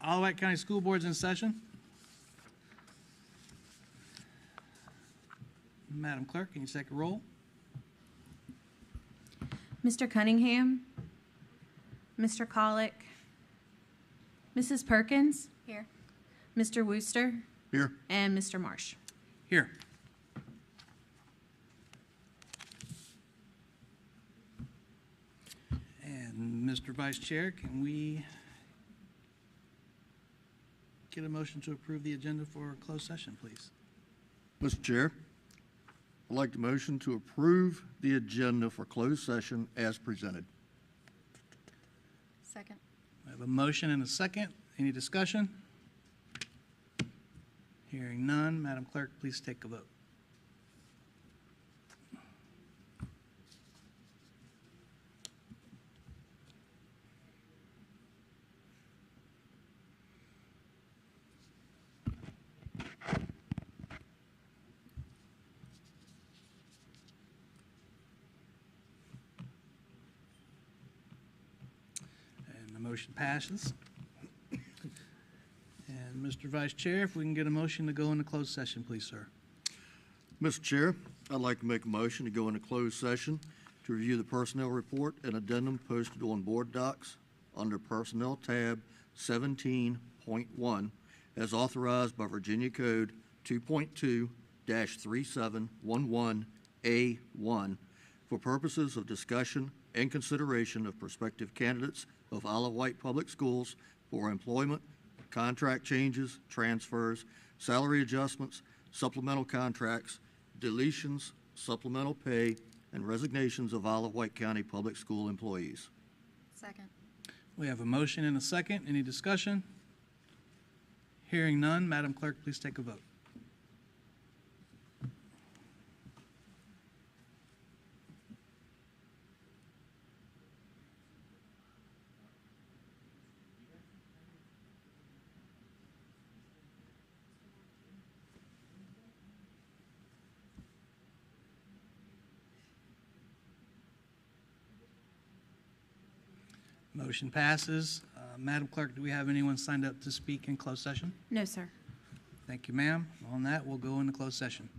All Wight County School Boards in session. Madam Clerk, can you take a roll? Mr. Cunningham, Mr. Colick, Mrs. Perkins, Here. Mr. Wooster, Here. and Mr. Marsh. Here. And Mr. Vice Chair, can we get a motion to approve the agenda for closed session, please? Mr. Chair, I'd like to motion to approve the agenda for closed session as presented. Second. I have a motion and a second. Any discussion? Hearing none, Madam Clerk, please take a vote. And the motion passes. And Mr. Vice Chair, if we can get a motion to go into closed session, please, sir. Mr. Chair, I'd like to make a motion to go into closed session to review the personnel report and addendum posted on board docs under Personnel tab 17.1 as authorized by Virginia Code 2.2-3711A1 for purposes of discussion and consideration of prospective candidates of Isle of Wight Public Schools for employment, contract changes, transfers, salary adjustments, supplemental contracts, deletions, supplemental pay, and resignations of Isle of Wight County Public School employees. Second. We have a motion and a second. Any discussion? Hearing none, Madam Clerk, please take a vote. Motion passes. Madam Clerk, do we have anyone signed up to speak in closed session? No, sir. Thank you, ma'am. On that, we'll go into closed session.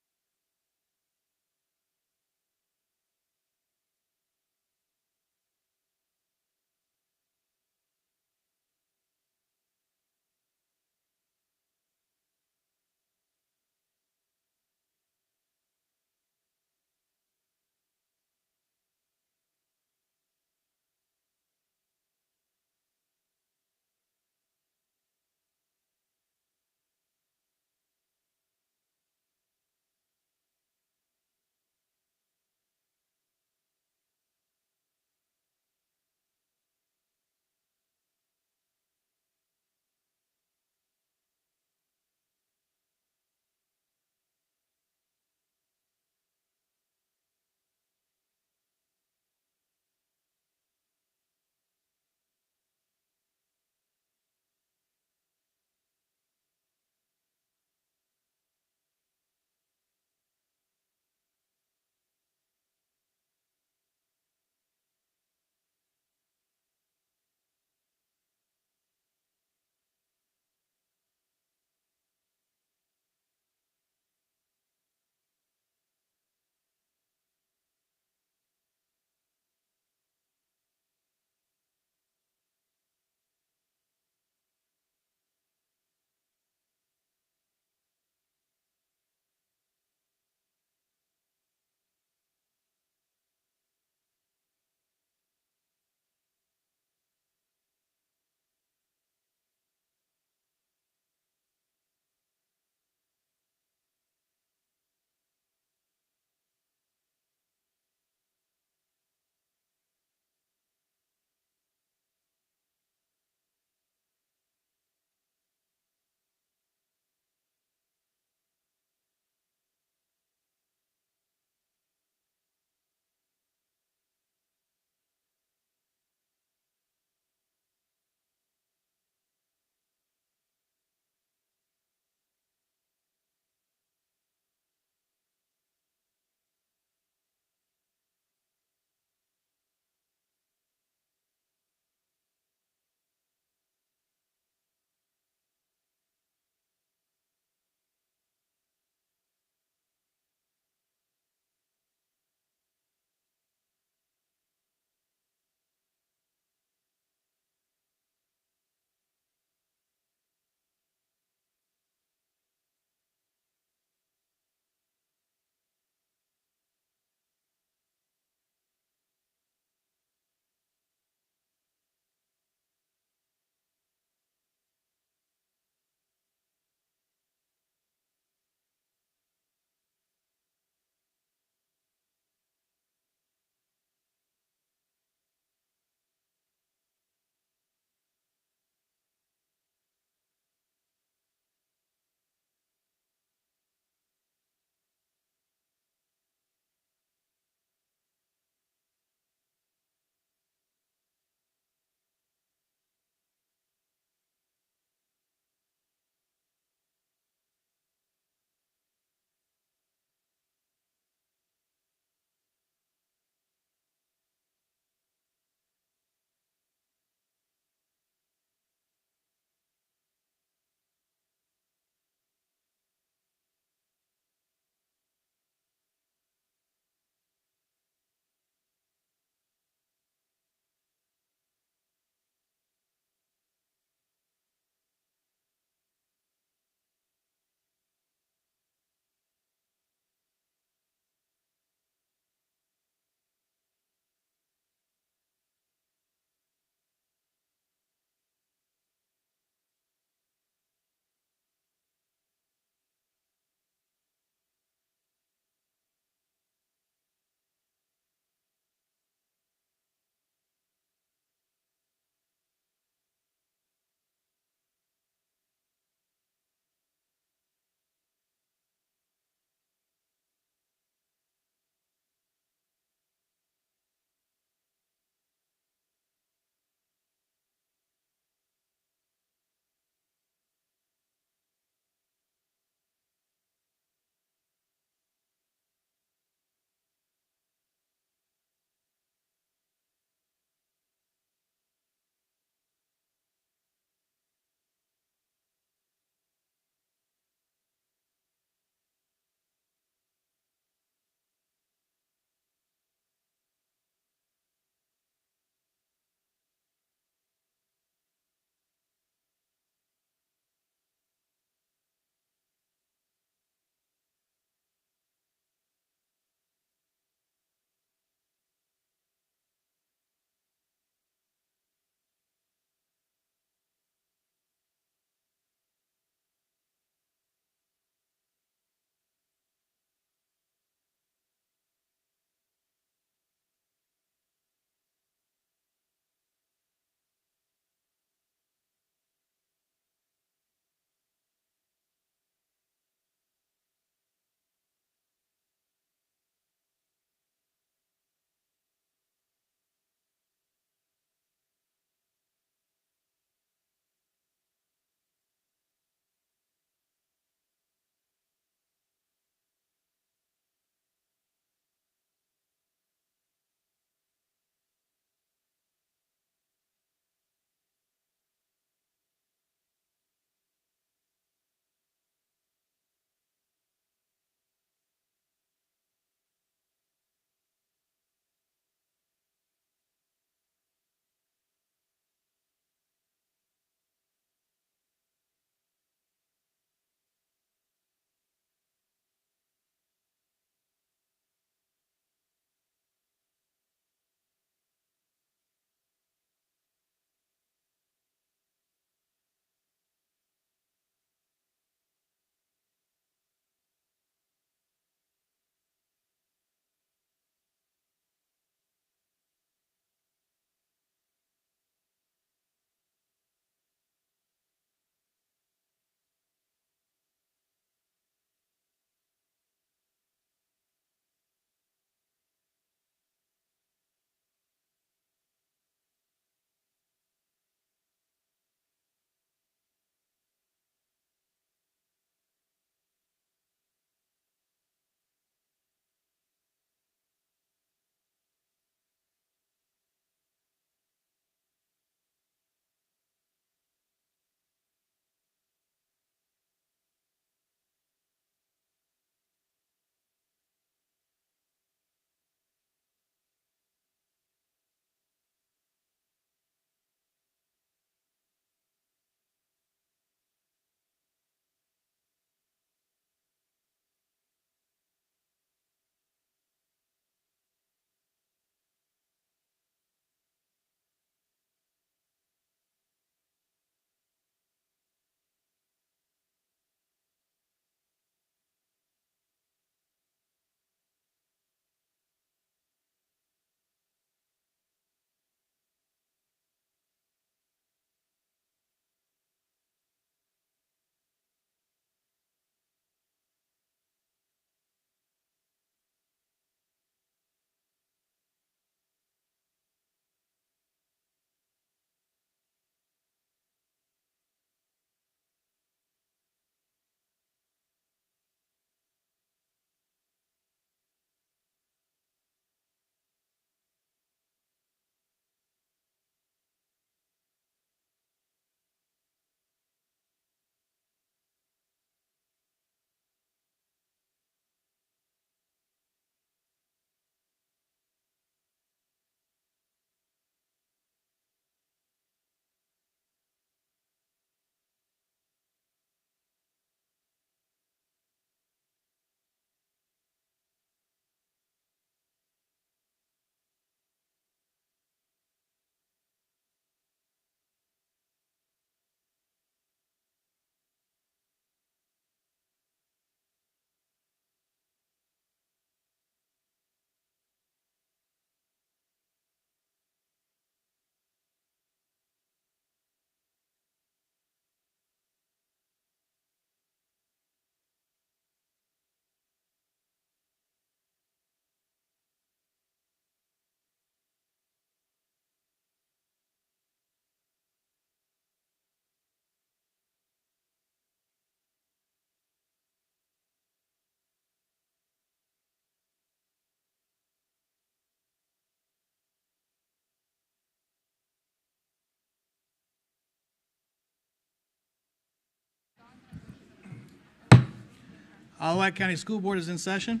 Wight County School Board is in session.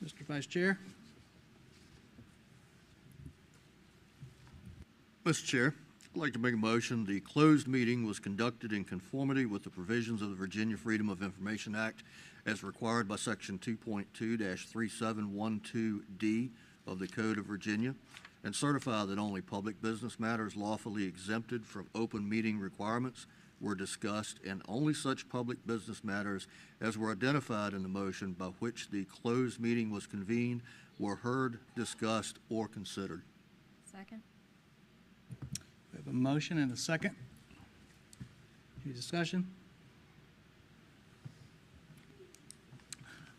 Mr. Vice Chair. Mr. Chair, I'd like to make a motion. The closed meeting was conducted in conformity with the provisions of the Virginia Freedom of Information Act as required by Section 2.2-3712D of the Code of Virginia, and certify that only public business matters lawfully exempted from open meeting requirements were discussed, and only such public business matters as were identified in the motion by which the closed meeting was convened were heard, discussed, or considered. Second. We have a motion and a second. Any discussion?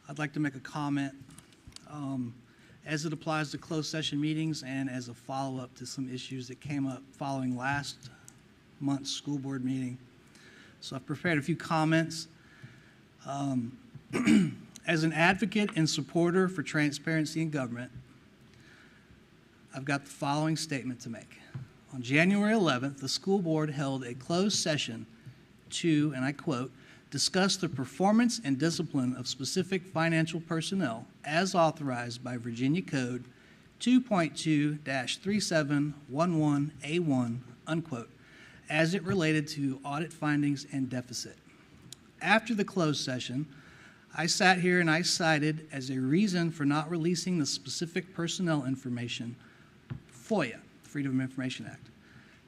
I'd like to make a comment as it applies to closed session meetings and as a follow-up to some issues that came up following last month's school board meeting. So I've prepared a few comments. As an advocate and supporter for transparency in government, I've got the following statement to make. On January 11th, the school board held a closed session to, and I quote, discuss the performance and discipline of specific financial personnel as authorized by Virginia Code 2.2-3711A1, unquote, as it related to audit findings and deficit. After the closed session, I sat here and I cited as a reason for not releasing the specific personnel information FOIA, Freedom of Information Act.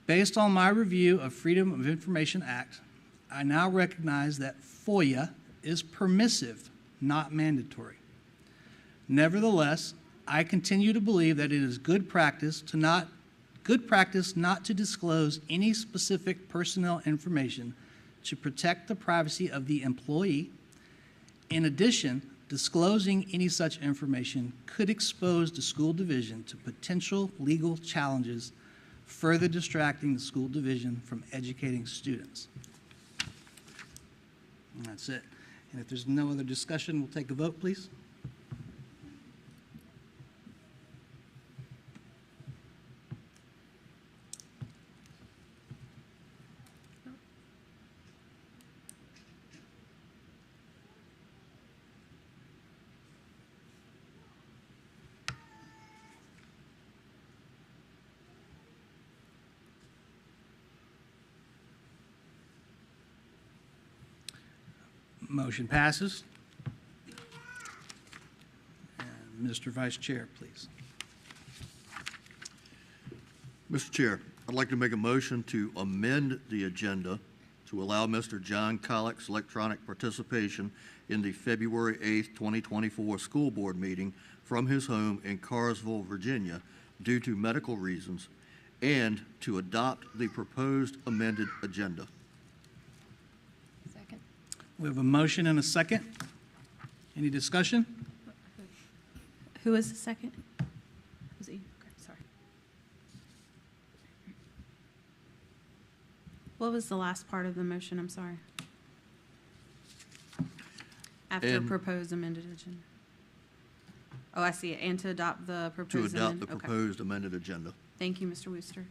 Based on my review of Freedom of Information Act, I now recognize that FOIA is permissive, not mandatory. Nevertheless, I continue to believe that it is good practice not to disclose any specific personnel information to protect the privacy of the employee. In addition, disclosing any such information could expose the school division to potential legal challenges, further distracting the school division from educating students. And that's it. And if there's no other discussion, we'll take a vote, please. Motion passes. And Mr. Vice Chair, please. Mr. Chair, I'd like to make a motion to amend the agenda to allow Mr. John Collick's electronic participation in the February 8th, 2024 school board meeting from his home in Carsville, Virginia, due to medical reasons, and to adopt the proposed amended agenda. Second. We have a motion and a second. Any discussion? Who was the second? Was he? Okay, sorry. What was the last part of the motion? I'm sorry. After And- proposed amended agenda. Oh, I see it. And to adopt the To proposed adopt amended. the Okay. proposed amended agenda. Thank you, Mr. Wooster.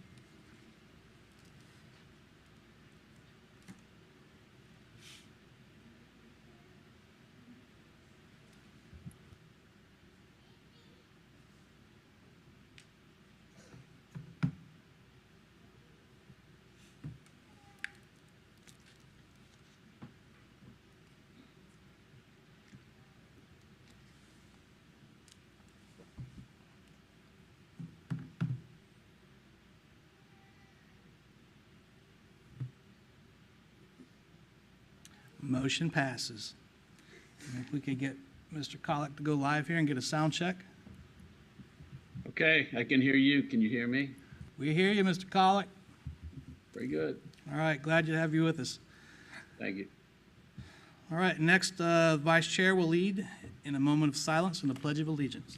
Motion passes. If we could get Mr. Collick to go live here and get a sound check. Okay, I can hear you. Can you hear me? We hear you, Mr. Collick. Very good. All right, glad to have you with us. Thank you. All right, next, Vice Chair will lead in a moment of silence and the Pledge of Allegiance.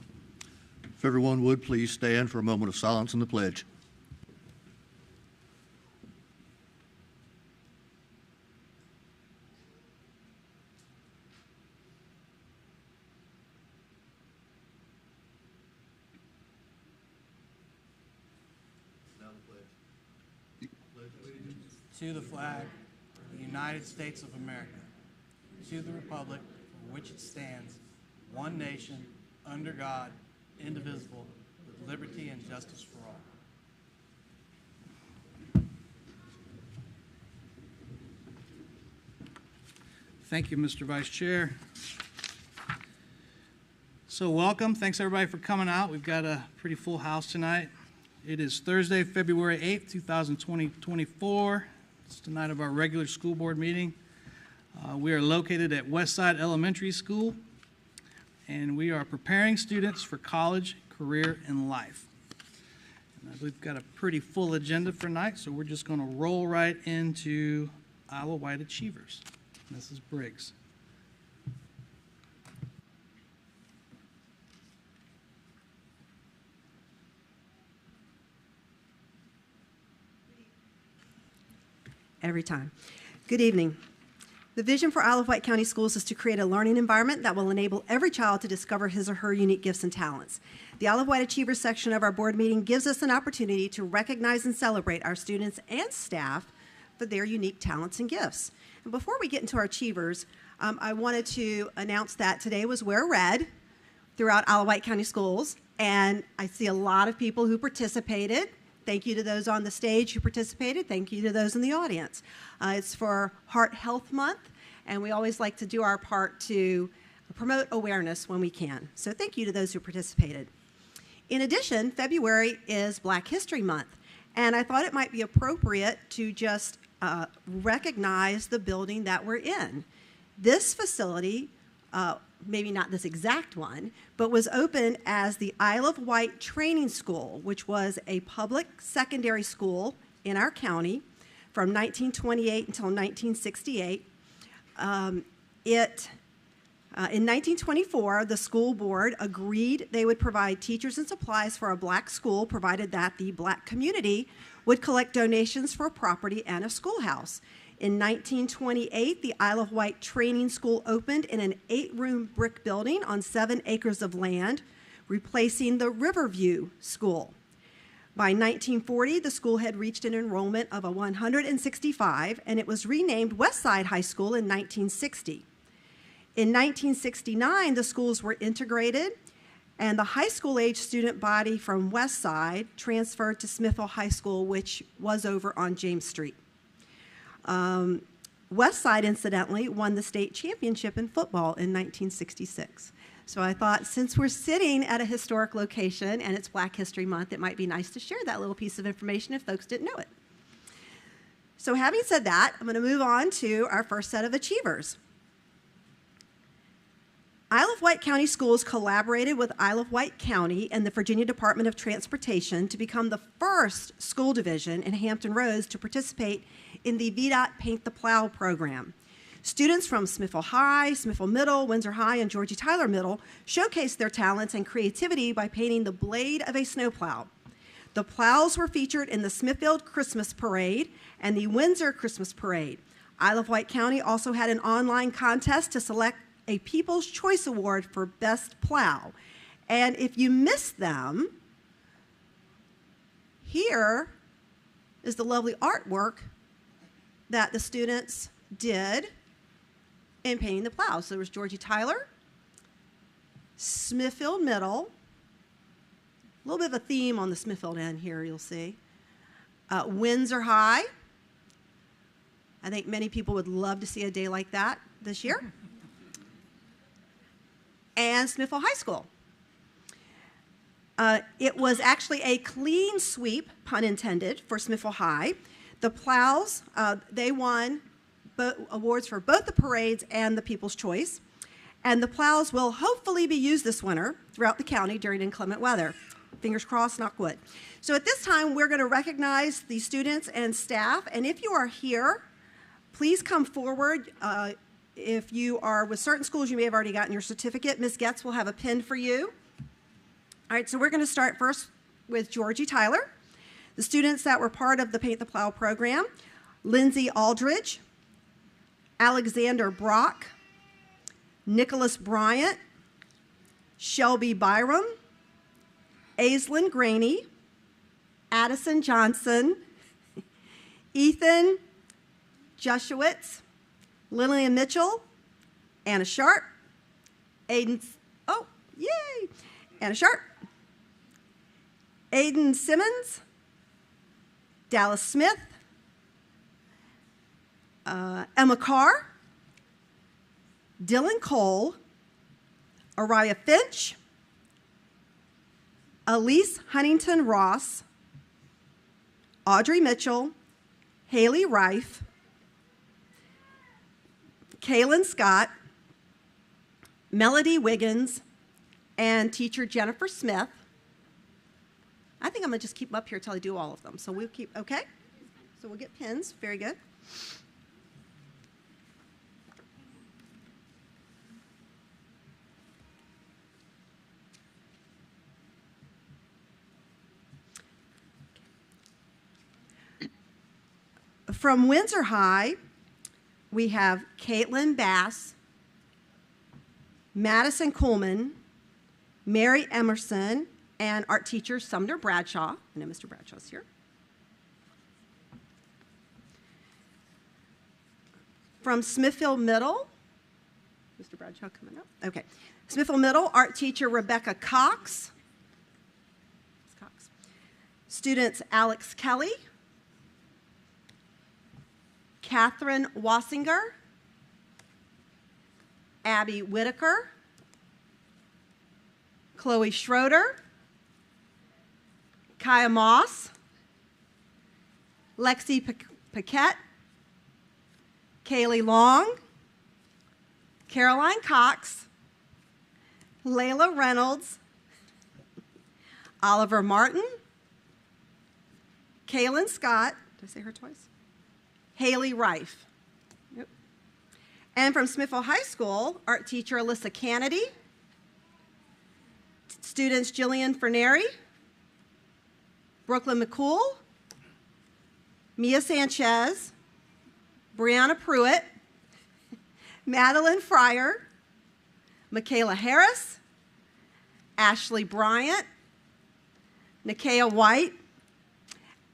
If everyone would, please stand for a moment of silence and the pledge. To the flag of the United States of America, to the republic for which it stands, one nation, under God, indivisible, with liberty and justice for all. Thank you, Mr. Vice Chair. So welcome. Thanks, everybody, for coming out. We've got a pretty full house tonight. It is Thursday, February 8th, 2024. It's the night of our regular school board meeting. We are located at Westside Elementary School, and we are preparing students for college, career, and life. And we've got a pretty full agenda for tonight, so we're just going to roll right into Isle of Wight Achievers. Mrs. Briggs. Every time. Good evening. The vision for Isle of Wight County Schools is to create a learning environment that will enable every child to discover his or her unique gifts and talents. The Isle of Wight Achievers section of our board meeting gives us an opportunity to recognize and celebrate our students and staff for their unique talents and gifts. And before we get into our achievers, I wanted to announce that today was Wear Red throughout Isle of Wight County Schools, and I see a lot of people who participated. Thank you to those on the stage who participated. Thank you to those in the audience. It's for Heart Health Month, and we always like to do our part to promote awareness when we can. So thank you to those who participated. In addition, February is Black History Month, and I thought it might be appropriate to just recognize the building that we're in. This facility, maybe not this exact one, but was opened as the Isle of Wight Training School, which was a public secondary school in our county from 1928 until 1968. In 1924, the school board agreed they would provide teachers and supplies for a black school, provided that the black community would collect donations for a property and a schoolhouse. In 1928, the Isle of Wight Training School opened in an 8-room brick building on 7 acres of land, replacing the Riverview School. By 1940, the school had reached an enrollment of 165, and it was renamed Westside High School in 1960. In 1969, the schools were integrated, and the high school age student body from Westside transferred to Smithville High School, which was over on James Street. Westside, incidentally, won the state championship in football in 1966. So I thought, since we're sitting at a historic location and it's Black History Month, it might be nice to share that little piece of information if folks didn't know it. So having said that, I'm going to move on to our first set of achievers. Isle of Wight County Schools collaborated with Isle of Wight County and the Virginia Department of Transportation to become the first school division in Hampton Roads to participate in the VDOT Paint the Plow program. Students from Smithville High, Smithville Middle, Windsor High, and Georgie Tyler Middle showcased their talents and creativity by painting the blade of a snowplow. The plows were featured in the Smithfield Christmas Parade and the Windsor Christmas Parade. Isle of Wight County also had an online contest to select a People's Choice Award for Best Plow. And if you missed them, here is the lovely artwork that the students did in painting the plow. So there was Georgie Tyler, Smithfield Middle, a little bit of a theme on the Smithfield end here, you'll see. Windsor High. I think many people would love to see a day like that this year. And Smithville High School. It was actually a clean sweep, pun intended, for Smithville High. The plows, they won awards for both the parades and the People's Choice. And the plows will hopefully be used this winter throughout the county during inclement weather. Fingers crossed, knock wood. So at this time, we're going to recognize the students and staff. And if you are here, please come forward. If you are with certain schools, you may have already gotten your certificate. Ms. Getz will have a pin for you. All right, so we're going to start first with Georgie Tyler. The students that were part of the Paint the Plow program: Lindsay Aldridge, Alexander Brock, Nicholas Bryant, Shelby Byram, Aislinn Graney, Addison Johnson, Ethan Joshowitz, Lillian Mitchell, Anna Sharp, Aiden Simmons, Dallas Smith, Emma Carr, Dylan Cole, Araya Finch, Elise Huntington Ross, Audrey Mitchell, Haley Reif, Kaylin Scott, Melody Wiggins, and teacher Jennifer Smith. I think I'm going to just keep them up here until I do all of them. So we'll keep, okay? So we'll get pins. Very good. From Windsor High, we have Caitlin Bass, Madison Coleman, Mary Emerson, and art teacher Sumner Bradshaw. I know Mr. Bradshaw's here. From Smithfield Middle, Mr. Bradshaw coming up. Okay. Smithfield Middle, art teacher Rebecca Cox. Students Alex Kelly, Catherine Wassinger, Abby Whitaker, Chloe Schroeder, Kaya Moss, Lexi Paquette, Kaylee Long, Caroline Cox, Layla Reynolds, Oliver Martin, Kaylin Scott, did I say her twice? Haley Reif. Yep. And from Smithfield High School, art teacher Alyssa Kennedy, students Jillian Ferneri, Brooklyn McCool, Mia Sanchez, Brianna Pruitt, Madeline Fryer, Michaela Harris, Ashley Bryant, Nakia White,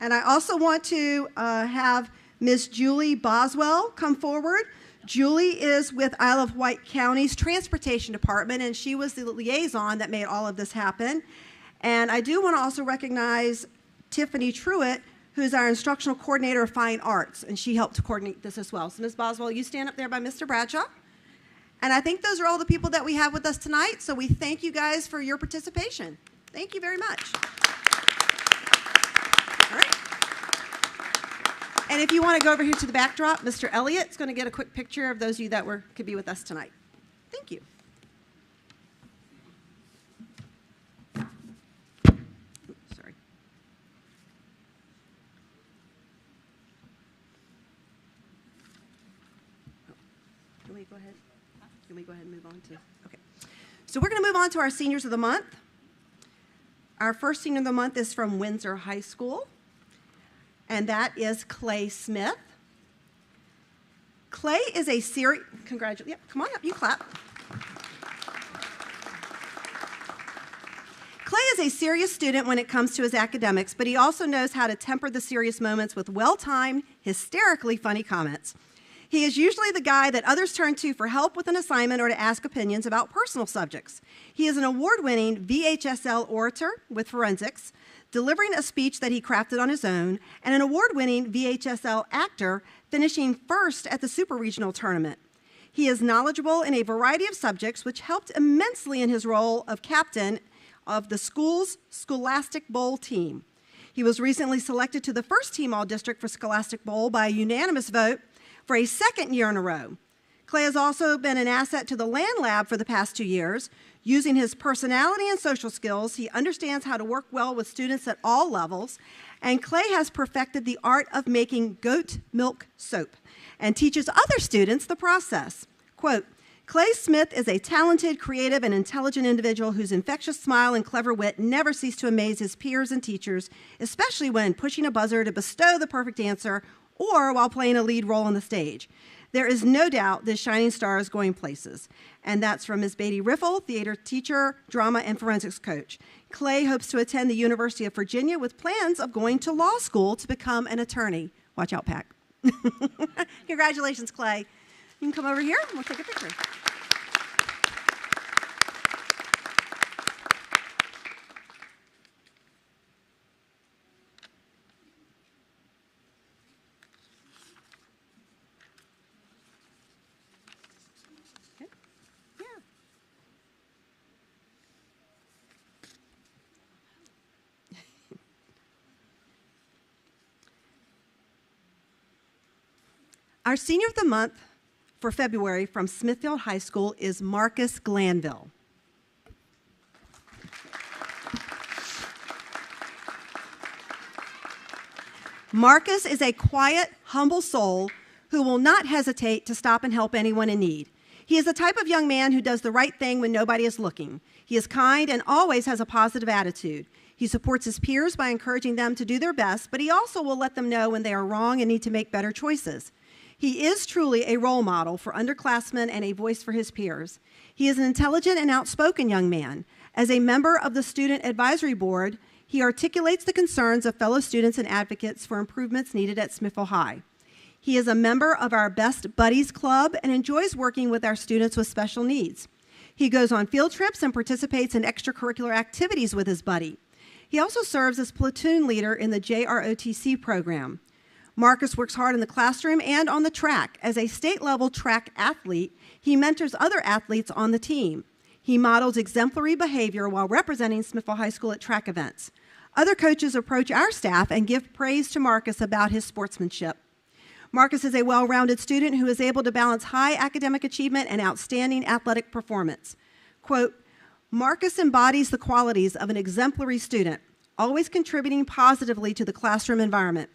and I also want to have Miss Julie Boswell come forward. Julie is with Isle of Wight County's Transportation Department, and she was the liaison that made all of this happen. And I do want to also recognize Tiffany Truitt, who's our Instructional Coordinator of Fine Arts, and she helped to coordinate this as well. So Ms. Boswell, you stand up there by Mr. Bradshaw. And I think those are all the people that we have with us tonight, so we thank you guys for your participation. Thank you very much. All right. And if you want to go over here to the backdrop, Mr. Elliott's going to get a quick picture of those of you that could be with us tonight. Thank you. Oops, sorry. Can we go ahead? Can we go ahead and move on to? Okay. So we're going to move on to our seniors of the month. Our first senior of the month is from Windsor High School, and that is Clay Smith. Clay is a serious, congratulations, come on up, you clap. Clay is a serious student when it comes to his academics, but he also knows how to temper the serious moments with well-timed, hysterically funny comments. He is usually the guy that others turn to for help with an assignment or to ask opinions about personal subjects. He is an award-winning VHSL orator with forensics, delivering a speech that he crafted on his own, and an award-winning VHSL actor, finishing first at the Super Regional Tournament. He is knowledgeable in a variety of subjects, which helped immensely in his role of captain of the school's Scholastic Bowl team. He was recently selected to the first team all-district for Scholastic Bowl by a unanimous vote for a second year in a row. Clay has also been an asset to the Land Lab for the past 2 years. Using his personality and social skills, he understands how to work well with students at all levels, and Clay has perfected the art of making goat milk soap and teaches other students the process. Quote, Clay Smith is a talented, creative, and intelligent individual whose infectious smile and clever wit never cease to amaze his peers and teachers, especially when pushing a buzzer to bestow the perfect answer or while playing a lead role on the stage. There is no doubt this shining star is going places. And that's from Ms. Beatty Riffle, theater teacher, drama, and forensics coach. Clay hopes to attend the University of Virginia with plans of going to law school to become an attorney. Watch out, Pac. Congratulations, Clay. You can come over here and we'll take a picture. Okay. Yeah. Our Senior of the Month for February from Smithfield High School is Marcus Glanville. Marcus is a quiet, humble soul who will not hesitate to stop and help anyone in need. He is the type of young man who does the right thing when nobody is looking. He is kind and always has a positive attitude. He supports his peers by encouraging them to do their best, but he also will let them know when they are wrong and need to make better choices. He is truly a role model for underclassmen and a voice for his peers. He is an intelligent and outspoken young man. As a member of the Student Advisory Board, he articulates the concerns of fellow students and advocates for improvements needed at Smithfield High. He is a member of our Best Buddies Club and enjoys working with our students with special needs. He goes on field trips and participates in extracurricular activities with his buddy. He also serves as platoon leader in the JROTC program. Marcus works hard in the classroom and on the track. As a state-level track athlete, he mentors other athletes on the team. He models exemplary behavior while representing Smithfield High School at track events. Other coaches approach our staff and give praise to Marcus about his sportsmanship. Marcus is a well-rounded student who is able to balance high academic achievement and outstanding athletic performance. Quote, Marcus embodies the qualities of an exemplary student, always contributing positively to the classroom environment.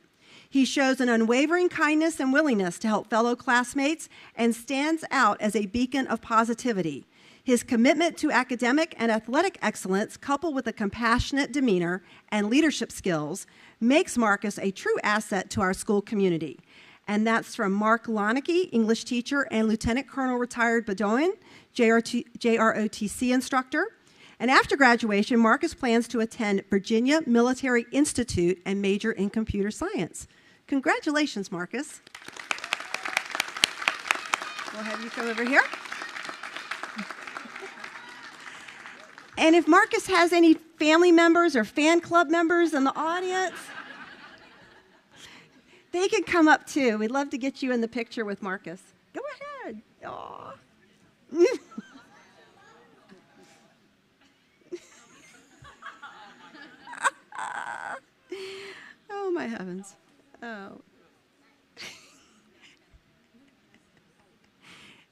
He shows an unwavering kindness and willingness to help fellow classmates and stands out as a beacon of positivity. His commitment to academic and athletic excellence, coupled with a compassionate demeanor and leadership skills, makes Marcus a true asset to our school community. And that's from Mark Lonicky, English teacher and Lieutenant Colonel retired Bedoin, JROTC instructor. And after graduation, Marcus plans to attend Virginia Military Institute and major in computer science. Congratulations, Marcus. We'll have you come over here. And if Marcus has any family members or fan club members in the audience, they can come up too. We'd love to get you in the picture with Marcus. Go ahead. Aw. Oh, my heavens. Oh.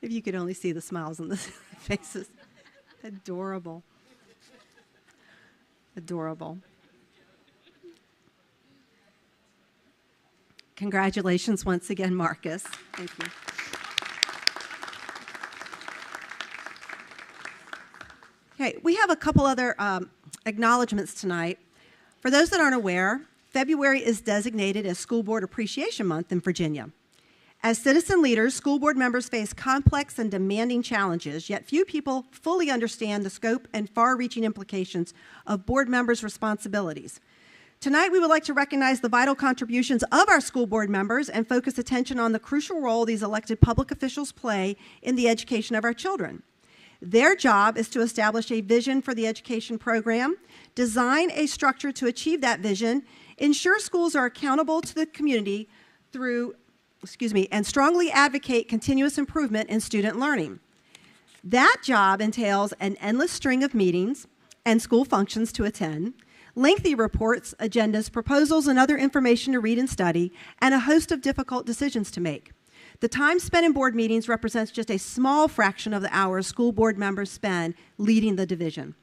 If you could only see the smiles on the faces. Adorable. Adorable. Congratulations once again, Marcus. Thank you. Okay, we have a couple other acknowledgments tonight. For those that aren't aware, February is designated as School Board Appreciation Month in Virginia. As citizen leaders, school board members face complex and demanding challenges, yet few people fully understand the scope and far-reaching implications of board members' responsibilities. Tonight, we would like to recognize the vital contributions of our school board members and focus attention on the crucial role these elected public officials play in the education of our children. Their job is to establish a vision for the education program, design a structure to achieve that vision, ensure schools are accountable to the community and strongly advocate continuous improvement in student learning. That job entails an endless string of meetings and school functions to attend, lengthy reports, agendas, proposals, and other information to read and study, and a host of difficult decisions to make. The time spent in board meetings represents just a small fraction of the hours school board members spend leading the division.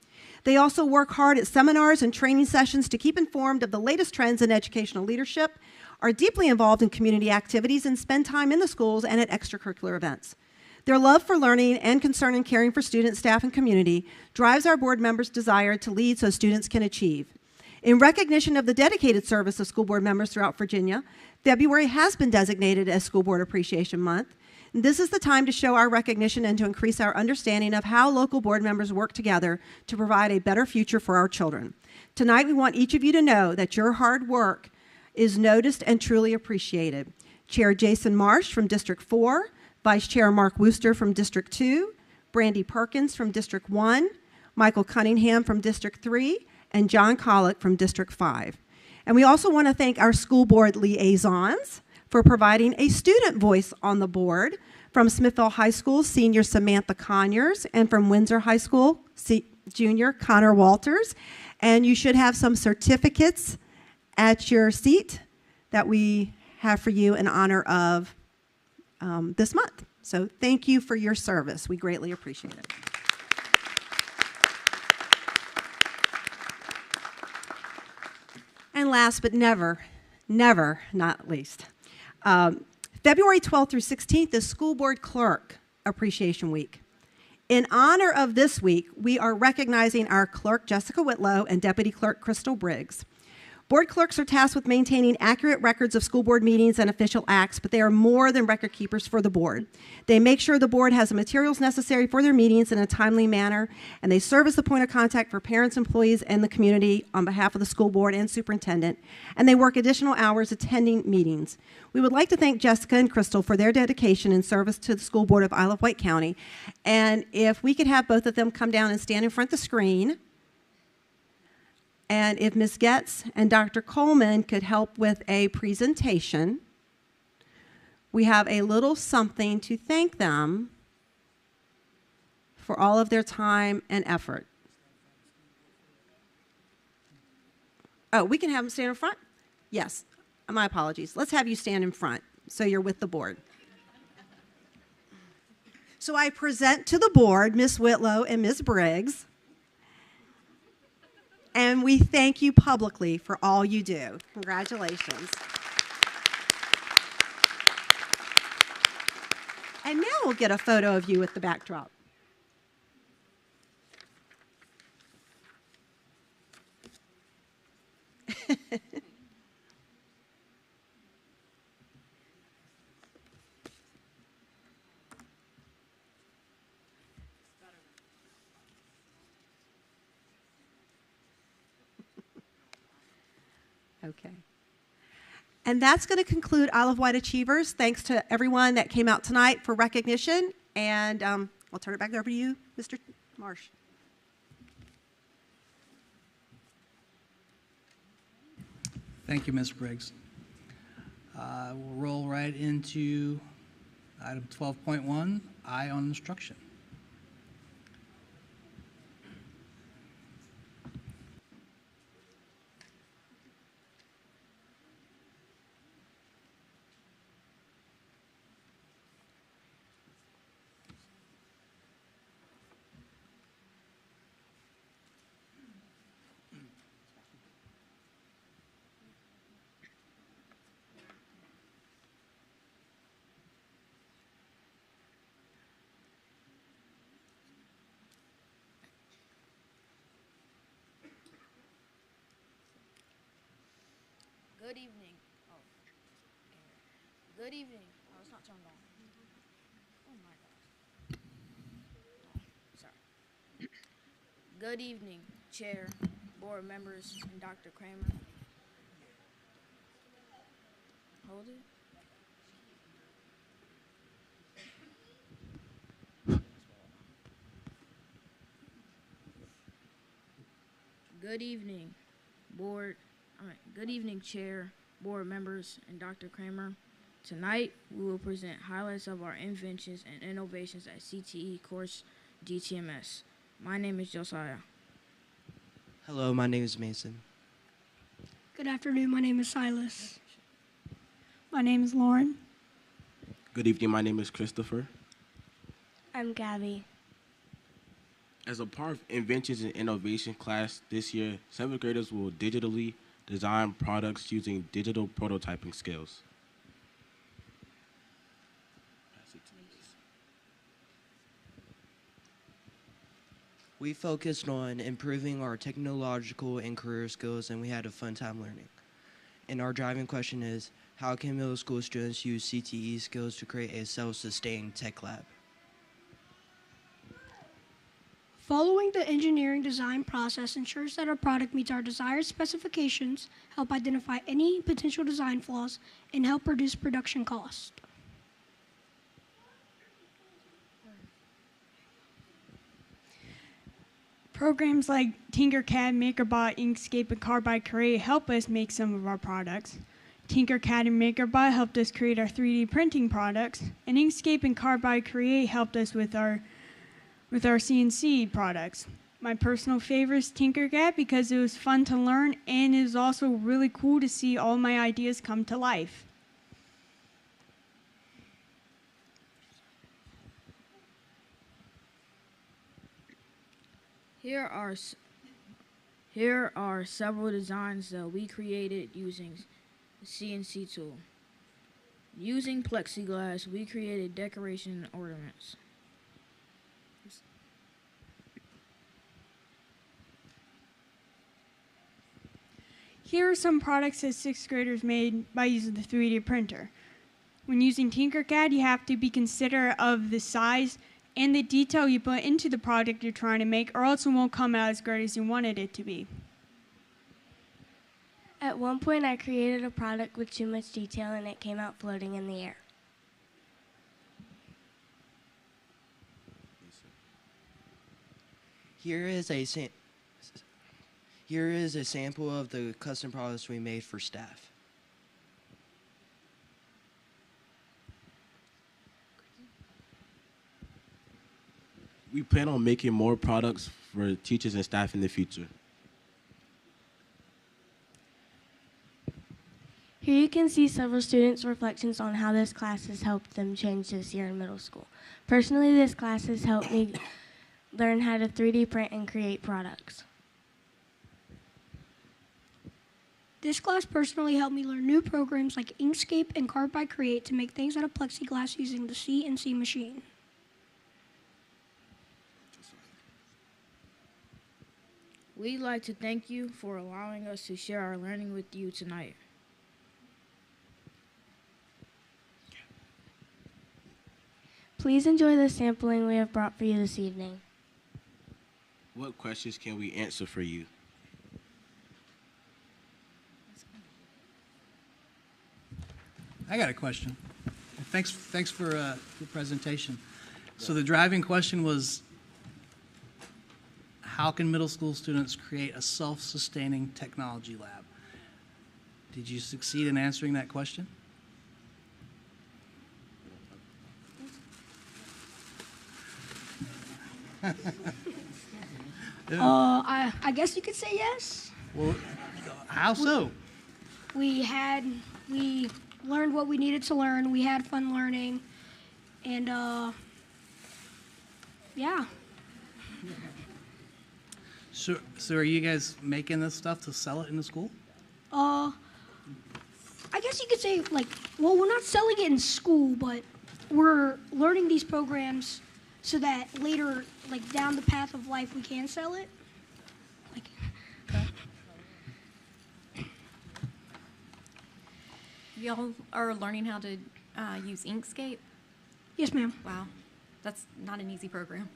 They also work hard at seminars and training sessions to keep informed of the latest trends in educational leadership, are deeply involved in community activities, and spend time in the schools and at extracurricular events. Their love for learning and concern in caring for students, staff, and community drives our board members' desire to lead so students can achieve. In recognition of the dedicated service of school board members throughout Virginia, February has been designated as School Board Appreciation Month. This is the time to show our recognition and to increase our understanding of how local board members work together to provide a better future for our children. Tonight, we want each of you to know that your hard work is noticed and truly appreciated. Chair Jason Marsh from District 4, Vice Chair Mark Wooster from District 2, Brandy Perkins from District 1, Michael Cunningham from District 3, and John Collick from District 5. And we also want to thank our school board liaisons for providing a student voice on the board, from Smithville High School senior Samantha Conyers and from Windsor High School junior Connor Walters. And you should have some certificates at your seat that we have for you in honor of this month. So thank you for your service. We greatly appreciate it. And last but never not least, February 12th through 16th is School Board Clerk Appreciation Week. In honor of this week, we are recognizing our clerk, Jessica Whitlow, and Deputy Clerk, Crystal Briggs. Board clerks are tasked with maintaining accurate records of school board meetings and official acts, but they are more than record keepers for the board. They make sure the board has the materials necessary for their meetings in a timely manner, and they serve as the point of contact for parents, employees, and the community on behalf of the school board and superintendent, and they work additional hours attending meetings. We would like to thank Jessica and Crystal for their dedication and service to the school board of Isle of Wight County, and if we could have both of them come down and stand in front of the screen. And if Ms. Getz and Dr. Coleman could help with a presentation, we have a little something to thank them for all of their time and effort. Oh, we can have them stand in front? Yes, my apologies. Let's have you stand in front so you're with the board. So I present to the board Ms. Whitlow and Ms. Briggs. And we thank you publicly for all you do. Congratulations. And now we'll get a photo of you with the backdrop. Okay. And that's going to conclude Isle of Wight Achievers. Thanks to everyone that came out tonight for recognition. And I'll turn it back over to you, Mr. Marsh. Thank you, Ms. Briggs. We'll roll right into item 12.1, I on instruction. Good evening. Oh, good evening. Oh, it's not turned on. Oh my gosh. Oh, sorry. Good evening, Chair, board members, and Dr. Kramer. Hold it. Good evening, Good evening, Chair, board members, and Dr. Kramer. Tonight, we will present highlights of our inventions and innovations at CTE course GTMS. My name is Josiah. Hello, my name is Mason. Good afternoon, my name is Silas. My name is Lauren. Good evening, my name is Christopher. I'm Gabby. As a part of Inventions and Innovation class this year, 7th graders will digitally design products using digital prototyping skills. We focused on improving our technological and career skills, and we had a fun time learning. And our driving question is, how can middle school students use CTE skills to create a self-sustained tech lab? Following the engineering design process ensures that our product meets our desired specifications, help identify any potential design flaws, and help reduce production costs. Programs like Tinkercad, MakerBot, Inkscape, and Carbide Create help us make some of our products. Tinkercad and MakerBot helped us create our 3D printing products, and Inkscape and Carbide Create helped us with our CNC products. My personal favorite is Tinkercad because it was fun to learn, and it was also really cool to see all my ideas come to life. Here are several designs that we created using the CNC tool. Using plexiglass, we created decoration and ornaments. Here are some products that 6th graders made by using the 3D printer. When using Tinkercad, you have to be considerate of the size and the detail you put into the product you're trying to make, or else it won't come out as great as you wanted it to be. At one point, I created a product with too much detail and it came out floating in the air. Here is a sample of the custom products we made for staff. We plan on making more products for teachers and staff in the future. Here you can see several students' reflections on how this class has helped them change this year in middle school. Personally, this class has helped me learn how to 3D print and create products. This class personally helped me learn new programs like Inkscape and Carbide Create to make things out of plexiglass using the CNC machine. We'd like to thank you for allowing us to share our learning with you tonight. Please enjoy the sampling we have brought for you this evening. What questions can we answer for you? I got a question. Thanks for your presentation. So the driving question was, how can middle school students create a self-sustaining technology lab? Did you succeed in answering that question? I guess you could say yes. Well, how so? We learned what we needed to learn. We had fun learning, and yeah. So are you guys making this stuff to sell it in the school? I guess you could say well, we're not selling it in school, but we're learning these programs so that later, down the path of life, we can sell it. Y'all are learning how to use Inkscape? Yes, ma'am. Wow, that's not an easy program.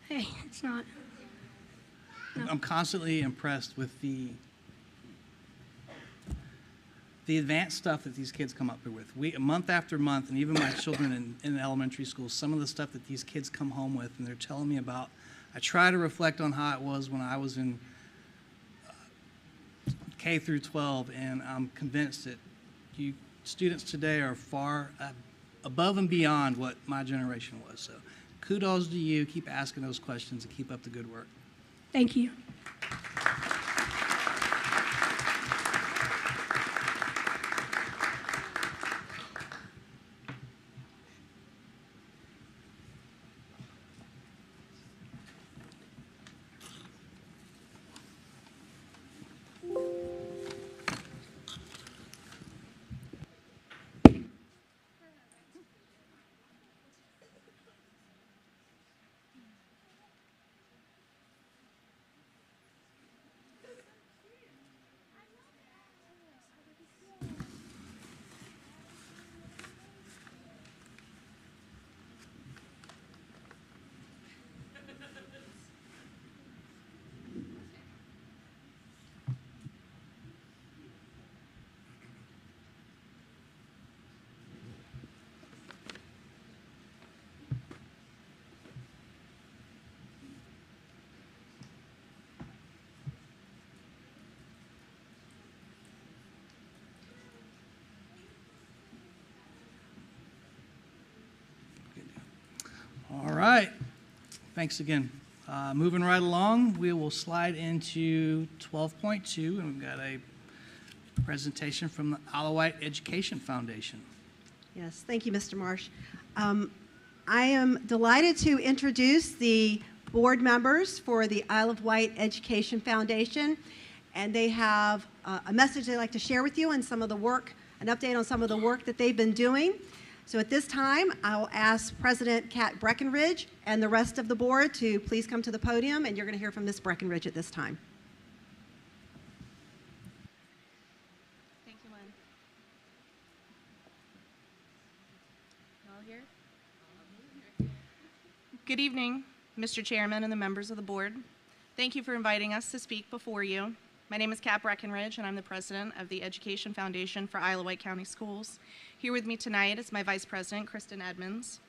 Hey, it's not. No. I'm constantly impressed with the advanced stuff that these kids come up here with. Month after month, and even my children in elementary school, some of the stuff that these kids come home with, and they're telling me about. I try to reflect on how it was when I was in K through 12, and I'm convinced that you students today are far above and beyond what my generation was. So kudos to you. Keep asking those questions and keep up the good work. Thank you. right. Thanks again. Moving right along, we will slide into 12.2, and we've got a presentation from the Isle of Wight Education Foundation. Yes, thank you, Mr. Marsh. I am delighted to introduce the board members for the Isle of Wight Education Foundation, and they have a message they'd like to share with you and some of the work, an update on some of the work that they've been doing. So at this time, I will ask President Kat Breckenridge and the rest of the board to please come to the podium, and you're going to hear from Ms. Breckenridge at this time. Thank you, Lynn. All here? Good evening, Mr. Chairman and the members of the board. Thank you for inviting us to speak before you. My name is Kat Breckenridge, and I'm the president of the Education Foundation for Isle of Wight County Schools. Here with me tonight is my vice president, Kristen Edmonds,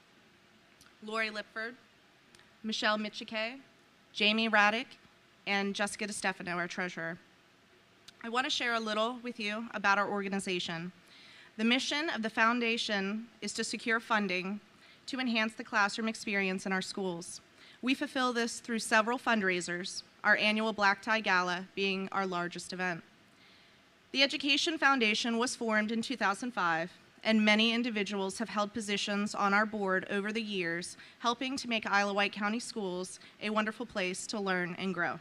Lori Lipford, Michelle Michike, Jamie Raddick, and Jessica DeStefano, our treasurer. I want to share a little with you about our organization. The mission of the foundation is to secure funding to enhance the classroom experience in our schools. We fulfill this through several fundraisers, our annual Black Tie Gala being our largest event. The Education Foundation was formed in 2005, and many individuals have held positions on our board over the years, helping to make Isle of Wight County Schools a wonderful place to learn and grow.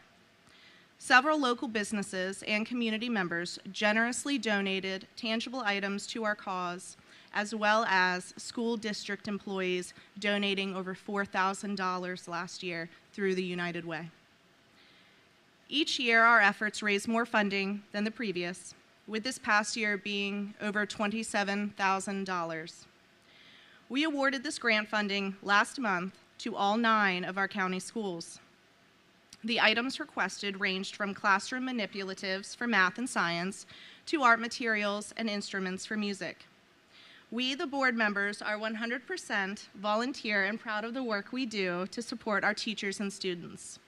Several local businesses and community members generously donated tangible items to our cause, as well as school district employees donating over $4,000 last year through the United Way. Each year, our efforts raise more funding than the previous, with this past year being over $27,000. We awarded this grant funding last month to all 9 of our county schools. The items requested ranged from classroom manipulatives for math and science to art materials and instruments for music. We, the board members, are 100% volunteer and proud of the work we do to support our teachers and students.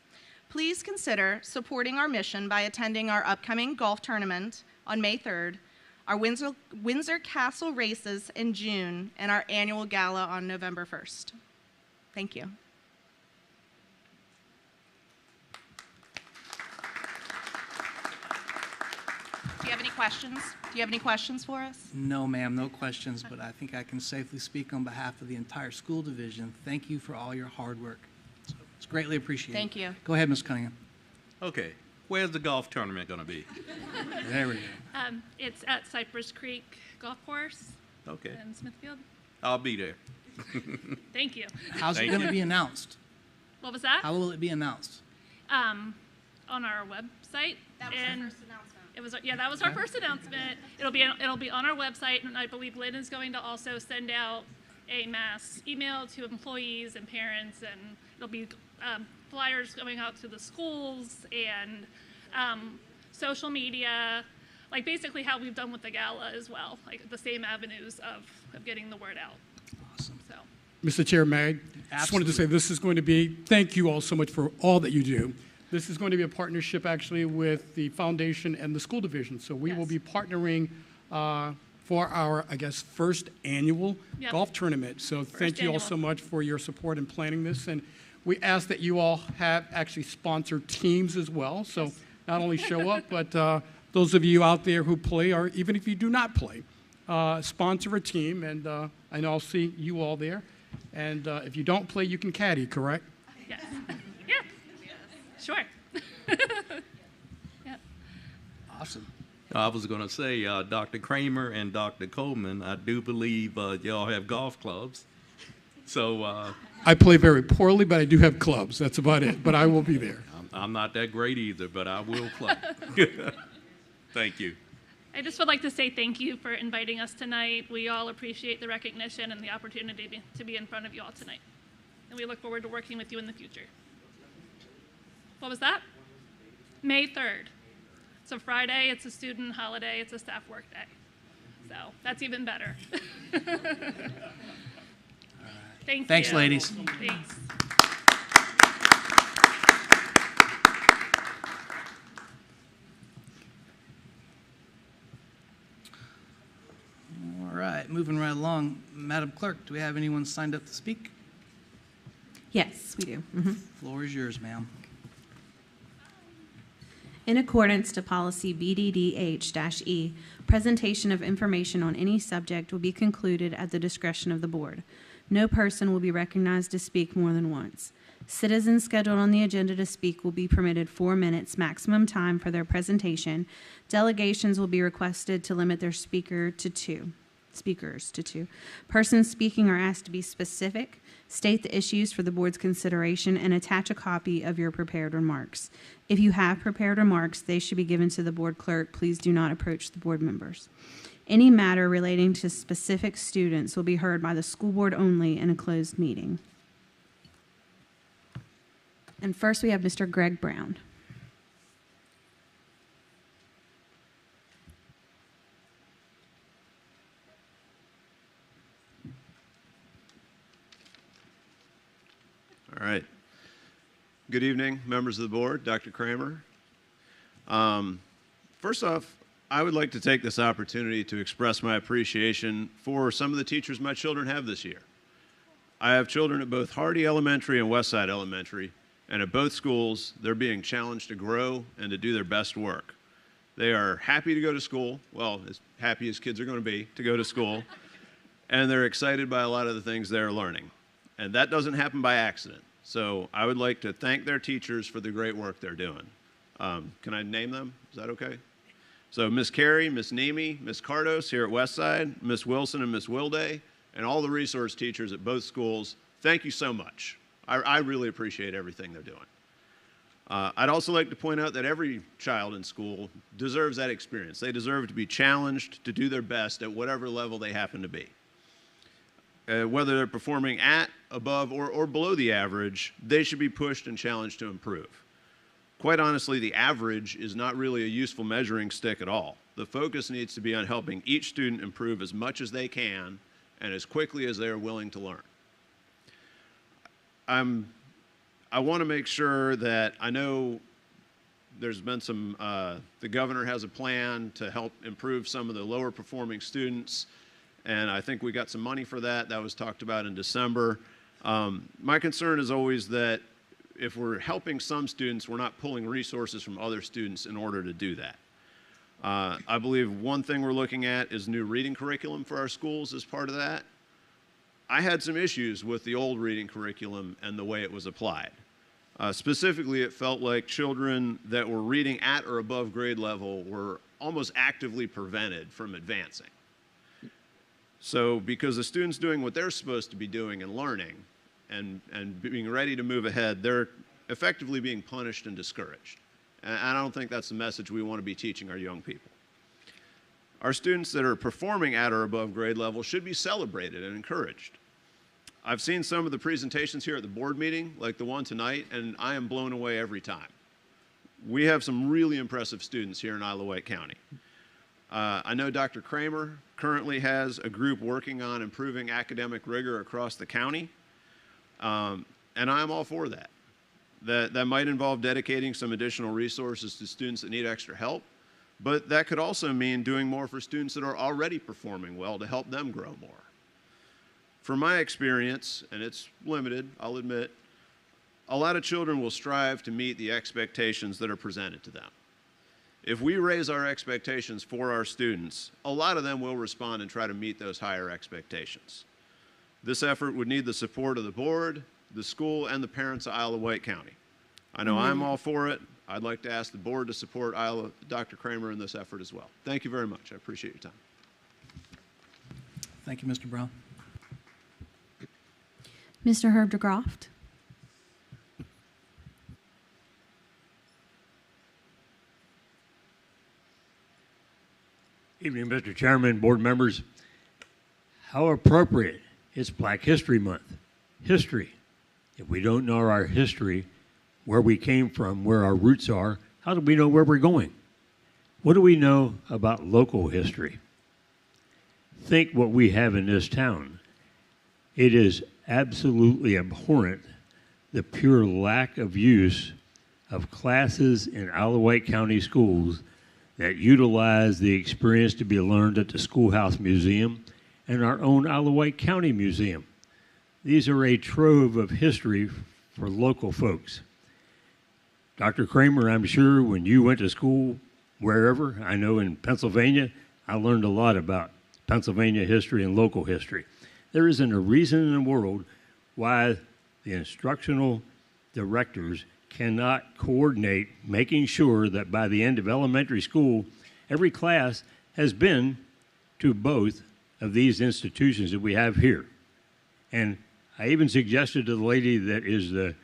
Please consider supporting our mission by attending our upcoming golf tournament on May 3rd, our Windsor Castle races in June, and our annual gala on November 1st. Thank you. Do you have any questions? Do you have any questions for us? No, ma'am, no questions, but I think I can safely speak on behalf of the entire school division. Thank you for all your hard work. So it's greatly appreciated. Thank you. Go ahead, Ms. Cunningham. Okay, where's the golf tournament going to be? There we go. It's at Cypress Creek Golf Course Okay, in Smithfield. I'll be there. Thank you. How's it Thank going to you. be announced? What was that? How will it be announced? On our website. That was and our first announcement. It was, yeah, that was our first announcement. It'll be on our website, and I believe Lynn is going to also send out a mass email to employees and parents, and it'll be flyers going out to the schools and social media, like basically how we've done with the gala as well, like the same avenues of getting the word out. Awesome. So. Mr. Chair, may I just wanted to say this is going to be, thank you all so much for all that you do. This is going to be a partnership actually with the foundation and the school division. So we will be partnering for our, I guess, first annual golf tournament. So thank you all so much for your support in planning this. And we ask that you all have actually sponsored teams as well. So not only show up, but those of you out there who play, or even if you do not play, sponsor a team. And I know I'll see you all there. And if you don't play, you can caddy, correct? Yes. Yeah. Sure. Yeah. Awesome. I was going to say, Dr. Kramer and Dr. Coleman, I do believe y'all have golf clubs. So I play very poorly, but I do have clubs. That's about it. But I will be there. I'm not that great either, but I will play. Thank you. I just would like to say thank you for inviting us tonight. We all appreciate the recognition and the opportunity to be in front of you all tonight. And we look forward to working with you in the future. What was that? May 3rd. It's a Friday, it's a student holiday, it's a staff work day. So that's even better. Thank you. Thanks, ladies. Thanks. All right, moving right along. Madam Clerk, do we have anyone signed up to speak? Yes, we do. Mhm. Floor is yours, ma'am. In accordance to policy BDDH-E, presentation of information on any subject will be concluded at the discretion of the board. No person will be recognized to speak more than once. Citizens scheduled on the agenda to speak will be permitted 4 minutes maximum time for their presentation. Delegations will be requested to limit their speakers to two. Persons speaking are asked to be specific, state the issues for the board's consideration, and attach a copy of your prepared remarks. If you have prepared remarks, they should be given to the board clerk. Please do not approach the board members. Any matter relating to specific students will be heard by the school board only in a closed meeting. And first, we have Mr. Greg Brown. All right. Good evening, members of the board, Dr. Kramer. First off, I would like to take this opportunity to express my appreciation for some of the teachers my children have this year. I have children at both Hardy Elementary and Westside Elementary, and at both schools, they're being challenged to grow and to do their best work. They are happy to go to school, well, as happy as kids are going to be to go to school, and they're excited by a lot of the things they're learning. And that doesn't happen by accident. So I would like to thank their teachers for the great work they're doing. Can I name them? Is that okay? So Miss Carey, Miss Nemi, Miss Cardos here at Westside, Miss Wilson and Miss Wilday, and all the resource teachers at both schools, thank you so much. I really appreciate everything they're doing. I'd also like to point out that every child in school deserves that experience. They deserve to be challenged to do their best at whatever level they happen to be. Whether they're performing at, above, or below the average, they should be pushed and challenged to improve. Quite honestly, the average is not really a useful measuring stick at all. The focus needs to be on helping each student improve as much as they can and as quickly as they are willing to learn. I want to make sure that I know there's been some, the governor has a plan to help improve some of the lower performing students, and I think we got some money for that. That was talked about in December. My concern is always that if we're helping some students, we're not pulling resources from other students in order to do that. I believe one thing we're looking at is new reading curriculum for our schools as part of that. I had some issues with the old reading curriculum and the way it was applied. Specifically, it felt like children that were reading at or above grade level were almost actively prevented from advancing. So because the students doing what they're supposed to be doing and learning and being ready to move ahead, they're effectively being punished and discouraged. And I don't think that's the message we want to be teaching our young people. Our students that are performing at or above grade level should be celebrated and encouraged. I've seen some of the presentations here at the board meeting, like the one tonight, and I am blown away every time. We have some really impressive students here in Wight County. I know Dr. Kramer currently has a group working on improving academic rigor across the county, and I'm all for that. That might involve dedicating some additional resources to students that need extra help, but that could also mean doing more for students that are already performing well to help them grow more. From my experience, and it's limited, I'll admit, a lot of children will strive to meet the expectations that are presented to them. If we raise our expectations for our students, a lot of them will respond and try to meet those higher expectations. This effort would need the support of the board, the school, and the parents of Wight County. I know I'm all for it. I'd like to ask the board to support Dr. Kramer in this effort as well. Thank you very much. I appreciate your time. Thank you, Mr. Brown. Mr. Herb DeGroft. Evening, Mr. Chairman, board members. How appropriate. It's Black History Month. History. If we don't know our history, where we came from, where our roots are, how do we know where we're going? What do we know about local history? Think what we have in this town. It is absolutely abhorrent, the pure lack of use of classes in Wight County schools that utilize the experience to be learned at the Schoolhouse Museum and our own Wight County Museum. these are a trove of history for local folks. Dr. Kramer, I'm sure when you went to school wherever, I know in Pennsylvania, I learned a lot about Pennsylvania history and local history. There isn't a reason in the world why the instructional directors cannot coordinate making sure that by the end of elementary school, every class has been to both of these institutions that we have here. And I even suggested to the lady that is the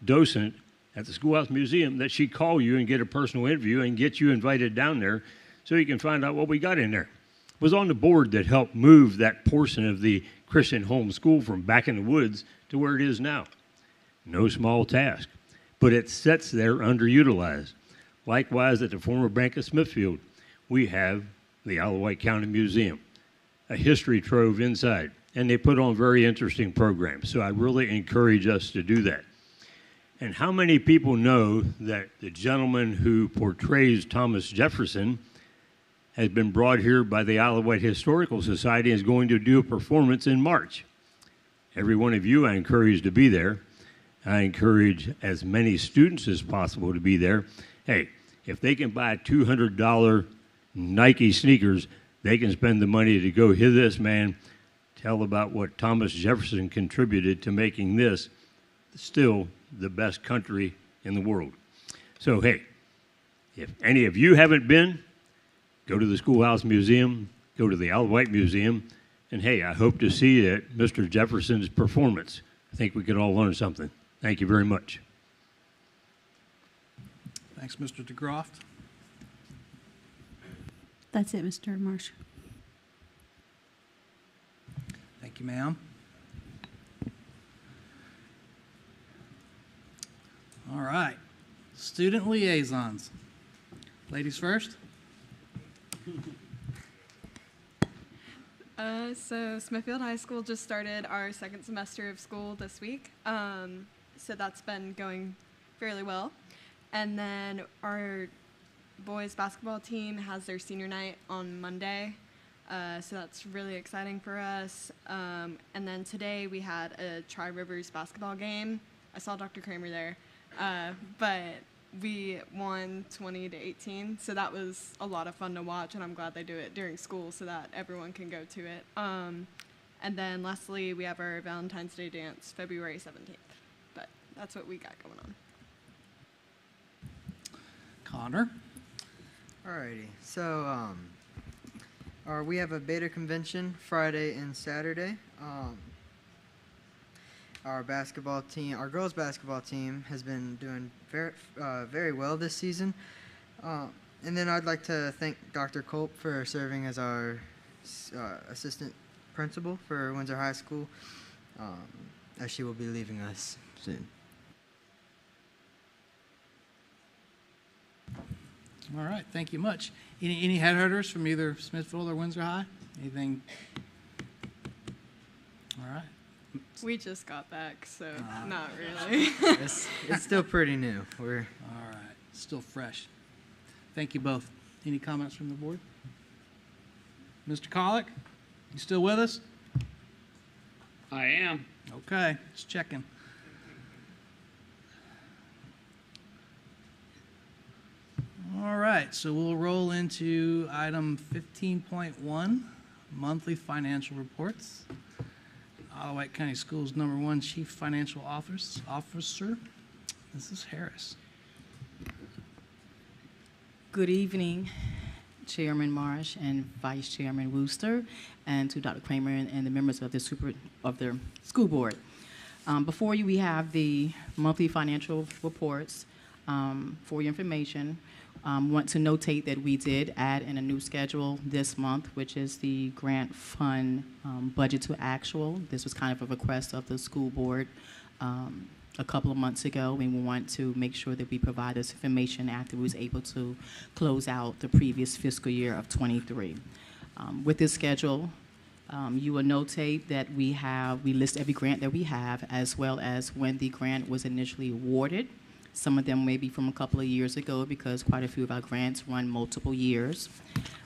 docent at the Schoolhouse Museum that she call you and get a personal interview and get you invited down there so you can find out what we got in there. It was on the board that helped move that portion of the Christian home school from back in the woods to where it is now. No small task, but it sits there underutilized. Likewise, at the former Bank of Smithfield, we have the Isle of Wight County Museum, a history trove inside, and they put on very interesting programs. So I really encourage us to do that. And how many people know that the gentleman who portrays Thomas Jefferson has been brought here by the Isle of Wight Historical Society and is going to do a performance in March? Every one of you I encourage to be there. I encourage as many students as possible to be there. Hey, if they can buy $200 Nike sneakers, they can spend the money to go hear this man tell about what Thomas Jefferson contributed to making this still the best country in the world. So, hey, if any of you haven't been, go to the Schoolhouse Museum, go to the Isle of Wight Museum, and hey, I hope to see you at Mr. Jefferson's performance. I think we could all learn something. Thank you very much. Thanks, Mr. DeGroff. That's it, Mr. Marsh. Thank you, ma'am. All right. Student liaisons. Ladies first. So Smithfield High School just started our second semester of school this week. So that's been going fairly well. And then our boys basketball team has their senior night on Monday. So that's really exciting for us. And then today we had a Tri-Rivers basketball game. I saw Dr. Kramer there. But we won 20-18, so that was a lot of fun to watch, and I'm glad they do it during school so that everyone can go to it. And then lastly, we have our Valentine's Day dance February 17th. But that's what we got going on. Connor. Alrighty, so we have a beta convention Friday and Saturday. Our basketball team, our girls basketball team, has been doing very well this season. And then I'd like to thank Dr. Culp for serving as our assistant principal for Windsor High School, as she will be leaving us soon. All right, thank you much. Any head herders from either Smithfield or Windsor High? Anything? All right. We just got back, so not really. It's still pretty new. All right, still fresh. Thank you both. Any comments from the board? Mr. Collick, you still with us? I am. Okay, just checking. All right, so we'll roll into item 15.1, monthly financial reports. Isle of Wight County Schools #1 Chief Financial Officer, Mrs. Harris. Good evening, Chairman Marsh and Vice Chairman Wooster, and to Dr. Kramer and the members of the school board. Before you, we have the monthly financial reports. For your information, want to notate that we did add in a new schedule this month, which is the grant fund budget to actual. This was kind of a request of the school board a couple of months ago. We want to make sure that we provide this information after we was able to close out the previous fiscal year of 23. With this schedule, you will notate that we list every grant that we have, as well as when the grant was initially awarded. Some of them may be from a couple of years ago because quite a few of our grants run multiple years.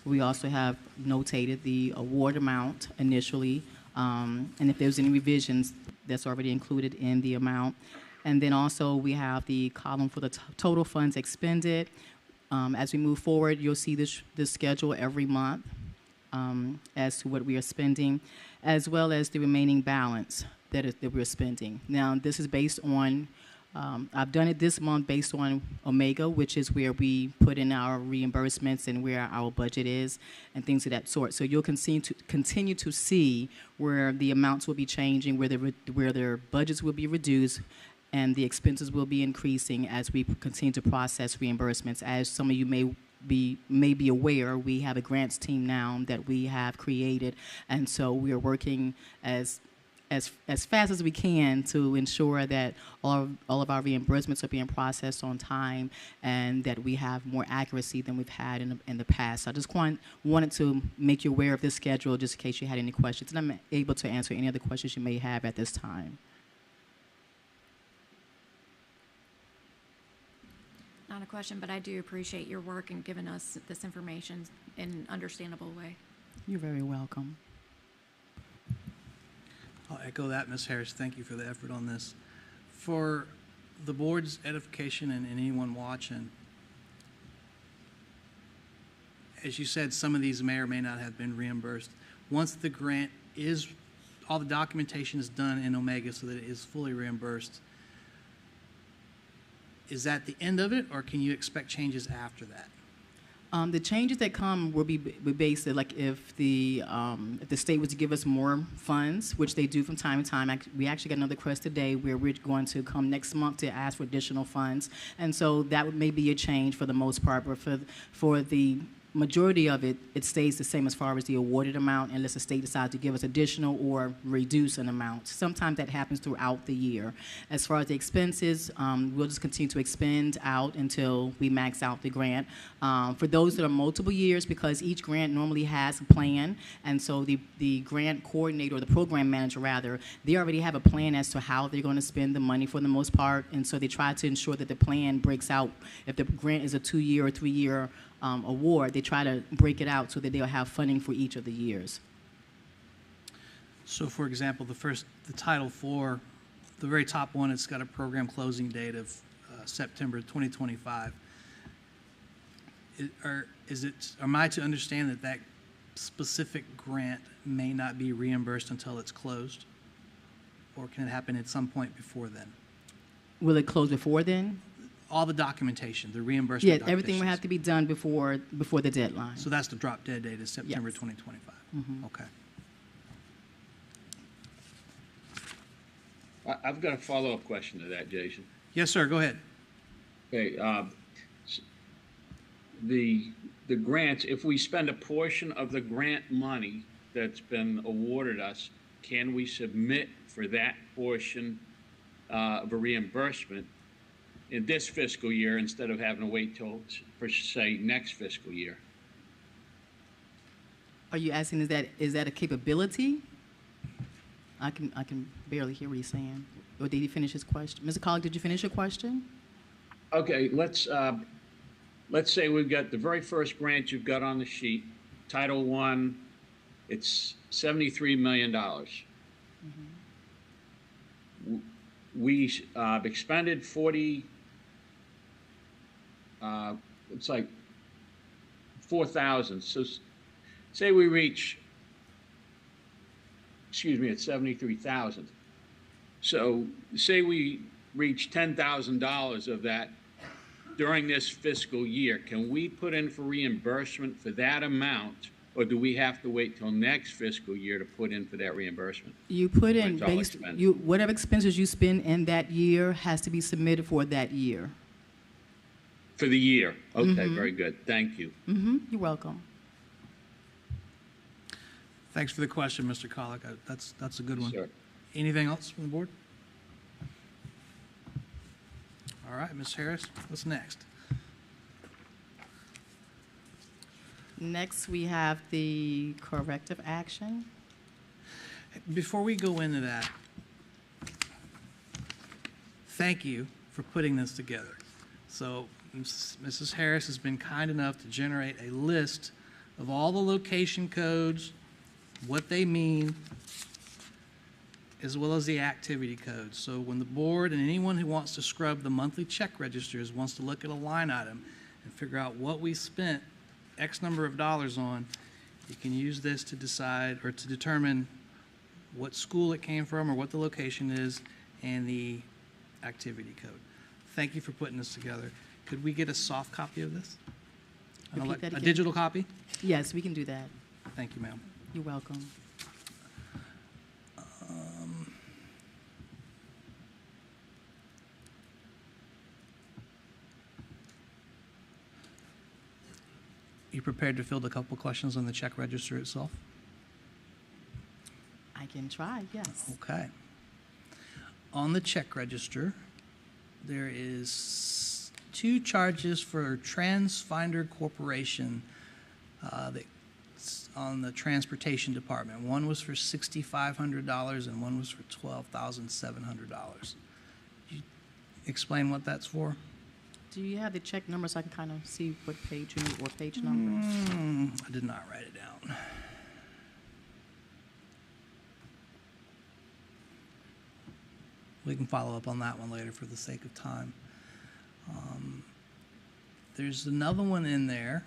We also have notated the award amount initially, and if there's any revisions that's already included in the amount. And then also we have the column for the total funds expended. As we move forward, you'll see this schedule every month as to what we are spending, as well as the remaining balance that we're spending. Now, this is based on, I've done it this month based on Omega, which is where we put in our reimbursements and where our budget is and things of that sort. So you'll continue to see where the amounts will be changing, where their budgets will be reduced, and the expenses will be increasing as we continue to process reimbursements. As some of you may be aware, we have a grants team now that we have created, and so we are working as fast as we can to ensure that all of our reimbursements are being processed on time and that we have more accuracy than we've had in the past. So I just wanted to make you aware of this schedule just in case you had any questions, and I'm able to answer any other questions you may have at this time. Not a question, but I do appreciate your work and giving us this information in an understandable way. You're very welcome. I'll echo that, Ms. Harris. Thank you for the effort on this. For the board's edification and anyone watching, as you said, some of these may or may not have been reimbursed. Once the grant is, all the documentation is done in Omega so that it is fully reimbursed, is that the end of it, or can you expect changes after that? The changes that come will be based on, like, if the state was to give us more funds, which they do from time to time. We actually got another request today where we're going to come next month to ask for additional funds, and so that may be a change for the most part. But for the majority of it, it stays the same as far as the awarded amount, unless the state decides to give us additional or reduce an amount. Sometimes that happens throughout the year. As far as the expenses, we'll just continue to expend out until we max out the grant. For those that are multiple years, because each grant normally has a plan, and so the grant coordinator, or the program manager rather, they already have a plan as to how they're going to spend the money for the most part, and so they try to ensure that the plan breaks out. If the grant is a 2-year or 3-year award, they try to break it out so that they'll have funding for each of the years. So, for example, the Title IV, the very top one, it's got a program closing date of September 2025. Am I to understand that that specific grant may not be reimbursed until it's closed? Or can it happen at some point before then? Will it close before then? All the documentation, the reimbursement. Yeah, everything will have to be done before the deadline. So that's the drop dead date is September 2025. Mm-hmm. Okay. I've got a follow-up question to that, Jason. Yes, sir. Go ahead. Okay. The grants, if we spend a portion of the grant money that's been awarded us, can we submit for that portion of a reimbursement in this fiscal year instead of having to wait till, for say, next fiscal year? Are you asking, is that a capability? I can barely hear what he's saying. Or did he finish his question? Mr. Collick, did you finish your question? Okay, let's say we've got the very first grant you've got on the sheet, Title I, it's $73 million. Mm-hmm. We expended 40. It's like 4,000. So say we reach, it's 73,000. So say we reach $10,000 of that during this fiscal year. Can we put in for reimbursement for that amount, or do we have to wait till next fiscal year to put in for that reimbursement? You put in whatever expenses you spend in that year has to be submitted for that year. For the year. Okay, Mm-hmm. Very good. Thank you. Mm-hmm. You're welcome. Thanks for the question, Mr. Collick. That's a good one. Sure. Anything else from the board? All right, Ms. Harris, what's next? Next, we have the corrective action. Before we go into that, thank you for putting this together. So Mrs. Harris has been kind enough to generate a list of all the location codes, what they mean, as well as the activity code. So when the board and anyone who wants to scrub the monthly check registers wants to look at a line item and figure out what we spent X number of dollars on, you can use this to decide or to determine what school it came from or what the location is and the activity code. Thank you for putting this together. Could we get a soft copy of this? Repeat that A again? digital copy? Yes, we can do that. Thank you, ma'am. You're welcome. You prepared to field a couple questions on the check register itself? I can try, yes. Okay. On the check register, there is 2 charges for TransFinder Corporation that's on the Transportation Department. One was for $6,500 and one was for $12,700. Could you explain what that's for? Do you have the check number so I can kind of see what page you need or page number? I did not write it down. We can follow up on that one later for the sake of time. There's another one in there.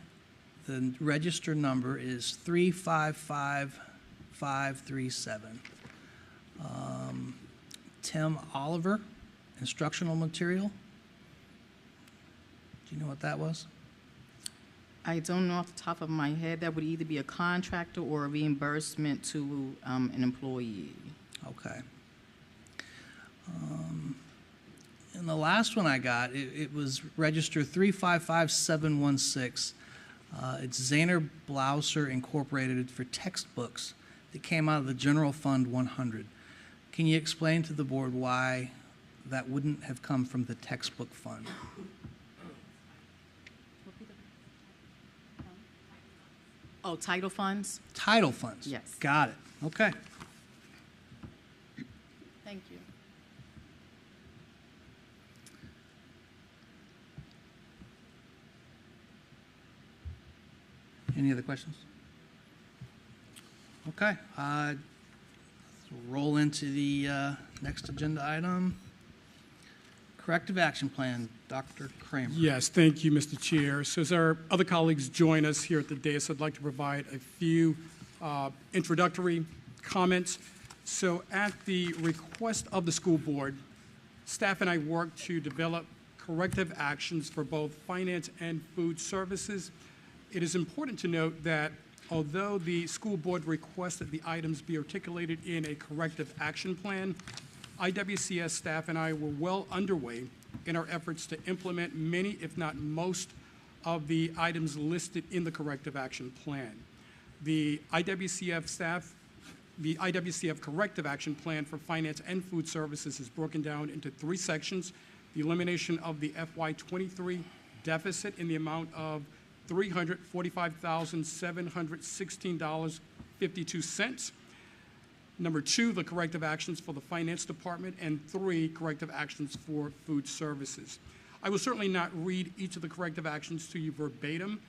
The register number is 355537. Tim Oliver, instructional material. Do you know what that was? I don't know off the top of my head. That would either be a contractor or a reimbursement to an employee. Okay. And the last one I got, it was register 355716. It's Zaner Blouser Incorporated for textbooks that came out of the General Fund 100. Can you explain to the board why that wouldn't have come from the textbook fund? Oh, title funds? Title funds? Yes. Got it. Okay. Thank you. Any other questions? Okay. Let's roll into the next agenda item. Corrective action plan, Dr. Kramer. Yes, thank you, Mr. Chair. So as our other colleagues join us here at the dais, I'd like to provide a few introductory comments. So at the request of the school board, staff and I worked to develop corrective actions for both finance and food services. It is important to note that although the school board requested the items be articulated in a corrective action plan, IWCS staff and I were well underway in our efforts to implement many, if not most, of the items listed in the corrective action plan. The IWCF corrective action plan for finance and food services is broken down into 3 sections: the elimination of the FY23 deficit in the amount of $345,716.52. Number 2, the corrective actions for the finance department, and 3, corrective actions for food services. I will certainly not read each of the corrective actions to you verbatim,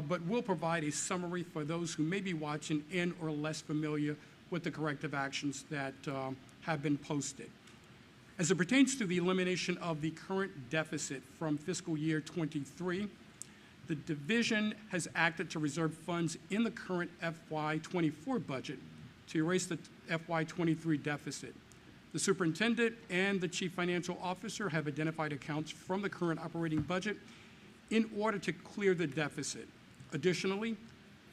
but will provide a summary for those who may be watching and or less familiar with the corrective actions that have been posted. As it pertains to the elimination of the current deficit from fiscal year 23, the division has acted to reserve funds in the current FY24 budget to erase the FY23 deficit. The superintendent and the chief financial officer have identified accounts from the current operating budget in order to clear the deficit. Additionally,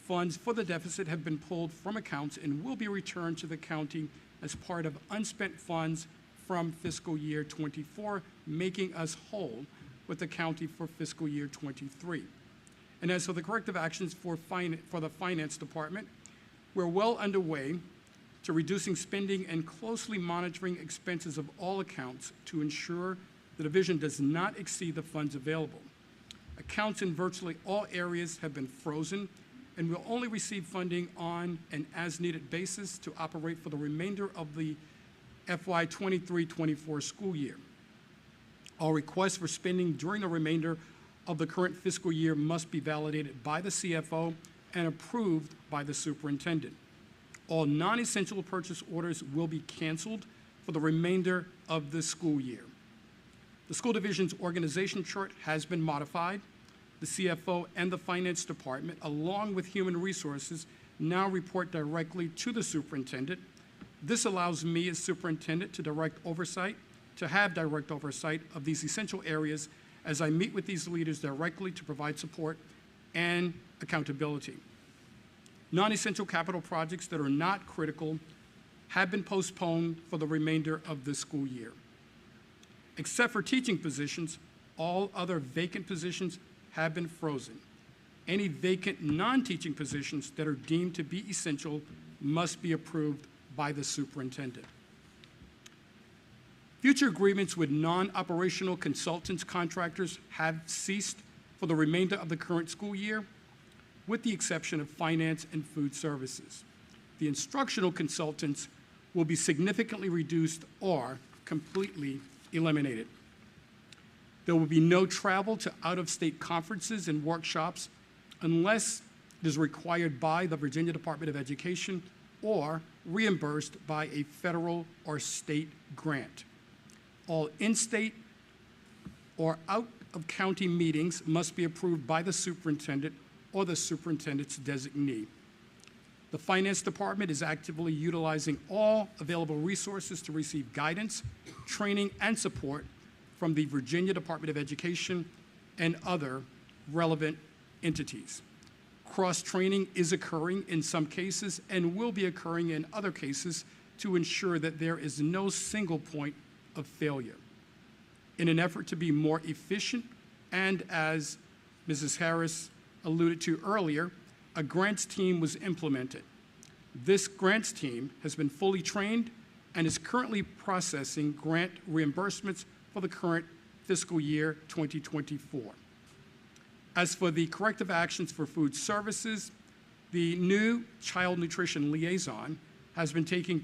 funds for the deficit have been pulled from accounts and will be returned to the county as part of unspent funds from fiscal year 24, making us whole with the county for fiscal year 23. And as for the corrective actions for the finance department, we're well underway to reducing spending and closely monitoring expenses of all accounts to ensure the division does not exceed the funds available. Accounts in virtually all areas have been frozen and will only receive funding on an as-needed basis to operate for the remainder of the FY 23-24 school year. All requests for spending during the remainder of the current fiscal year must be validated by the CFO and approved by the superintendent. all non-essential purchase orders will be canceled for the remainder of the school year. The school division's organization chart has been modified. The CFO and the finance department, along with human resources, now report directly to the superintendent. This allows me as superintendent to have direct oversight of these essential areas as I meet with these leaders directly to provide support and accountability. Non-essential capital projects that are not critical have been postponed for the remainder of the school year. Except for teaching positions, all other vacant positions have been frozen. Any vacant non-teaching positions that are deemed to be essential must be approved by the superintendent. Future agreements with non-operational consultants contractors have ceased for the remainder of the current school year, with the exception of finance and food services. The instructional consultants will be significantly reduced or completely eliminated. There will be no travel to out-of-state conferences and workshops unless it is required by the Virginia Department of Education or reimbursed by a federal or state grant. All in-state or out-of-county meetings must be approved by the superintendent or the superintendent's designee. The finance department is actively utilizing all available resources to receive guidance, training, and support from the Virginia Department of Education and other relevant entities. Cross-training is occurring in some cases and will be occurring in other cases to ensure that there is no single point of failure. In an effort to be more efficient, and as Mrs. Harris alluded to earlier, a grants team was implemented. This grants team has been fully trained and is currently processing grant reimbursements for the current fiscal year 2024. As for the corrective actions for food services, the new child nutrition liaison has been taking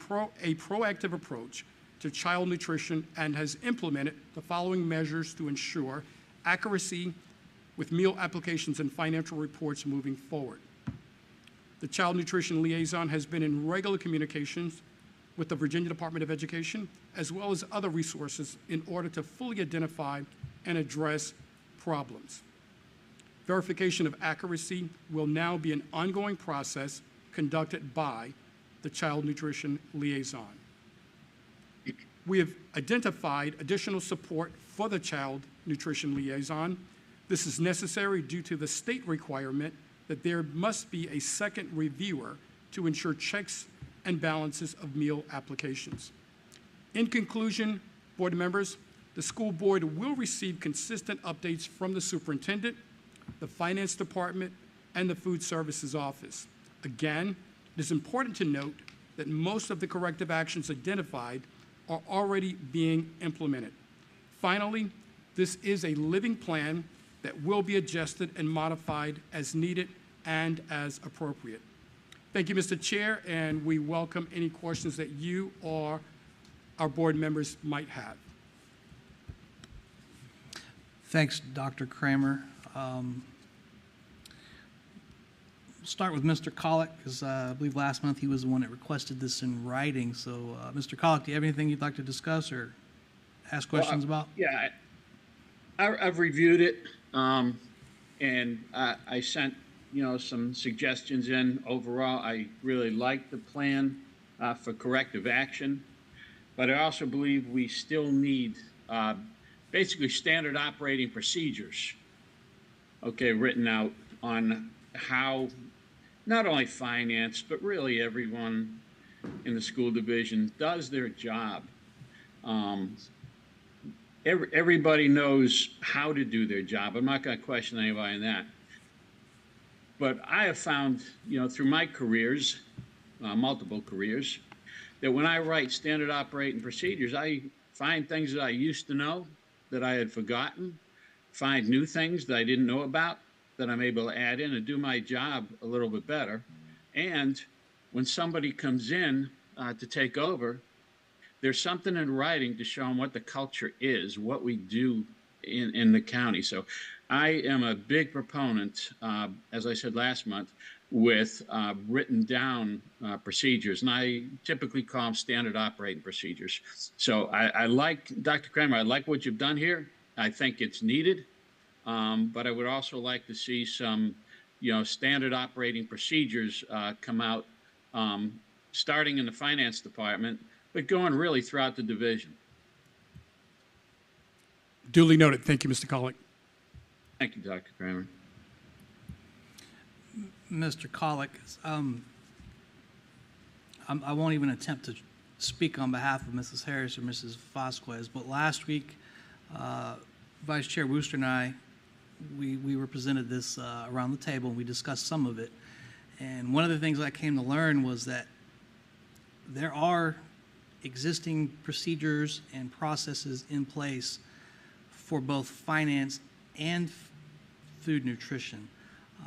a proactive approach to child nutrition and has implemented the following measures to ensure accuracy with meal applications and financial reports moving forward. The child nutrition liaison has been in regular communications with the Virginia Department of Education, as well as other resources in order to fully identify and address problems. Verification of accuracy will now be an ongoing process conducted by the child nutrition liaison. We have identified additional support for the child nutrition liaison. This is necessary due to the state requirement that there must be a second reviewer to ensure checks and balances of meal applications. In conclusion, board members, the school board will receive consistent updates from the superintendent, the finance department, and the food services office. Again, it is important to note that most of the corrective actions identified are already being implemented. Finally, this is a living plan that will be adjusted and modified as needed and as appropriate. Thank you, Mr. Chair, and we welcome any questions that you or our board members might have. Thanks, Dr. Kramer. Start with Mr. Collick, because I believe last month he was the one that requested this in writing. So, Mr. Collick, do you have anything you'd like to discuss or ask questions about? Yeah, I've reviewed it, and I sent some suggestions in. Overall, I really like the plan for corrective action, but I also believe we still need basically standard operating procedures, written out on how not only finance, but really everyone in the school division does their job. Everybody knows how to do their job. I'm not going to question anybody on that. But I have found, through my careers, multiple careers, that when I write standard operating procedures, I find things that I used to know that I had forgotten, find new things that I didn't know about that I'm able to add in and do my job a little bit better. And when somebody comes in to take over, there's something in writing to show them what the culture is, what we do in the county. So I am a big proponent, as I said last month, with written down procedures, and I typically call them standard operating procedures. So I like, Dr. Kramer, I like what you've done here. I think it's needed, but I would also like to see some, standard operating procedures come out, starting in the finance department, but going really throughout the division. Duly noted. Thank you, Mr. Colick. Thank you, Dr. Kramer. Mr. Colick, I won't even attempt to speak on behalf of Mrs. Harris or Mrs. Vasquez, but last week, Vice Chair Wooster and I, we represented this around the table, and we discussed some of it. And one of the things I came to learn was that there are existing procedures and processes in place for both finance and food nutrition.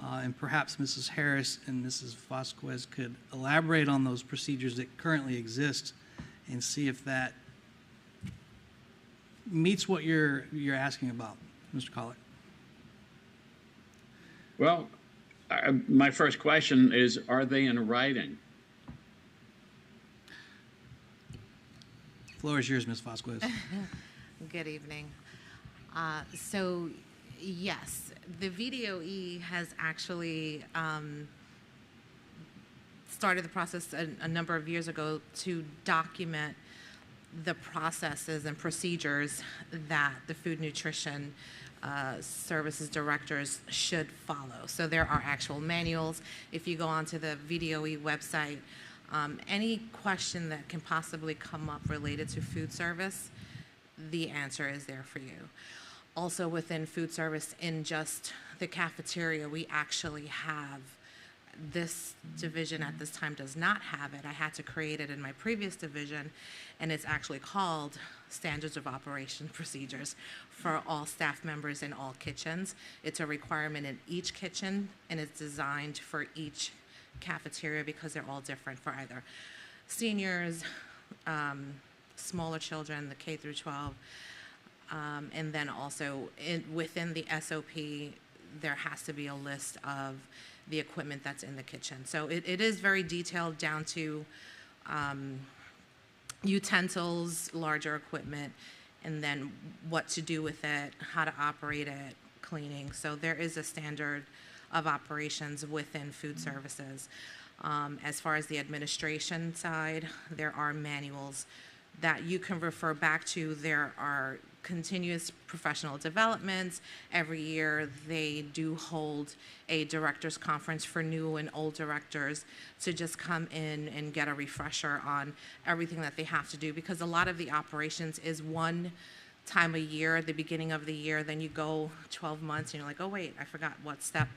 And perhaps Mrs. Harris and Mrs. Vasquez could elaborate on those procedures that currently exist and see if that meets what you're asking about, Mr. Colick. Well, my first question is, are they in writing? The floor is yours, Ms. Vasquez. Good evening. So, yes, the VDOE has actually started the process a number of years ago to document the processes and procedures that the food nutrition services directors should follow. So there are actual manuals. If you go onto the VDOE website, any question that can possibly come up related to food service, the answer is there for you. Also within food service, in just the cafeteria, we actually have, this division at this time does not have it. I had to create it in my previous division, and it's actually called Standards of Operation Procedures for all staff members in all kitchens. It's a requirement in each kitchen, and it's designed for each cafeteria because they're all different for either seniors, smaller children, the K through 12, and then also within the SOP, there has to be a list of the equipment that's in the kitchen. So it is very detailed down to utensils, larger equipment, and then what to do with it, how to operate it, cleaning. So there is a standard of operations within food services. As far as the administration side, there are manuals that you can refer back to. There are continuous professional developments. Every year they do hold a directors conference for new and old directors to just come in and get a refresher on everything that they have to do, because a lot of the operations is one time a year at the beginning of the year, then you go 12 months and you're like, oh wait, I forgot what step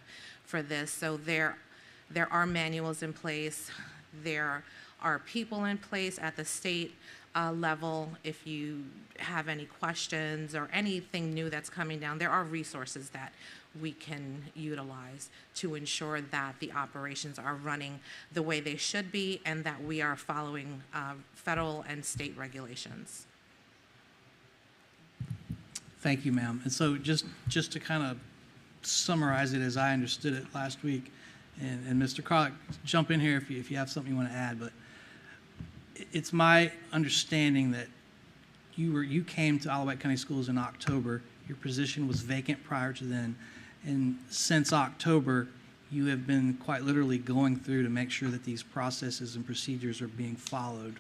for this. So there are manuals in place. There are people in place at the state level. If you have any questions or anything new that's coming down, there are resources that we can utilize to ensure that the operations are running the way they should be and that we are following federal and state regulations. Thank you, ma'am. And so just to kind of summarize it as I understood it last week, and Mr. Colick, jump in here if you have something you want to add, but it's my understanding that you came to Wight County Schools in October. Your position was vacant prior to then, and since October, you have been quite literally going through to make sure that these processes and procedures are being followed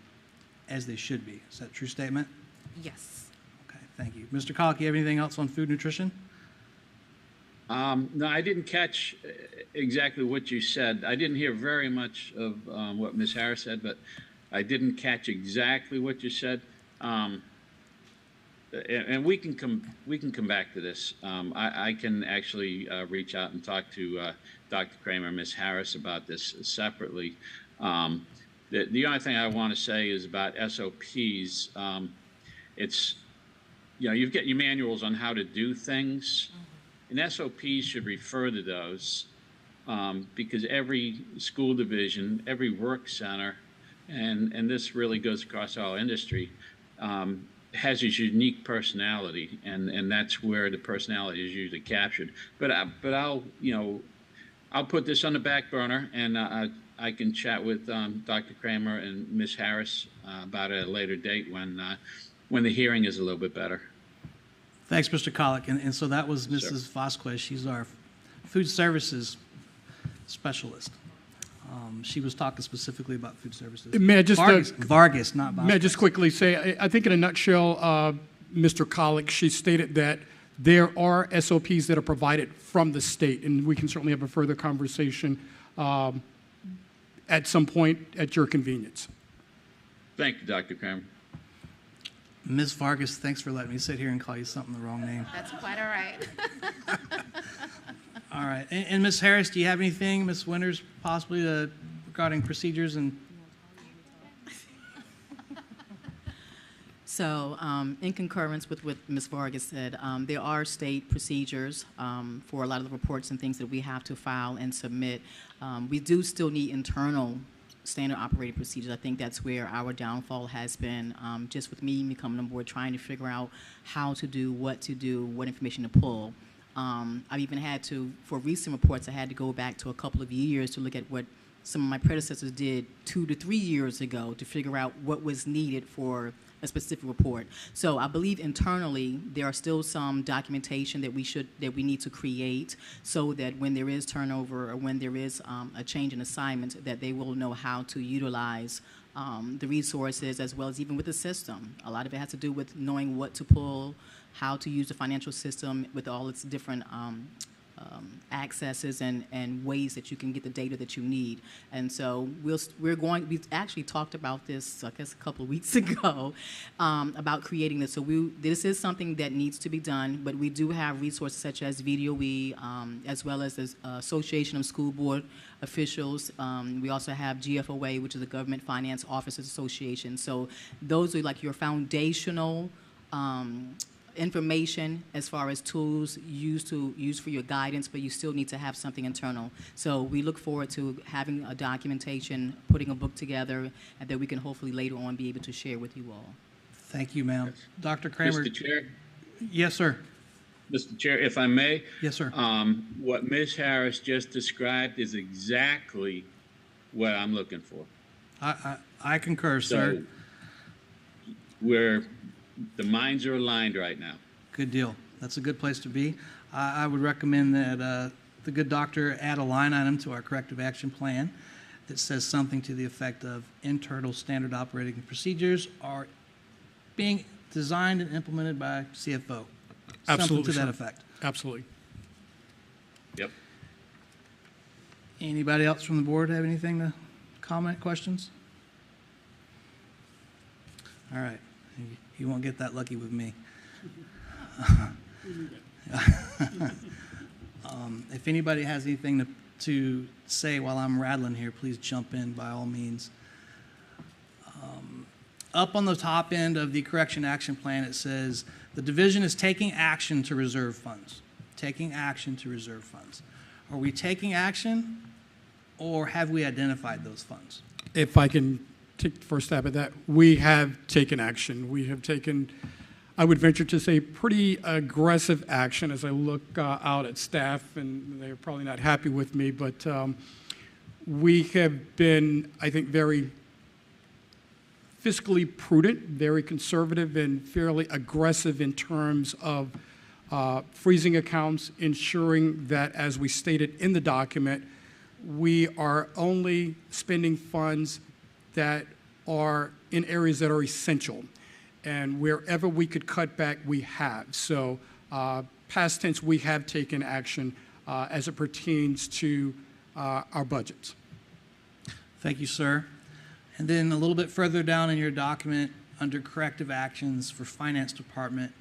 as they should be. Is that a true statement? Yes. Okay, thank you. Mr. Colick, you have anything else on food nutrition? No, I didn't catch exactly what you said. I didn't hear very much of what Ms. Harris said, but I didn't catch exactly what you said. And we can come back to this. I can actually reach out and talk to Dr. Kramer and Ms. Harris about this separately. The only thing I want to say is about SOPs. It's, you've got your manuals on how to do things. And SOPs should refer to those because every school division, every work center, and this really goes across all industry, has his unique personality, and that's where the personality is usually captured. But I'll put this on the back burner, and I can chat with Dr. Kramer and Ms. Harris about it at a later date when the hearing is a little bit better. Thanks, Mr. Colick. And so that was Mrs. Vasquez. She's our food services specialist. She was talking specifically about food services. May I just Vargas, not Vasquez. May I just quickly say, I think in a nutshell, Mr. Colick, she stated that there are SOPs that are provided from the state, and we can certainly have a further conversation at some point at your convenience. Thank you, Dr. Kramer. Ms. Vargas, thanks for letting me sit here and call you something the wrong name. That's quite all right. All right. And Ms. Harris, do you have anything, Ms. Winters, possibly regarding procedures and? So, in concurrence with what Ms. Vargas said, there are state procedures for a lot of the reports and things that we have to file and submit. We do still need internal standard operating procedures. I think that's where our downfall has been, just with me coming on board, trying to figure out how to do, what information to pull. I've even had to, for recent reports, I had to go back to a couple of years to look at what some of my predecessors did 2 to 3 years ago to figure out what was needed for a specific report. So I believe internally there are still some documentation that we need to create so that when there is turnover or when there is a change in assignment, that they will know how to utilize the resources as well as even with the system. A lot of it has to do with knowing what to pull, how to use the financial system with all its different accesses and ways that you can get the data that you need. And so we actually talked about this, I guess, a couple of weeks ago about creating this. So this is something that needs to be done, but we do have resources such as VDOE, as well as the Association of School Board Officials. We also have GFOA, which is the Government Finance Officers Association. So those are like your foundational information as far as tools used for your guidance, but you still need to have something internal. So we look forward to having a documentation, putting a book together, and that we can hopefully later on be able to share with you all. Thank you, ma'am. Dr. Kramer. Mr. Chair? Yes, sir. Mr. Chair, if I may? Yes, sir. What Ms. Harris just described is exactly what I'm looking for. I concur, sir. The minds are aligned right now. Good deal. That's a good place to be. I would recommend that the good doctor add a line item to our corrective action plan that says something to the effect of internal standard operating procedures are being designed and implemented by CFO. Absolutely, something to that sir. effect. Absolutely. Yep. Anybody else from the board have anything to comment, questions? All right. You won't get that lucky with me. If anybody has anything to say while I'm rattling here, please jump in by all means. Up on the top end of the correction action plan, it says the division is taking action to reserve funds. Taking action to reserve funds. Are we taking action, or have we identified those funds? If I can take the first stab at that, we have taken action. We have taken, I would venture to say, pretty aggressive action as I look out at staff, and they're probably not happy with me, but we have been, I think, very fiscally prudent, very conservative, and fairly aggressive in terms of freezing accounts, ensuring that, as we stated in the document, we are only spending funds that are in areas that are essential. And wherever we could cut back, we have. So past tense, we have taken action as it pertains to our budgets. Thank you, sir. And then a little bit further down in your document, under corrective actions for Finance Department,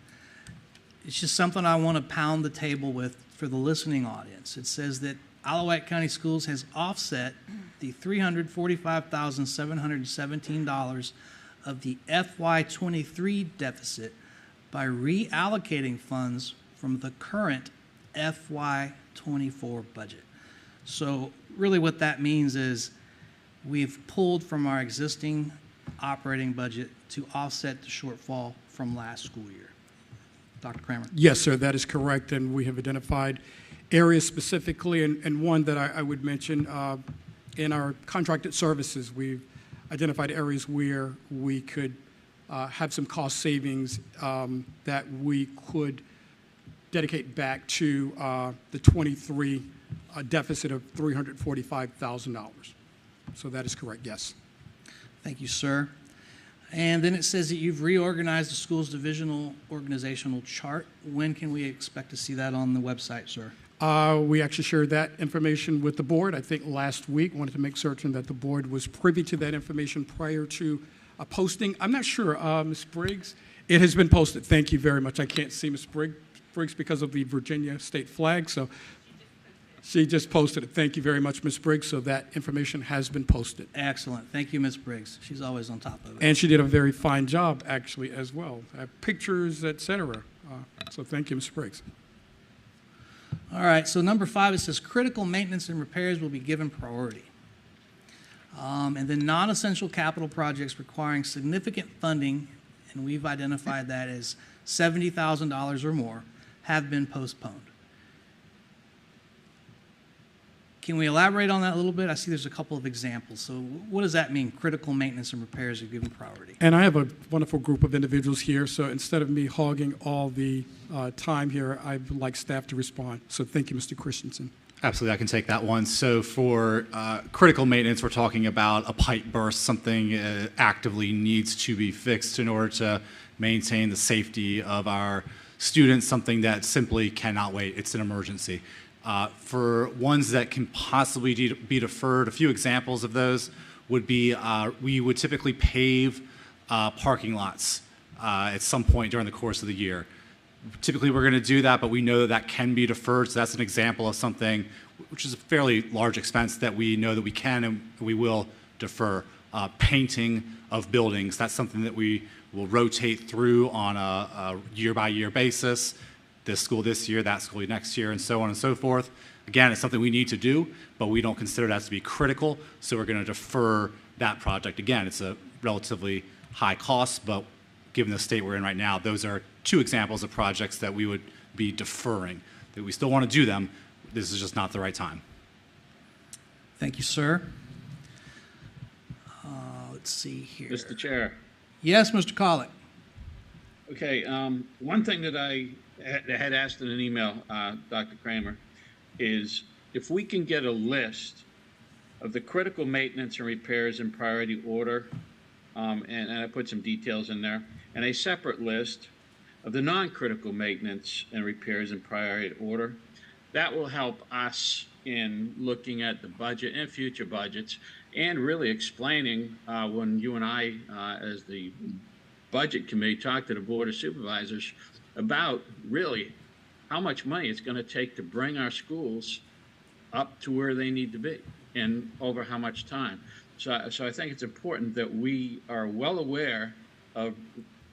it's just something I want to pound the table with for the listening audience. It says that Wight County Schools has offset the $345,717 of the FY23 deficit by reallocating funds from the current FY24 budget. So really what that means is we've pulled from our existing operating budget to offset the shortfall from last school year. Dr. Kramer? Yes, sir, that is correct, and we have identified areas specifically, and one that I would mention, in our contracted services, we've identified areas where we could have some cost savings that we could dedicate back to the 23 deficit of $345,000. So that is correct, yes. Thank you, sir. And then it says that you've reorganized the school's divisional organizational chart. When can we expect to see that on the website, sir? We actually shared that information with the board, I think last week. Wanted to make certain that the board was privy to that information prior to posting. I'm not sure, Ms. Briggs. It has been posted. Thank you very much. I can't see Ms. Briggs because of the Virginia state flag, so she just posted it. Thank you very much, Ms. Briggs. So that information has been posted. Excellent. Thank you, Ms. Briggs. She's always on top of it. And she did a very fine job, actually, as well. Pictures, et cetera. So thank you, Ms. Briggs. All right, so number 5, it says critical maintenance and repairs will be given priority. And then non-essential capital projects requiring significant funding, and we've identified that as $70,000 or more, have been postponed. Can we elaborate on that a little bit? I see there's a couple of examples. So what does that mean, critical maintenance and repairs are given priority? And I have a wonderful group of individuals here, so instead of me hogging all the time here, I'd like staff to respond. So thank you, Mr. Christensen. Absolutely, I can take that one. So for critical maintenance, we're talking about a pipe burst, something actively needs to be fixed in order to maintain the safety of our students, something that simply cannot wait. It's an emergency. For ones that can possibly be deferred, a few examples of those would be we would typically pave parking lots at some point during the course of the year. Typically we're going to do that, but we know that that can be deferred, so that's an example of something which is a fairly large expense that we know that we can and we will defer. Painting of buildings, that's something that we will rotate through on a year-by-year basis. This school this year, that school next year, and so on and so forth. Again, it's something we need to do, but we don't consider that to be critical, so we're going to defer that project. Again, it's a relatively high cost, but given the state we're in right now, those are 2 examples of projects that we would be deferring. That we still want to do them, this is just not the right time. Thank you, sir. Let's see here. Mr. Chair. Yes, Mr. Collick. Okay, one thing that I had asked in an email, Dr. Kramer, is if we can get a list of the critical maintenance and repairs in priority order, and I put some details in there, and a separate list of the non-critical maintenance and repairs in priority order. That will help us in looking at the budget and future budgets and really explaining when you and I, as the Budget Committee, talk to the Board of Supervisors about really how much money it's going to take to bring our schools up to where they need to be and over how much time. So I think it's important that we are well aware of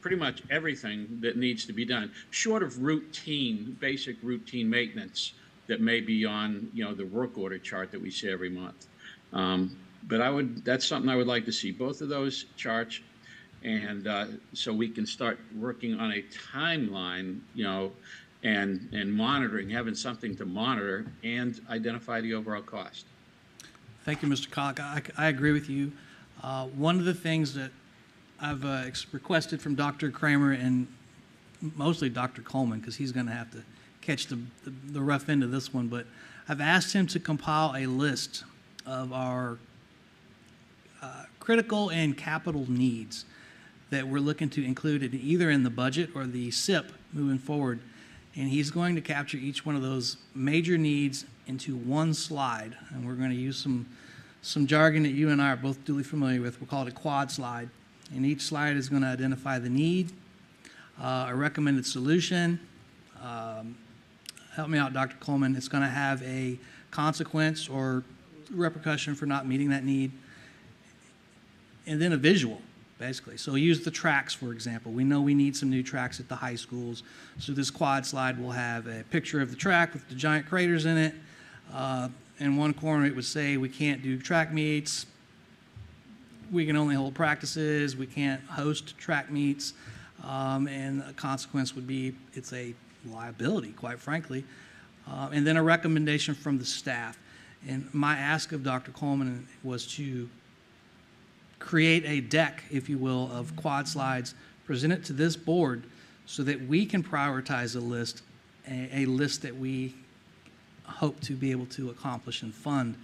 pretty much everything that needs to be done, short of routine, basic routine maintenance that may be on, the work order chart that we see every month. But that's something I would like to see, both of those charts, and so we can start working on a timeline, and monitoring, having something to monitor and identify the overall cost. Thank you, Mr. Collick. I agree with you. One of the things that I've requested from Dr. Kramer and mostly Dr. Coleman, because he's going to have to catch the rough end of this one, but I've asked him to compile a list of our critical and capital needs that we're looking to include either in the budget or the SIP moving forward. And he's going to capture each one of those major needs into one slide. And we're going to use some jargon that you and I are both duly familiar with. We'll call it a quad slide. And each slide is going to identify the need, a recommended solution. Help me out, Dr. Coleman. It's going to have a consequence or repercussion for not meeting that need. And then a visual, basically. So use the tracks, for example. We know we need some new tracks at the high schools. So this quad slide will have a picture of the track with the giant craters in it. In one corner it would say we can't do track meets, we can only hold practices, we can't host track meets. and a consequence would be it's a liability, quite frankly, and then a recommendation from the staff. And my ask of Dr. Coleman was to create a deck, if you will, of quad slides, present it to this board so that we can prioritize a list that we hope to be able to accomplish and fund,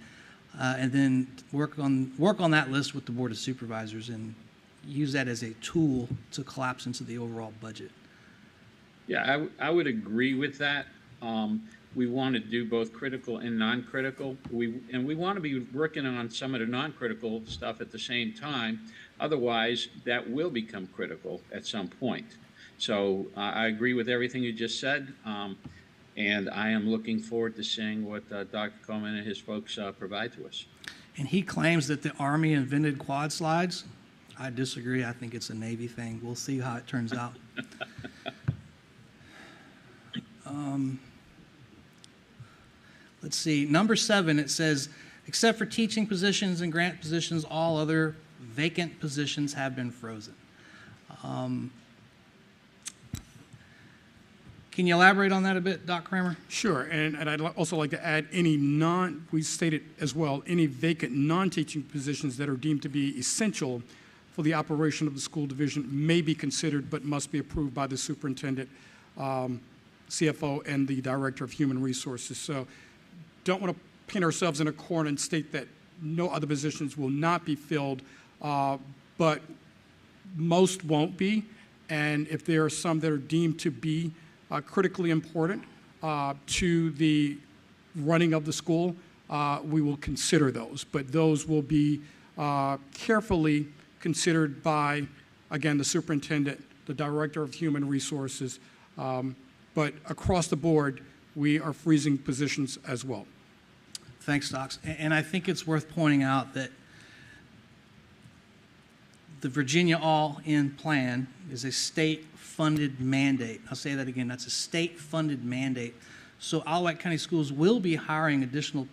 and then work on that list with the Board of Supervisors and use that as a tool to collapse into the overall budget. Yeah, I would agree with that. We want to do both critical and non-critical. We want to be working on some of the non-critical stuff at the same time. Otherwise, that will become critical at some point. So I agree with everything you just said, and I am looking forward to seeing what Dr. Coleman and his folks provide to us. And he claims that the Army invented quad slides. I disagree. I think it's a Navy thing. We'll see how it turns out. Let's see. Number 7, it says, except for teaching positions and grant positions, all other vacant positions have been frozen. Can you elaborate on that a bit, Dr. Kramer? Sure, and I'd also like to add we stated as well, any vacant non-teaching positions that are deemed to be essential for the operation of the school division may be considered but must be approved by the superintendent, CFO, and the director of human resources. So don't want to paint ourselves in a corner and state that no other positions will not be filled, but most won't be. And if there are some that are deemed to be critically important to the running of the school, we will consider those. But those will be carefully considered by, again, the superintendent, the director of human resources. But across the board, we are freezing positions as well. Thanks, Docs. And I think it's worth pointing out that the Virginia All-In Plan is a state-funded mandate. I'll say that again. That's a state-funded mandate. So Wight County Schools will be hiring additional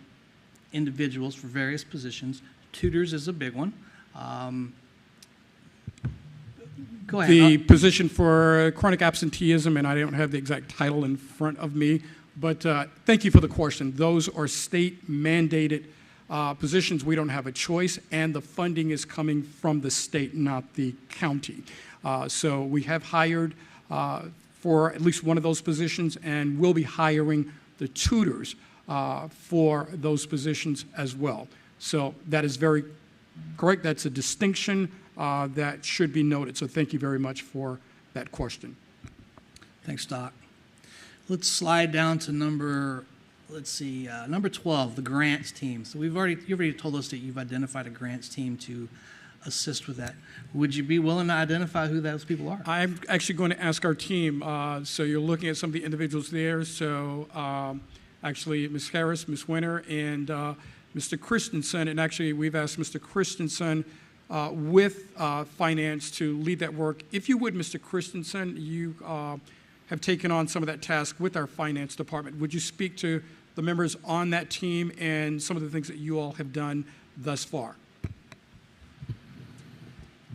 individuals for various positions. Tutors is a big one. Go ahead. The position for chronic absenteeism, and I don't have the exact title in front of me, but thank you for the question. Those are state-mandated positions. We don't have a choice, and the funding is coming from the state, not the county. So we have hired for at least one of those positions, and we'll be hiring the tutors for those positions as well. So that is very correct. That's a distinction that should be noted. So thank you very much for that question. Thanks, Doc. Let's slide down to number 12, the grants team. So you've already told us that you've identified a grants team to assist with that. Would you be willing to identify who those people are? I'm actually going to ask our team. So you're looking at some of the individuals there. So actually, Ms. Harris, Ms. Winter, and Mr. Christensen. And actually, we've asked Mr. Christensen with finance to lead that work. If you would, Mr. Christensen, you have taken on some of that task with our finance department. Would you speak to the members on that team and some of the things that you all have done thus far?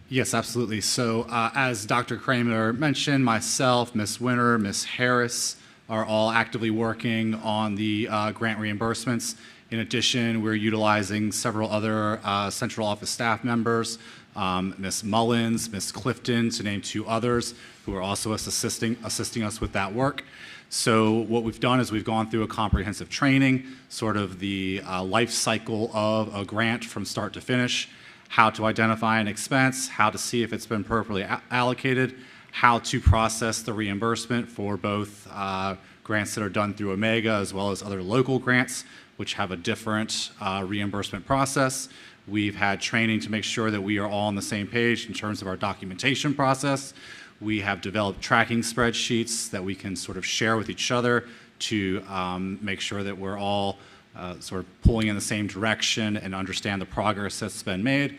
Yes, absolutely. So as Dr. Kramer mentioned, myself, Ms. Winter, Ms. Harris are all actively working on the grant reimbursements. In addition, we're utilizing several other central office staff members, Ms. Mullins, Ms. Clifton, to name 2 others, who are also assisting us with that work. So what we've done is we've gone through a comprehensive training, sort of the life cycle of a grant from start to finish, how to identify an expense, how to see if it's been appropriately allocated, how to process the reimbursement for both grants that are done through Omega as well as other local grants, which have a different reimbursement process. We've had training to make sure that we are all on the same page in terms of our documentation process. We have developed tracking spreadsheets that we can sort of share with each other to make sure that we're all sort of pulling in the same direction and understand the progress that's been made.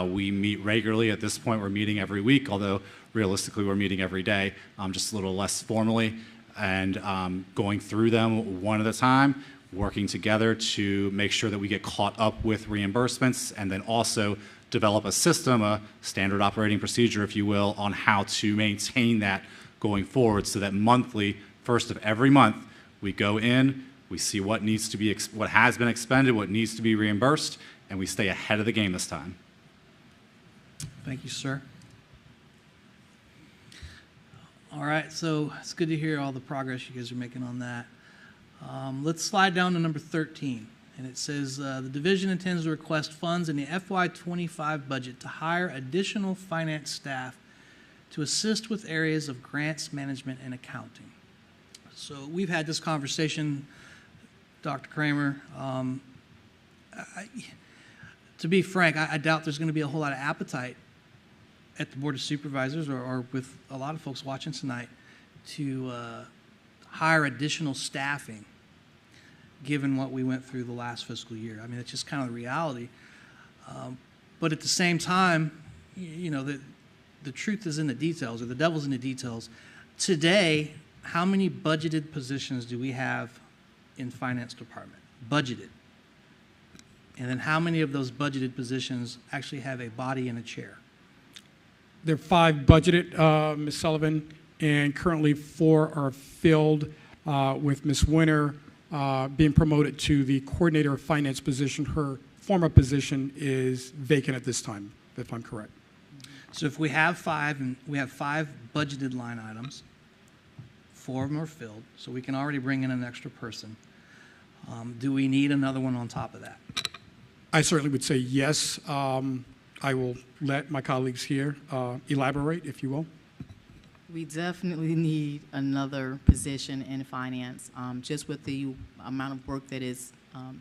We meet regularly. At this point, we're meeting every week, although realistically we're meeting every day, just a little less formally, and going through them one at a time, working together to make sure that we get caught up with reimbursements, and then also develop a system, a standard operating procedure, if you will, on how to maintain that going forward so that monthly, first of every month, we go in, we see what needs to be, what has been expended, what needs to be reimbursed, and we stay ahead of the game this time. Thank you, sir. All right, so it's good to hear all the progress you guys are making on that. Let's slide down to number 13. And it says, the division intends to request funds in the FY25 budget to hire additional finance staff to assist with areas of grants management and accounting. So we've had this conversation, Dr. Kramer. To be frank, I doubt there's going to be a whole lot of appetite at the Board of Supervisors or with a lot of folks watching tonight to hire additional staffing, given what we went through the last fiscal year. I mean, it's just kind of the reality. But at the same time, you know, the truth is in the details, or the devil's in the details. Today, how many budgeted positions do we have in finance department? Budgeted. And then how many of those budgeted positions actually have a body and a chair? There are 5 budgeted, Ms. Sullivan, and currently 4 are filled with Ms. Winter being promoted to the coordinator of finance position. Her former position is vacant at this time, if I'm correct. So if we have 5, and we have 5 budgeted line items, 4 of them are filled, so we can already bring in an extra person. Do we need another one on top of that? I certainly would say yes. I will let my colleagues here elaborate, if you will. We definitely need another position in finance, just with the amount of work that is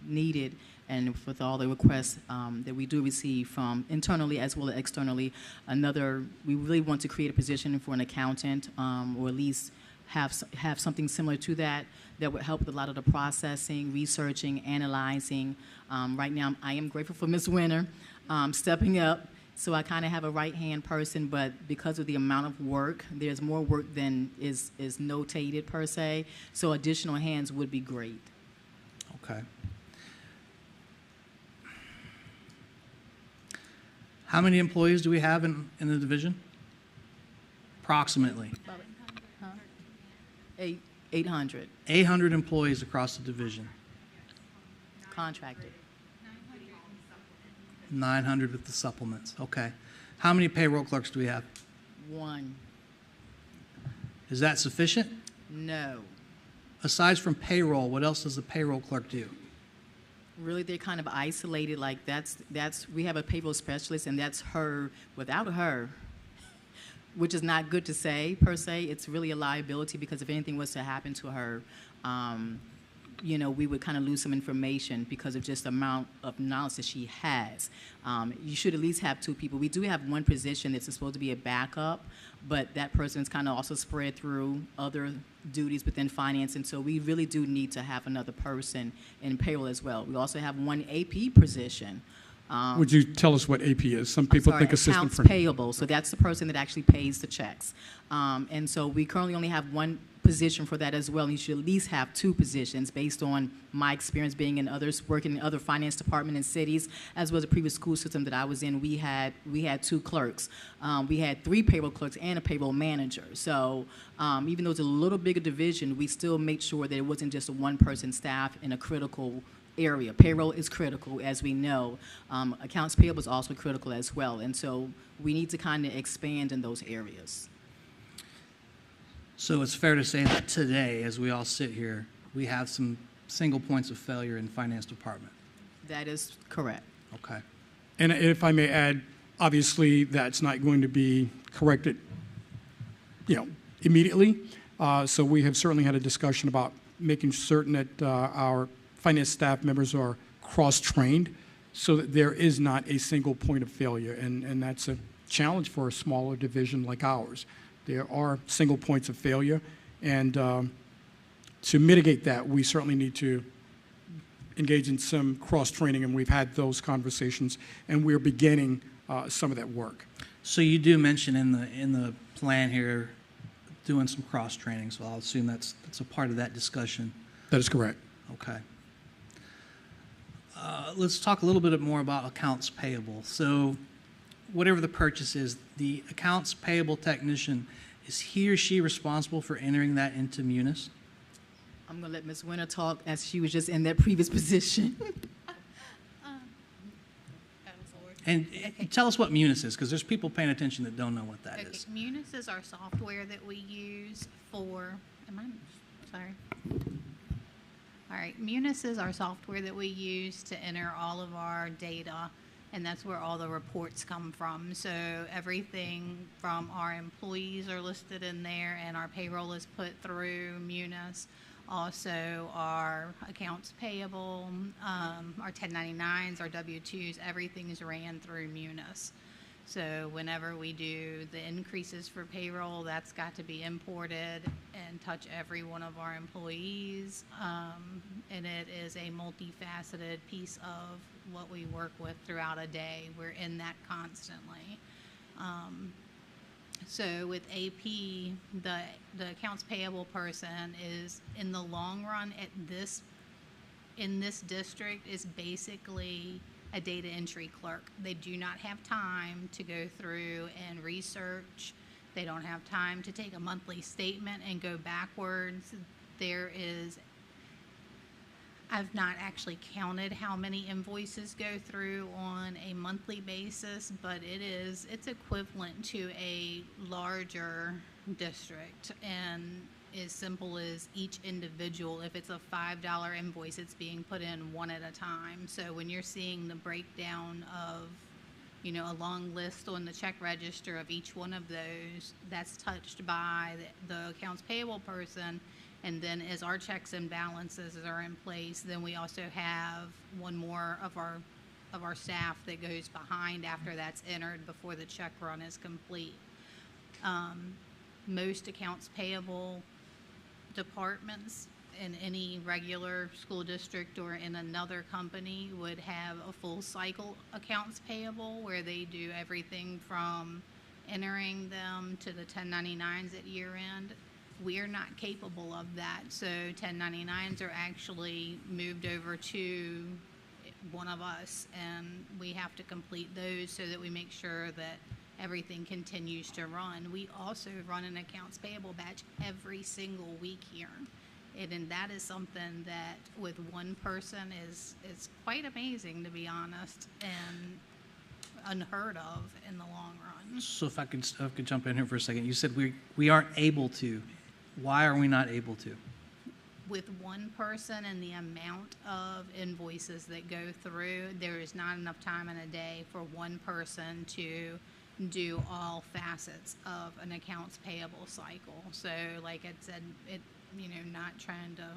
needed and with all the requests that we do receive from internally as well as externally. We really want to create a position for an accountant, or at least have something similar to that would help with a lot of the processing, researching, analyzing. Right now, I am grateful for Ms. Winter stepping up. So I kind of have a right-hand person, but because of the amount of work, there's more work than is notated per se. So additional hands would be great. Okay. How many employees do we have in the division? Approximately. 800. 800 employees across the division. Contracted. 900 with the supplements. Okay. How many payroll clerks do we have? 1. Is that sufficient? No. Aside from payroll, what else does the payroll clerk do? Really, they're kind of isolated. Like we have a payroll specialist, and that's her. Without her, which is not good to say per se, it's really a liability because if anything was to happen to her, you know, we would kind of lose some information because of just the amount of knowledge that she has. You should at least have 2 people. We do have 1 position that's supposed to be a backup, but that person is kind of also spread through other duties within finance, and so we really do need to have another person in payroll as well. We also have 1 AP position. Would you tell us what AP is? Some people think assistant accounts for payable. So that's the person that actually pays the checks. And so we currently only have 1 position for that as well. You should at least have 2 positions based on my experience being in others, working in other finance department in cities, as well as the previous school system that I was in. We had 2 clerks. We had 3 payroll clerks and a payroll manager. So even though it's a little bigger division, we still made sure that it wasn't just a 1-person staff in a critical area. Payroll is critical, as we know. Accounts payable is also critical as well. And so we need to kind of expand in those areas. So it's fair to say that today, as we all sit here, we have some single points of failure in the finance department. That is correct. Okay. And if I may add, obviously that's not going to be corrected, you know, immediately. So we have certainly had a discussion about making certain that our finance staff members are cross-trained so that there is not a single point of failure. And that's a challenge for a smaller division like ours. There are single points of failure, and to mitigate that, we certainly need to engage in some cross-training, and we've had those conversations, and we're beginning some of that work. So you do mention in the plan here doing some cross-training, so I'll assume that's a part of that discussion. That is correct. Okay. Let's talk a little bit more about accounts payable. So whatever the purchase is, the accounts payable technician, is he or she responsible for entering that into Munis? I'm going to let Ms. Winter talk as she was just in that previous position. And tell us what Munis is, because there's people paying attention that don't know what that Okay, is. Munis is our software that we use for, sorry. All right, Munis is our software that we use to enter all of our data, and that's where all the reports come from. So everything from our employees are listed in there, and our payroll is put through Munis. Also, our accounts payable, our 1099s, our W-2s, everything is ran through Munis. So whenever we do the increases for payroll, that's got to be imported and touch every one of our employees. And it is a multifaceted piece of what we work with throughout a day. We're in that constantly. So with AP, the accounts payable person is, in the long run, in this district, is basically a data entry clerk. They do not have time to go through and research. They don't have time to take a monthly statement and go backwards. I've not actually counted how many invoices go through on a monthly basis, but it's equivalent to a larger district. And as simple as each individual, if it's a $5 invoice, it's being put in one at a time. So when you're seeing the breakdown of, a long list on the check register of each one of those, that's touched by the accounts payable person. And then as our checks and balances are in place, then we also have one more of our staff that goes behind after that's entered before the check run is complete. Most accounts payable departments in any regular school district or in another company would have a full cycle accounts payable where they do everything from entering them to the 1099s at year end. We're not capable of that, so 1099s are actually moved over to one of us, and we have to complete those so that we make sure that everything continues to run. We also run an accounts payable batch every single week here, and that is something that with one person is quite amazing, to be honest, and unheard of in the long run. So if I could jump in here for a second. You said we aren't able to. Why are we not able to? With one person and the amount of invoices that go through, there is not enough time in a day for one person to do all facets of an accounts payable cycle. So like I said, not trying to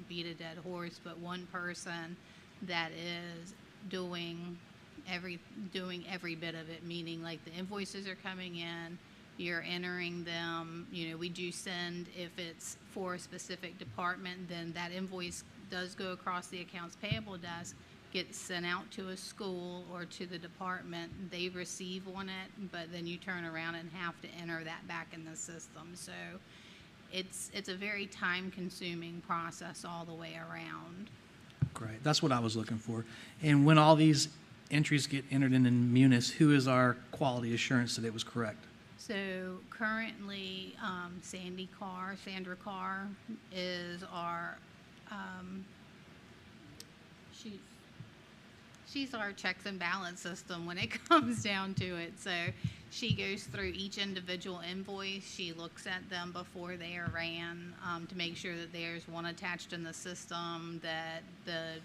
beat a dead horse, but one person that is doing every bit of it, meaning like the invoices are coming in, you're entering them, we do send, if it's for a specific department, then that invoice does go across the accounts payable desk, gets sent out to a school or to the department, they receive on it, but then you turn around and have to enter that back in the system. So it's a very time-consuming process all the way around. Great, that's what I was looking for. And when all these entries get entered in Munis, who is our quality assurance that it was correct? So currently, Sandra Carr is our, she's our checks and balance system when it comes down to it. So she goes through each individual invoice. She looks at them before they are ran to make sure that there's one attached in the system, that the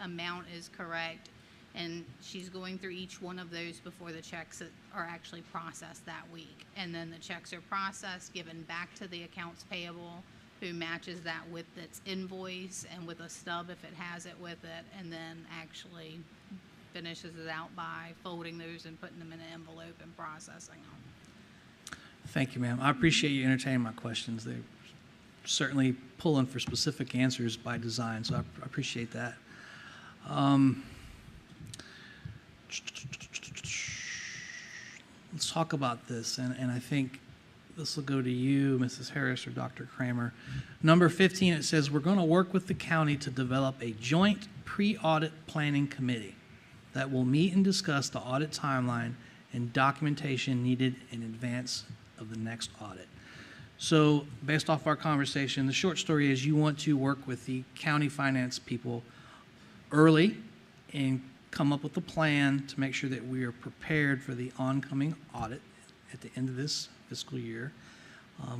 amount is correct. And she's going through each one of those before the checks are actually processed that week. And then the checks are processed, given back to the accounts payable, who matches that with its invoice and with a stub if it has it with it, and then actually finishes it out by folding those and putting them in an envelope and processing them. Thank you, ma'am. I appreciate you entertaining my questions. They're certainly pulling for specific answers by design, so I appreciate that. Let's talk about this, and I think this will go to you, Mrs. Harris or Dr. Kramer. Number 15, it says, we're going to work with the county to develop a joint pre-audit planning committee that will meet and discuss the audit timeline and documentation needed in advance of the next audit. So based off our conversation, the short story is you want to work with the county finance people early and come up with a plan to make sure that we are prepared for the oncoming audit at the end of this fiscal year.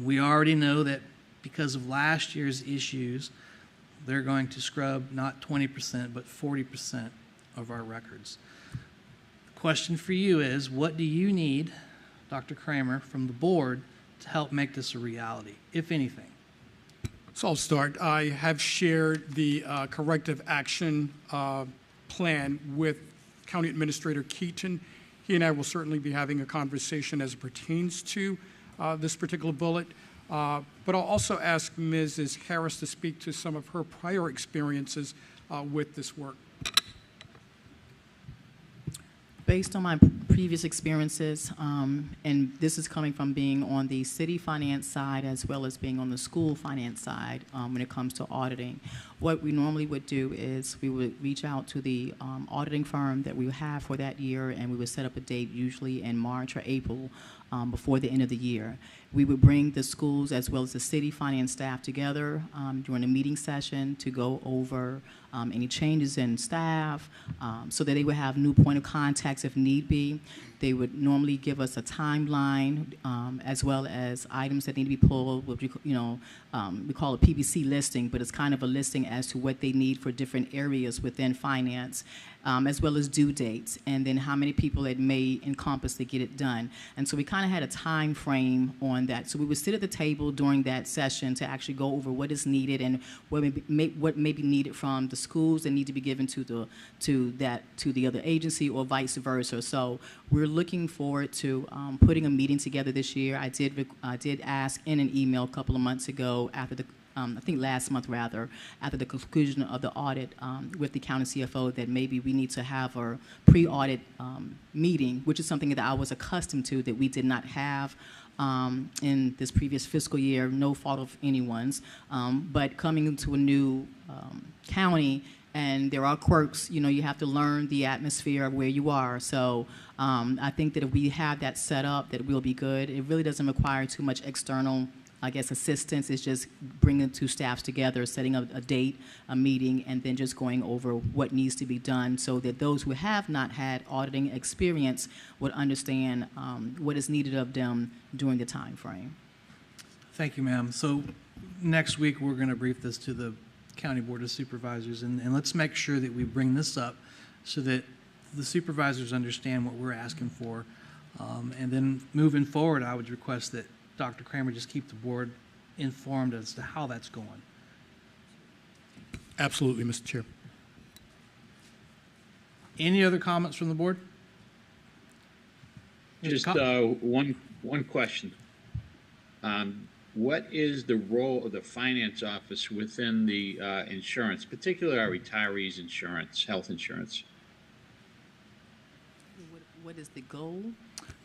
We already know that because of last year's issues, they're going to scrub not 20%, but 40% of our records. The question for you is, what do you need, Dr. Kramer, from the board to help make this a reality, if anything? So I'll start. I have shared the corrective action plan with County Administrator Keaton. He and I will certainly be having a conversation as it pertains to this particular bullet. But I'll also ask Mrs. Harris to speak to some of her prior experiences with this work. Based on my previous experiences, and this is coming from being on the city finance side as well as being on the school finance side when it comes to auditing, what we normally would do is we would reach out to the auditing firm that we would have for that year, and we would set up a date usually in March or April before the end of the year. We would bring the schools as well as the city finance staff together during a meeting session to go over any changes in staff so that they would have new point of contacts if need be. They would normally give us a timeline as well as items that need to be pulled. We call it PBC listing, but it's kind of a listing as to what they need for different areas within finance, as well as due dates, and then how many people it may encompass to get it done. And so we kind of had a time frame on that. So we would sit at the table during that session to actually go over what is needed and what may be needed from the schools that need to be given to the other agency or vice versa. So we're looking forward to putting a meeting together this year. I did ask in an email a couple of months ago after the I think last month rather, after the conclusion of the audit with the county CFO, that maybe we need to have a pre-audit meeting, which is something that I was accustomed to that we did not have in this previous fiscal year, no fault of anyone's. But coming into a new county, and there are quirks, you have to learn the atmosphere of where you are. So I think that if we have that set up, that we'll be good. It really doesn't require too much external, I guess, assistance. Is just bringing the two staffs together, setting up a date, a meeting, and then just going over what needs to be done so that those who have not had auditing experience would understand what is needed of them during the time frame. Thank you, ma'am. So next week, we're going to brief this to the County Board of Supervisors, and let's make sure that we bring this up so that the supervisors understand what we're asking for. And then moving forward, I would request that Dr. Kramer just keep the board informed as to how that's going. Absolutely, Mr. Chair. Any other comments from the board? Just one question. What is the role of the finance office within the insurance, particularly our retirees insurance, health insurance? What is the goal?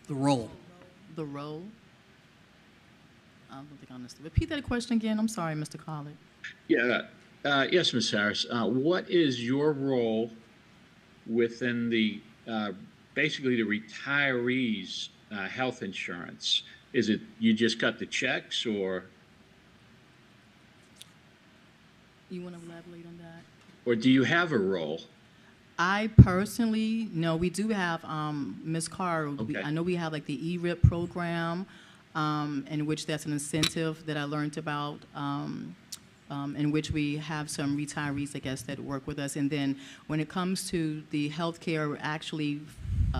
The role. The role? I don't think I understood. Repeat that question again. I'm sorry, Mr. Collard. Yeah. Yes, Ms. Harris. What is your role within the basically the retirees' health insurance? Is it you just cut the checks, or you want to elaborate on that? Or do you have a role? I personally, no, we do have Ms. Carr. Okay. I know we have like the ERIP program. In which that's an incentive that I learned about, in which we have some retirees, I guess, that work with us. And then when it comes to the healthcare, actually,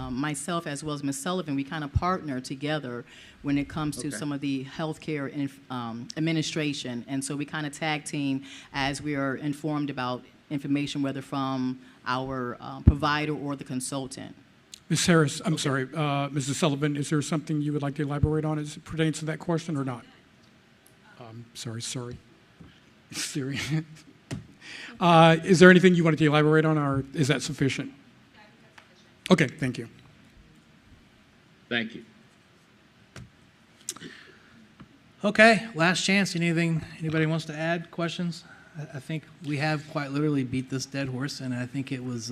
myself as well as Ms. Sullivan, we kind of partner together when it comes to some of the healthcare administration. And so we kind of tag team as we are informed about information, whether from our provider or the consultant. Ms. Harris, I'm sorry, Mrs. Sullivan, is there something you would like to elaborate on as it pertains to that question or not? Sorry. Siri. Is there anything you wanted to elaborate on, or is that sufficient? Okay, thank you. Thank you. Okay, last chance. Anybody wants to add questions? I think we have quite literally beat this dead horse, and I think it was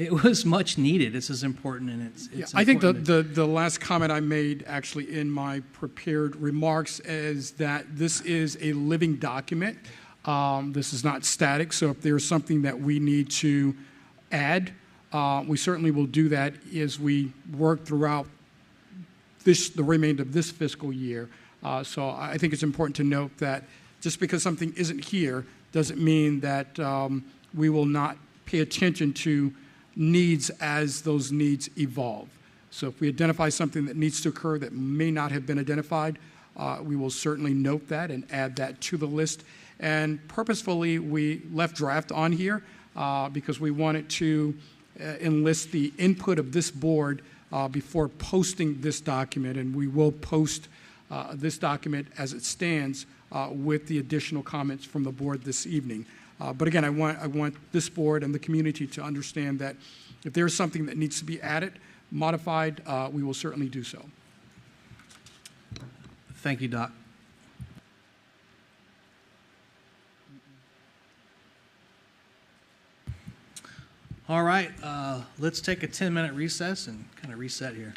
it was much needed. This is important, and it's I think important the last comment I made actually in my prepared remarks is that this is a living document. This is not static, so if there's something that we need to add, we certainly will do that as we work throughout the remainder of this fiscal year. So I think it's important to note that just because something isn't here doesn't mean that we will not pay attention to needs as those needs evolve. So if we identify something that needs to occur that may not have been identified, we will certainly note that and add that to the list. And purposefully, we left draft on here because we wanted to enlist the input of this board before posting this document, and we will post this document as it stands with the additional comments from the board this evening. But again, I want this board and the community to understand that if there's something that needs to be added, modified, we will certainly do so. Thank you, Doc. All right, let's take a 10-minute recess and kind of reset here.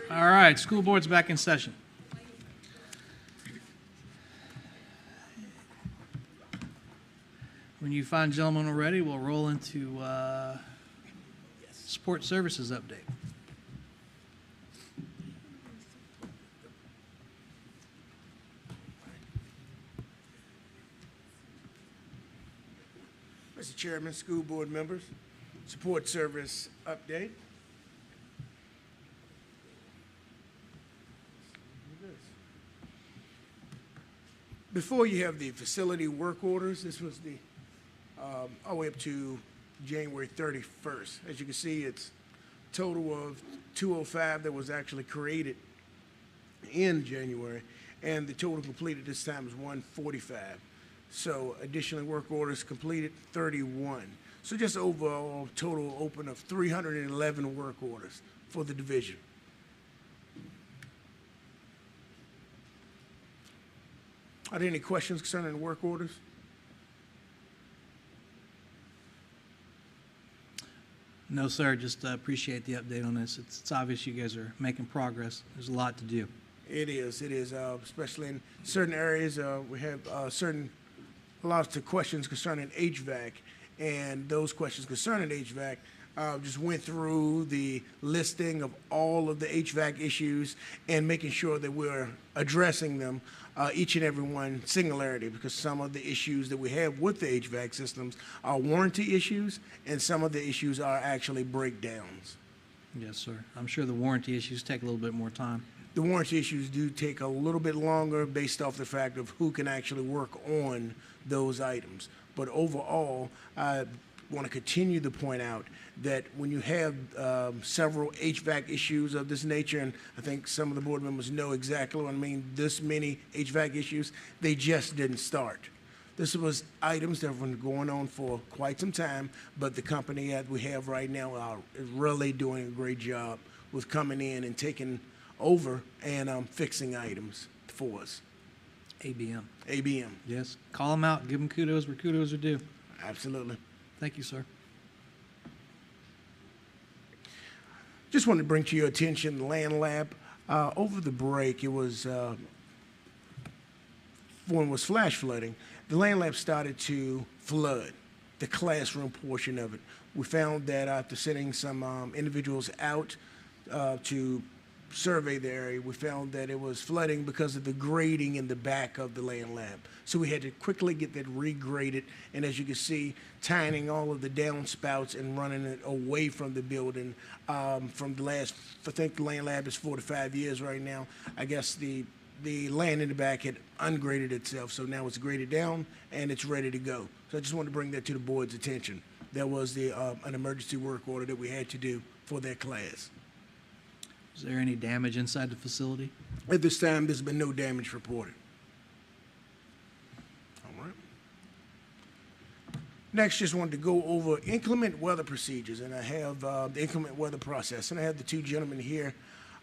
All right, school board's back in session. When you find gentlemen are ready, we'll roll into support services update. Mr. Chairman, school board members, support service update. Before you have the facility work orders, this was the all the way up to January 31st. As you can see, it's a total of 205 that was actually created in January, and the total completed this time is 145. So additionally, work orders completed 31. So just overall total open of 311 work orders for the division. Are there any questions concerning the work orders? No, sir. Just appreciate the update on this. It's obvious you guys are making progress. There's a lot to do. It is, especially in certain areas. We have lots of questions concerning HVAC, and those questions concerning HVAC just went through the listing of all of the HVAC issues and making sure that we're addressing them, each and every one singularity, because some of the issues that we have with the HVAC systems are warranty issues, and some of the issues are actually breakdowns. Yes, sir. I'm sure the warranty issues take a little bit more time. The warranty issues do take a little bit longer based off the fact of who can actually work on those items. But overall, I want to continue to point out that when you have several HVAC issues of this nature, and I think some of the board members know exactly what I mean, this many HVAC issues, they just didn't start. This was items that have been going on for quite some time, but the company that we have right now is really doing a great job with coming in and taking over and fixing items for us. ABM. ABM. Yes. Call them out. Give them kudos where kudos are due. Absolutely. Thank you, sir. Just wanted to bring to your attention the land lab. Over the break, it was when it was flash flooding, the land lab started to flood the classroom portion of it. We found that after sending some individuals out to survey the area, we found that it was flooding because of the grading in the back of the land lab. So we had to quickly get that regraded, and as you can see, tying all of the downspouts and running it away from the building from the last, I think the land lab is 4 to 5 years right now. I guess the land in the back had ungraded itself, so now it's graded down and it's ready to go. So I just wanted to bring that to the board's attention. That was an emergency work order that we had to do for that class. Is there any damage inside the facility? At this time, there's been no damage reported. All right. Next, just wanted to go over inclement weather procedures, and I have the inclement weather process, and I have the two gentlemen here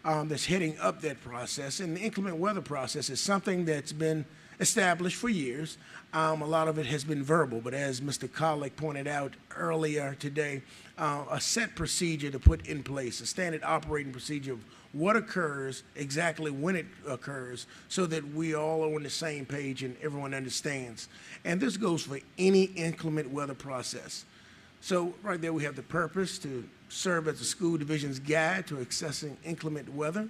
that's heading up that process. And the inclement weather process is something that's been established for years. A lot of it has been verbal, but as Mr. Collick pointed out earlier today, a set procedure to put in place, a standard operating procedure of what occurs, exactly when it occurs, so that we all are on the same page and everyone understands. And this goes for any inclement weather process. So right there we have the purpose to serve as a school division's guide to accessing inclement weather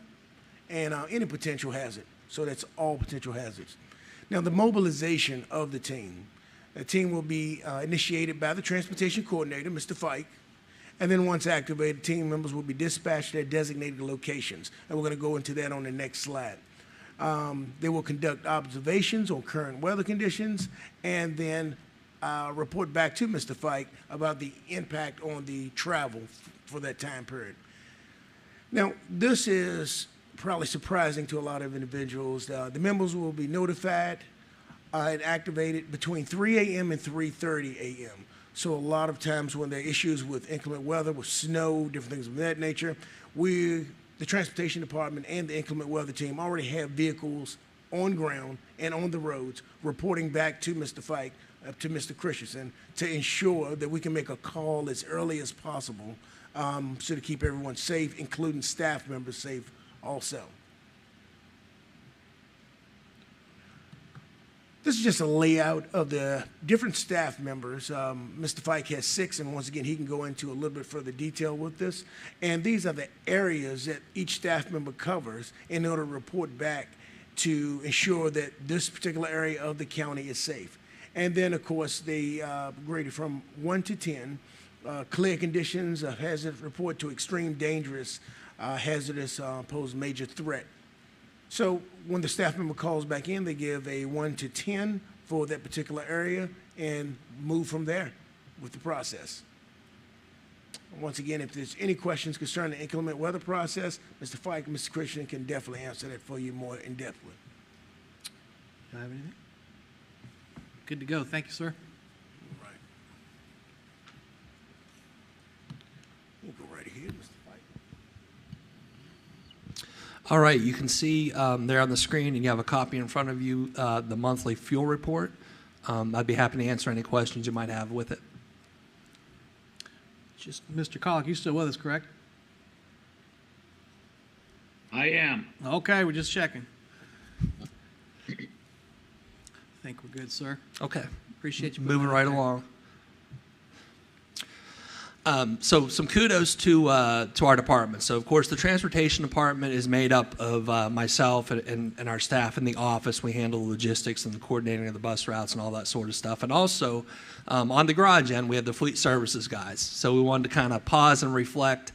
and any potential hazard. So that's all potential hazards. Now, the mobilization of the team. The team will be initiated by the transportation coordinator, Mr. Fike, and then once activated, team members will be dispatched to their designated locations, and we're going to go into that on the next slide. They will conduct observations on current weather conditions and then report back to Mr. Fike about the impact on the travel for that time period. Now, this is probably surprising to a lot of individuals. The members will be notified and activated between 3 a.m. and 3:30 a.m. So a lot of times when there are issues with inclement weather, with snow, different things of that nature, the transportation department and the inclement weather team already have vehicles on ground and on the roads reporting back to Mr. Fike to Mr. Christensen to ensure that we can make a call as early as possible so to keep everyone safe, including staff members safe also. This is just a layout of the different staff members. Mr. Fike has 6, and once again, he can go into a little bit further detail with this. And these are the areas that each staff member covers in order to report back to ensure that this particular area of the county is safe. And then, of course, they graded from 1 to 10, clear conditions, a hazard report to extreme dangerous, hazardous, pose major threat. So when the staff member calls back in, they give a 1 to 10 for that particular area and move from there with the process. Once again, if there's any questions concerning the inclement weather process, Mr. Fike and Mr. Christian can definitely answer that for you more in-depthly. Do I have anything? Good to go. Thank you, sir. All right. We'll go right ahead, Mr. Fike. All right, you can see there on the screen, and you have a copy in front of you, the monthly fuel report. I'd be happy to answer any questions you might have with it. Just Mr. Collick, you still with us, correct? I am. Okay, we're just checking. I think we're good, sir. Okay. Appreciate you moving right along. So some kudos to our department. So of course the transportation department is made up of myself and our staff in the office. We handle the logistics and the coordinating of the bus routes and all that sort of stuff. And also on the garage end, we have the fleet services guys. So we wanted to kind of pause and reflect.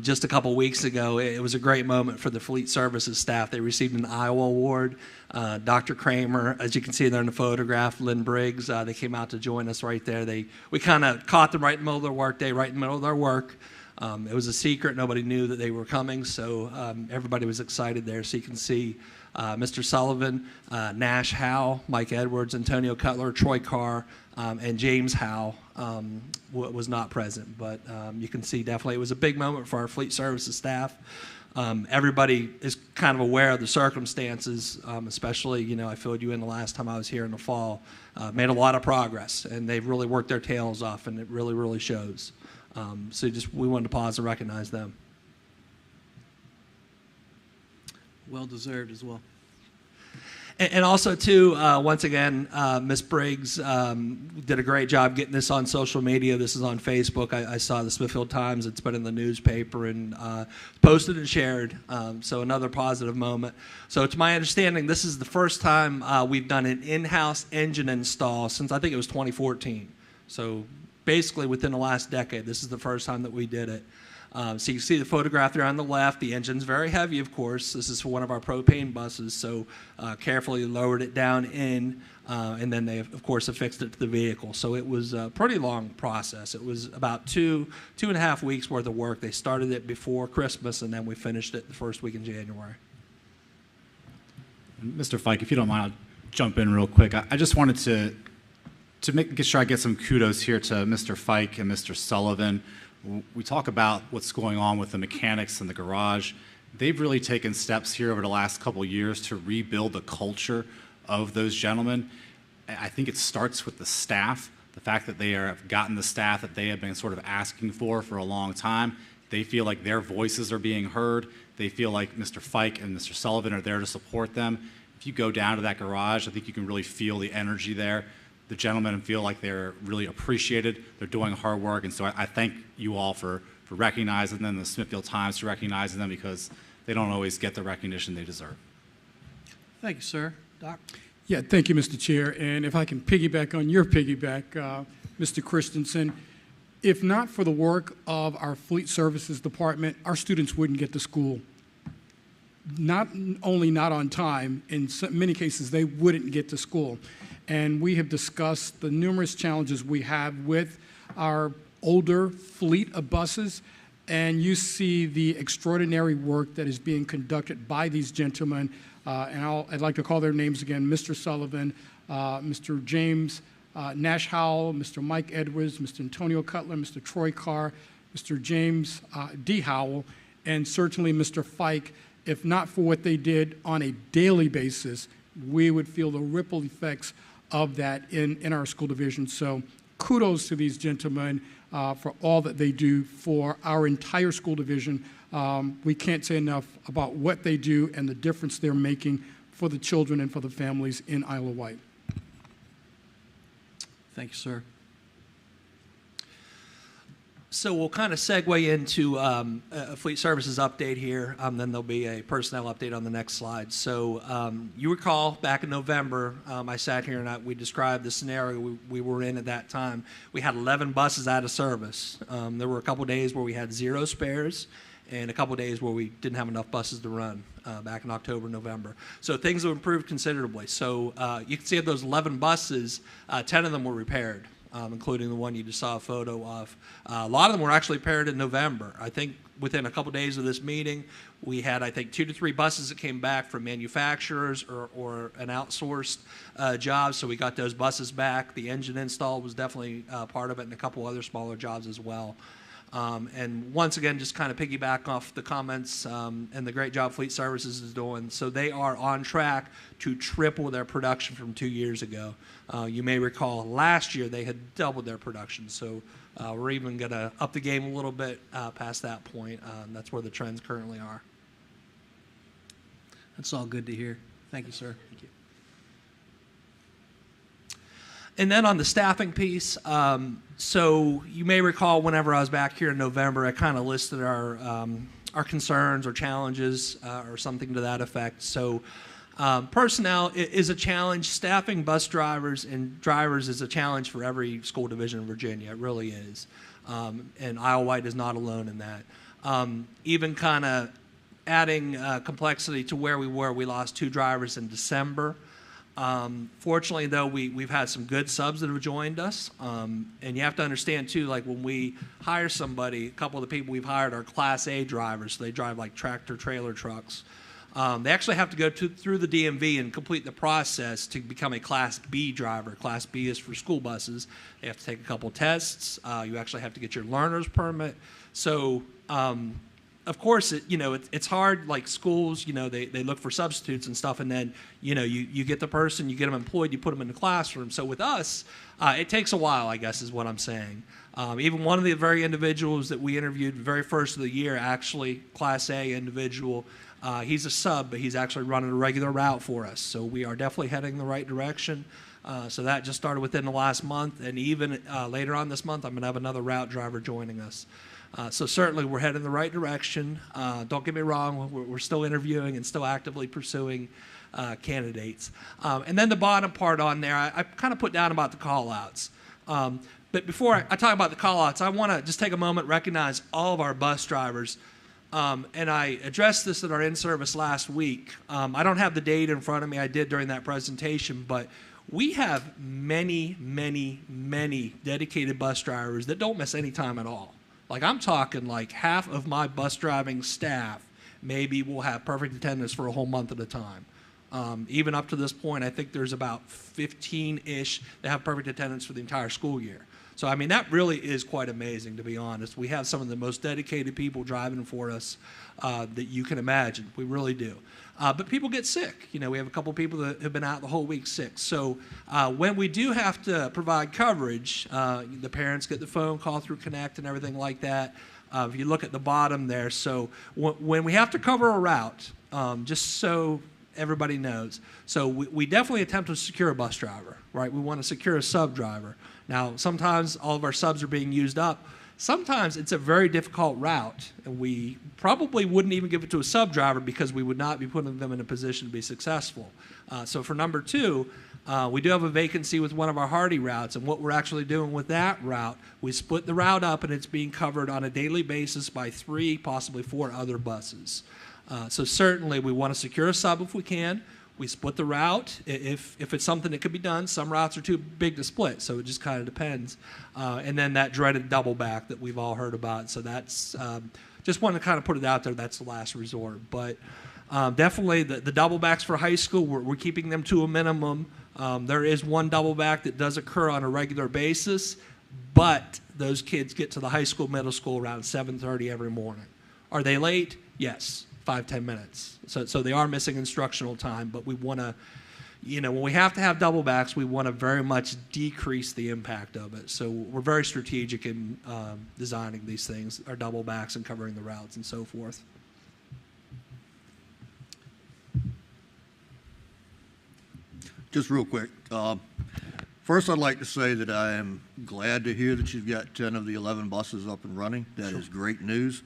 Just a couple weeks ago, it was a great moment for the fleet services staff. They received an i-sle award. Dr. Kramer, as you can see there in the photograph, Lynn Briggs, they came out to join us right there. We kind of caught them right in the middle of their workday, right in the middle of their work. It was a secret. Nobody knew that they were coming, so everybody was excited there. So you can see Mr. Sullivan, Nash Howe, Mike Edwards, Antonio Cutler, Troy Carr, and James Howe was not present. But you can see definitely it was a big moment for our fleet services staff. Everybody is kind of aware of the circumstances, especially, I filled you in the last time I was here in the fall. Made a lot of progress, and they've really worked their tails off, and it really, really shows. So we wanted to pause and recognize them. Well deserved as well. And also, too, once again, Ms. Briggs did a great job getting this on social media. This is on Facebook. I saw the Smithfield Times. It's been in the newspaper and posted and shared. So another positive moment. So to my understanding, this is the first time we've done an in-house engine install since I think it was 2014. So basically within the last decade, this is the first time that we did it. So you can see the photograph there on the left. The engine's very heavy, of course. This is for one of our propane buses, so carefully lowered it down in, and then they, of course, affixed it to the vehicle. So it was a pretty long process. It was about two and a half weeks worth of work. They started it before Christmas, and then we finished it the first week in January. Mr. Fike, if you don't mind, I'll jump in real quick. I just wanted to make sure I get some kudos here to Mr. Fike and Mr. Sullivan. We talk about what's going on with the mechanics in the garage. They've really taken steps here over the last couple of years to rebuild the culture of those gentlemen. I think it starts with the staff, the fact that they have gotten the staff that they have been sort of asking for a long time. They feel like their voices are being heard. They feel like Mr. Fike and Mr. Sullivan are there to support them. If you go down to that garage, I think you can really feel the energy there. The gentlemen feel like they're really appreciated. They're doing hard work, and so I thank you all for recognizing them, the Smithfield Times for recognizing them, because they don't always get the recognition they deserve. Thank you, sir. Doc? Yeah, thank you, Mr. Chair. And if I can piggyback on your piggyback, Mr. Christensen, if not for the work of our Fleet Services Department, our students wouldn't get to school. Not only not on time, in many cases, they wouldn't get to school. And we have discussed the numerous challenges we have with our older fleet of buses, and you see the extraordinary work that is being conducted by these gentlemen, and I'd like to call their names again: Mr. Sullivan, Mr. James Nash Howell, Mr. Mike Edwards, Mr. Antonio Cutler, Mr. Troy Carr, Mr. James D. Howell, and certainly Mr. Fike. If not for what they did on a daily basis, we would feel the ripple effects of that in our school division. So kudos to these gentlemen for all that they do for our entire school division. We can't say enough about what they do and the difference they're making for the children and for the families in Isle of Wight. Thank you, sir. So we'll kind of segue into a fleet services update here. Then there'll be a personnel update on the next slide. So you recall back in November, I sat here and we described the scenario we were in at that time. We had 11 buses out of service. There were a couple days where we had 0 spares and a couple days where we didn't have enough buses to run back in October, November. So things have improved considerably. So you can see of those 11 buses, 10 of them were repaired. Including the one you just saw a photo of. A lot of them were actually repaired in November. I think within a couple days of this meeting, we had, I think, 2 to 3 buses that came back from manufacturers or an outsourced job, so we got those buses back. The engine install was definitely part of it, and a couple other smaller jobs as well. And once again, just kind of piggyback off the comments and the great job Fleet Services is doing. So they are on track to triple their production from 2 years ago. You may recall last year they had doubled their production. So we're even going to up the game a little bit past that point. That's where the trends currently are. That's all good to hear. Thank you, sir. Thank you. And then on the staffing piece, so you may recall whenever I was back here in November, I kind of listed our concerns or challenges or something to that effect. So personnel is a challenge. Staffing bus drivers and drivers is a challenge for every school division in Virginia. It really is. And Isle of Wight is not alone in that. Even kind of adding complexity to where we were, we lost 2 drivers in December. Fortunately, though, we've had some good subs that have joined us. And you have to understand, too, like when we hire somebody, a couple of the people we've hired are Class A drivers. So they drive like tractor trailer trucks. They actually have to go through the DMV and complete the process to become a Class B driver. Class B is for school buses. They have to take a couple tests. You actually have to get your learner's permit. So of course, it's hard, like schools, they look for substitutes and stuff, and then, you get the person, you get them employed, you put them in the classroom. So with us, it takes a while, I guess, is what I'm saying. Even one of the very individuals that we interviewed the very first of the year, actually, Class A individual, he's a sub, but he's actually running a regular route for us. So we are definitely heading in the right direction. So that just started within the last month, and even later on this month, I'm going to have another route driver joining us. So certainly we're heading in the right direction. Don't get me wrong, we're still interviewing and still actively pursuing candidates. And then the bottom part on there, I kind of put down about the call-outs. But before I talk about the call-outs, I want to just take a moment and recognize all of our bus drivers. And I addressed this at our in-service last week. I don't have the date in front of me. I did during that presentation, but we have many, many, many dedicated bus drivers that don't miss any time at all. Like I'm talking like half of my bus driving staff maybe will have perfect attendance for a whole month at a time. Even up to this point, I think there's about 15-ish that have perfect attendance for the entire school year. So, I mean, that really is quite amazing, to be honest. We have some of the most dedicated people driving for us that you can imagine. We really do. But people get sick. We have a couple people that have been out the whole week sick. So when we do have to provide coverage, the parents get the phone call through Connect and everything like that. If you look at the bottom there, so when we have to cover a route, just so everybody knows, so we definitely attempt to secure a bus driver, right? We want to secure a sub driver. Now, sometimes all of our subs are being used up. Sometimes it's a very difficult route, and we probably wouldn't even give it to a sub driver because we would not be putting them in a position to be successful. So for number 2, we do have a vacancy with one of our Hardy routes, and what we're actually doing with that route, we split the route up, and it's being covered on a daily basis by 3, possibly 4 other buses. So certainly we want to secure a sub if we can. We split the route if it's something that could be done. Some routes are too big to split, so it just kind of depends. And then that dreaded double back that we've all heard about. So that's just wanted to kind of put it out there. That's the last resort. But definitely the double backs for high school, we're keeping them to a minimum. There is one double back that does occur on a regular basis, but those kids get to the high school, middle school around 7:30 every morning. Are they late? Yes. 5-10 minutes. So they are missing instructional time, but we want to when we have to have double backs, we want to very much decrease the impact of it. So we're very strategic in designing these things, our double backs and covering the routes and so forth. Just real quick. First, I'd like to say that I am glad to hear that you've got 10 of the 11 buses up and running. That is great news.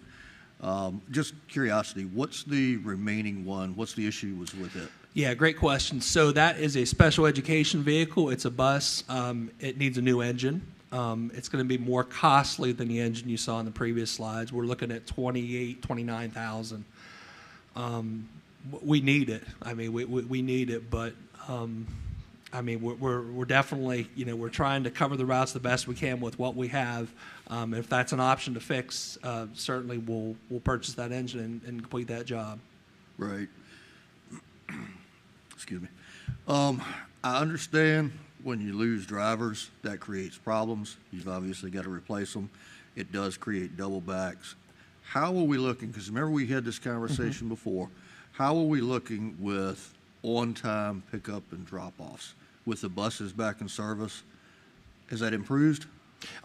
Just curiosity, what's the remaining one? What's the issue with it? Yeah, great question. So that is a special education vehicle. It's a bus. It needs a new engine. It's going to be more costly than the engine you saw in the previous slides. We're looking at $29,000. We need it. I mean, we need it, but I mean, we're definitely, we're trying to cover the routes the best we can with what we have. If that's an option to fix, certainly we'll purchase that engine and complete that job. Right. Excuse me. I understand when you lose drivers, that creates problems. You've obviously got to replace them. It does create double backs. How are we looking? Because remember we had this conversation before. How are we looking with on-time pickup and drop-offs? With the buses back in service, has that improved?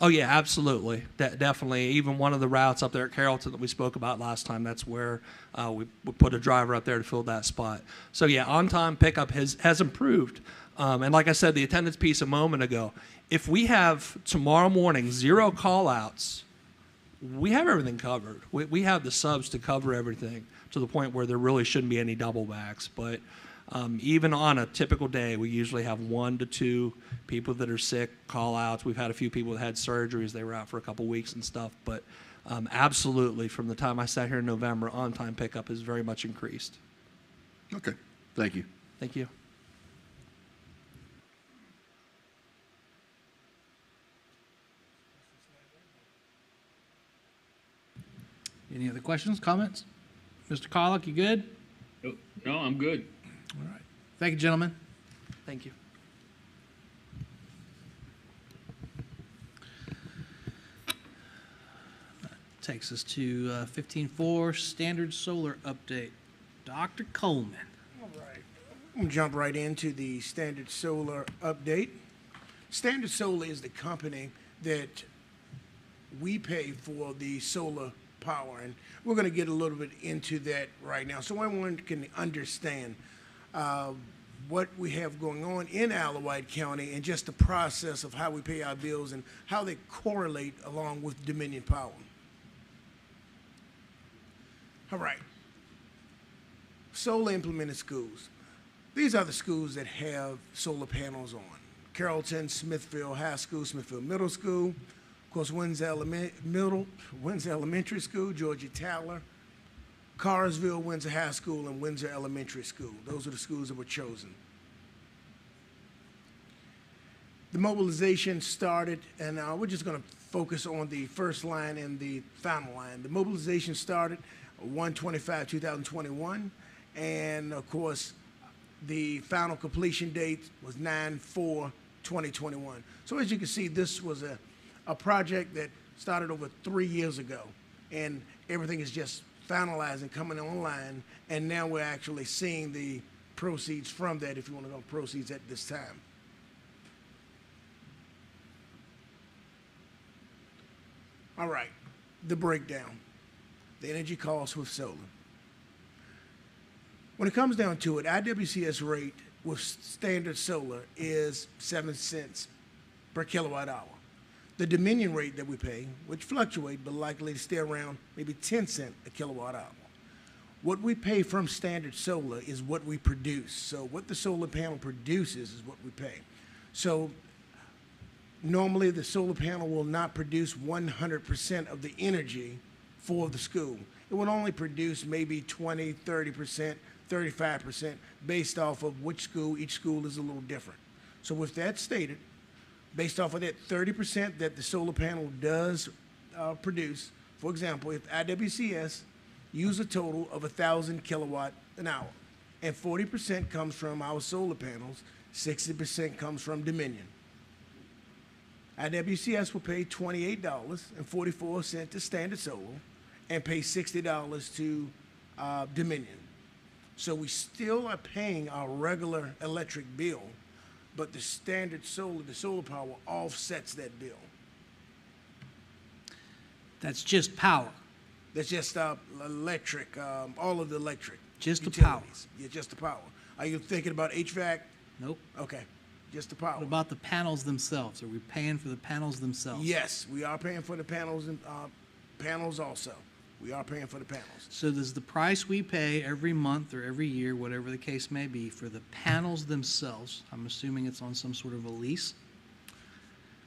Oh, yeah, absolutely. Definitely. Even one of the routes up there at Carrollton that we spoke about last time, that's where we put a driver up there to fill that spot. So, yeah, on-time pickup has improved. And like I said, the attendance piece a moment ago, if we have tomorrow morning 0 call-outs, we have everything covered. We have the subs to cover everything to the point where there really shouldn't be any double backs. But even on a typical day, we usually have 1 to 2 people that are sick, call-outs. We've had a few people that had surgeries. They were out for a couple weeks and stuff. But absolutely, from the time I sat here in November, on-time pickup has very much increased. Okay. Thank you. Thank you. Any other questions, comments? Mr. Collick, you good? No, I'm good. All right. Thank you, gentlemen. Thank you. That takes us to 15.4, Standard Solar Update. Dr. Coleman. All right. I'm going to jump right into the Standard Solar Update. Standard Solar is the company that we pay for the solar power, and we're going to get a little bit into that right now so everyone can understand what we have going on in Wight County and just the process of how we pay our bills and how they correlate along with Dominion Power. All right. Solar implemented schools. These are the schools that have solar panels on. Carrollton, Smithfield High School, Smithfield Middle School, of course, Windsor Elementary School, Georgia Tyler, Carsville, Windsor High School, and Windsor Elementary School. Those are the schools that were chosen. The mobilization started, and we're just going to focus on the first line and the final line. The mobilization started 1/25/2021, and of course, the final completion date was 9/4/2021. So as you can see, this was a project that started over 3 years ago, and everything is just finalized and coming online, and now we're actually seeing the proceeds from that, if you want to go proceeds at this time. All right, the breakdown, the energy costs with solar. When it comes down to it, IWCS rate with standard solar is 7 cents per kilowatt hour. The Dominion rate that we pay, which fluctuate but likely to stay around maybe 10 cents a kilowatt hour. What we pay from standard solar is what we produce. So what the solar panel produces is what we pay. So normally the solar panel will not produce 100% of the energy for the school. It will only produce maybe 20, 30%, 35% based off of which school. Each school is a little different. So with that stated, based off of that 30% that the solar panel does produce, for example, if IWCS use a total of 1,000 kilowatt an hour, and 40% comes from our solar panels, 60% comes from Dominion. IWCS will pay $28.44 to Standard Solar and pay $60 to Dominion. So we still are paying our regular electric bill, but the standard solar, the solar power offsets that bill. That's just power. That's just electric, all of the electric. Just the power. utilities. Yeah, just the power. Are you thinking about HVAC? Nope. Okay, just the power. What about the panels themselves? Are we paying for the panels themselves? Yes, we are paying for the panels and panels also. We are paying for the panels. So does the price we pay every month or every year, whatever the case may be, for the panels themselves, I'm assuming it's on some sort of a lease?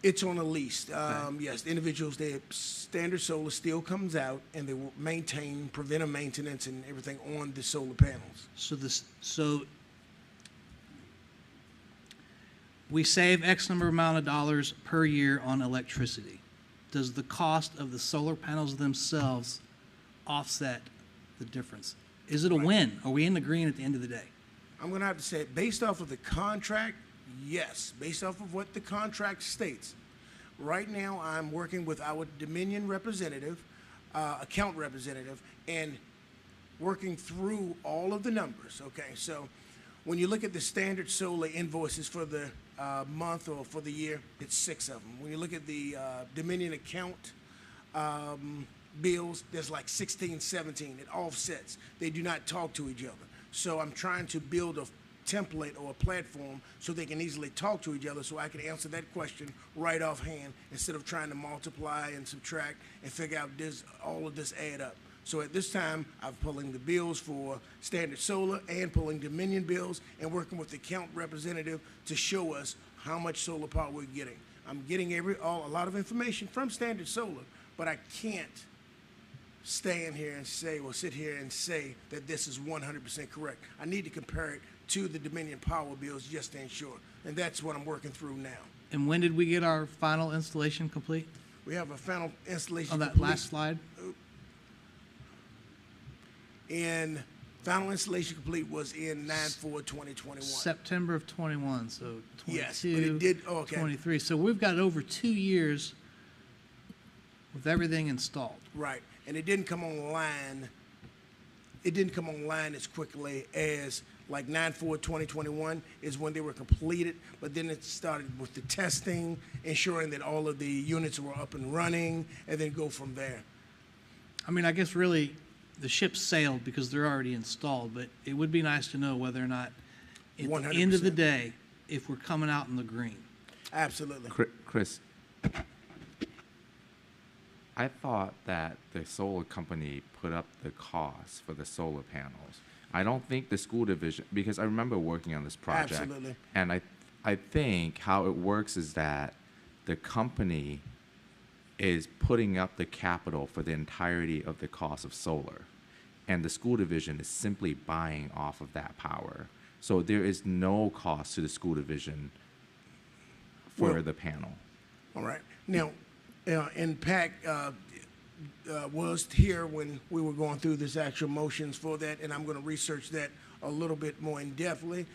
It's on a lease. Yes, the individuals, their standard solar still comes out, and they will maintain preventive maintenance and everything on the solar panels. So we save X number amount of dollars per year on electricity. Does the cost of the solar panels themselves offset the difference? Is it a win? Are we in the green at the end of the day? I'm going to have to say, based off of the contract, yes. Based off of what the contract states. Right now, I'm working with our Dominion representative, account representative, and working through all of the numbers, okay? So when you look at the standard solar invoices for the month or for the year, it's 6 of them. When you look at the Dominion account bills, there's like 16, 17. It offsets. They do not talk to each other. So I'm trying to build a template or a platform so they can easily talk to each other so I can answer that question right offhand instead of trying to multiply and subtract and figure out this, all of this add up. So at this time, I'm pulling the bills for Standard Solar and pulling Dominion bills and working with the account representative to show us how much solar power we're getting. I'm getting a lot of information from Standard Solar, but I can't stand here and say, or sit here and say that this is 100% correct. I need to compare it to the Dominion power bills just to ensure, and that's what I'm working through now. And when did we get our final installation complete? We have a final installation on that complete. last slide. And final installation complete was in 9/4/2021. September of 21, so 22, yes, but it did, oh, okay. 23. So we've got over 2 years with everything installed. Right, and it didn't come online. It didn't come online as quickly as like 9/4/2021 is when they were completed, but then it started with the testing, ensuring that all of the units were up and running, and then go from there. I mean, I guess really the ship sailed because they're already installed, but it would be nice to know whether or not at 100%. the end of the day, if we're coming out in the green. Absolutely. Chris, I thought that the solar company put up the cost for the solar panels. I don't think the school division, because I remember working on this project. Absolutely. And I think how it works is that the company is putting up the capital for the entirety of the cost of solar. And the school division is simply buying off of that power. So there is no cost to the school division for the panel. All right. Now, and Pat was here when we were going through this actual motions for that, and I'm going to research that a little bit more in-depthly.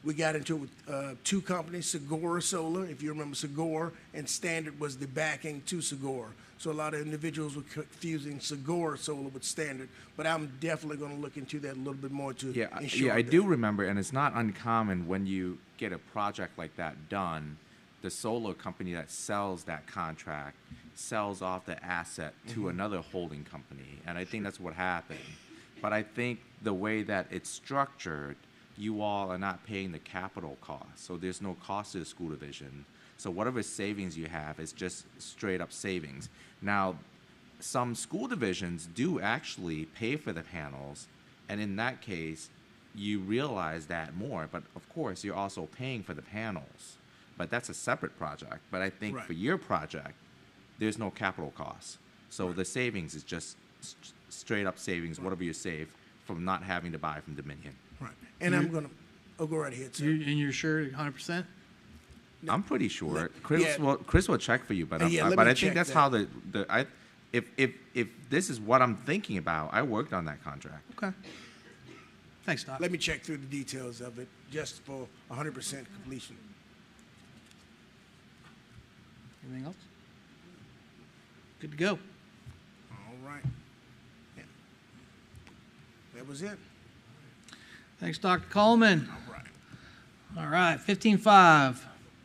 We got into it with 2 companies, Segura Solar, if you remember Segura, and Standard was the backing to Segura. So a lot of individuals were confusing Segura Solar with Standard, but I'm definitely going to look into that a little bit more to ensure I that. do remember, and it's not uncommon when you get a project like that done, the solar company that sells that contract sells off the asset to another holding company, and I think that's what happened. But I think the way that it's structured, you all are not paying the capital cost, so there's no cost to the school division. So whatever savings you have is just straight up savings. Now, some school divisions do actually pay for the panels, and in that case, you realize that more, but of course, you're also paying for the panels. But that's a separate project. But I think for your project, there's no capital costs. So the savings is just straight up savings, whatever you save from not having to buy from Dominion. Right. And I'm going to go right ahead, sir. And you're sure 100%? I'm pretty sure. Chris will check for you, but let but me I check think that's that. how if this is what I'm thinking about, I worked on that contract. Okay. Thanks, Doc. Let me check through the details of it just for 100% completion. Anything else? Good to go. All right. Yeah. That was it. Thanks, Dr. Coleman. All right, 15.5,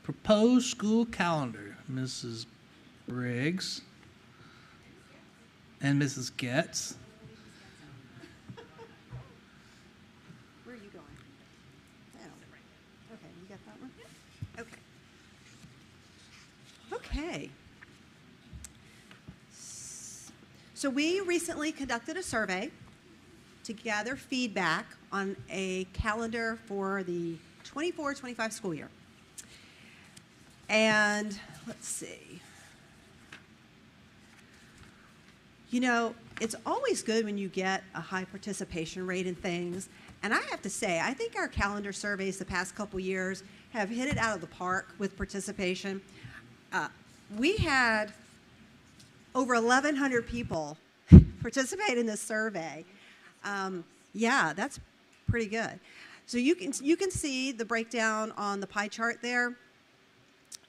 proposed school calendar. Mrs. Briggs and Mrs. Getz. Where are you going? Oh, okay, you got that one? Okay. Okay. So we recently conducted a survey to gather feedback on a calendar for the 24-25 school year. And let's see. You know, it's always good when you get a high participation rate in things. And I have to say, I think our calendar surveys the past couple years have hit it out of the park with participation. We had over 1,100 people participate in this survey. Yeah, that's pretty good. So you can see the breakdown on the pie chart there.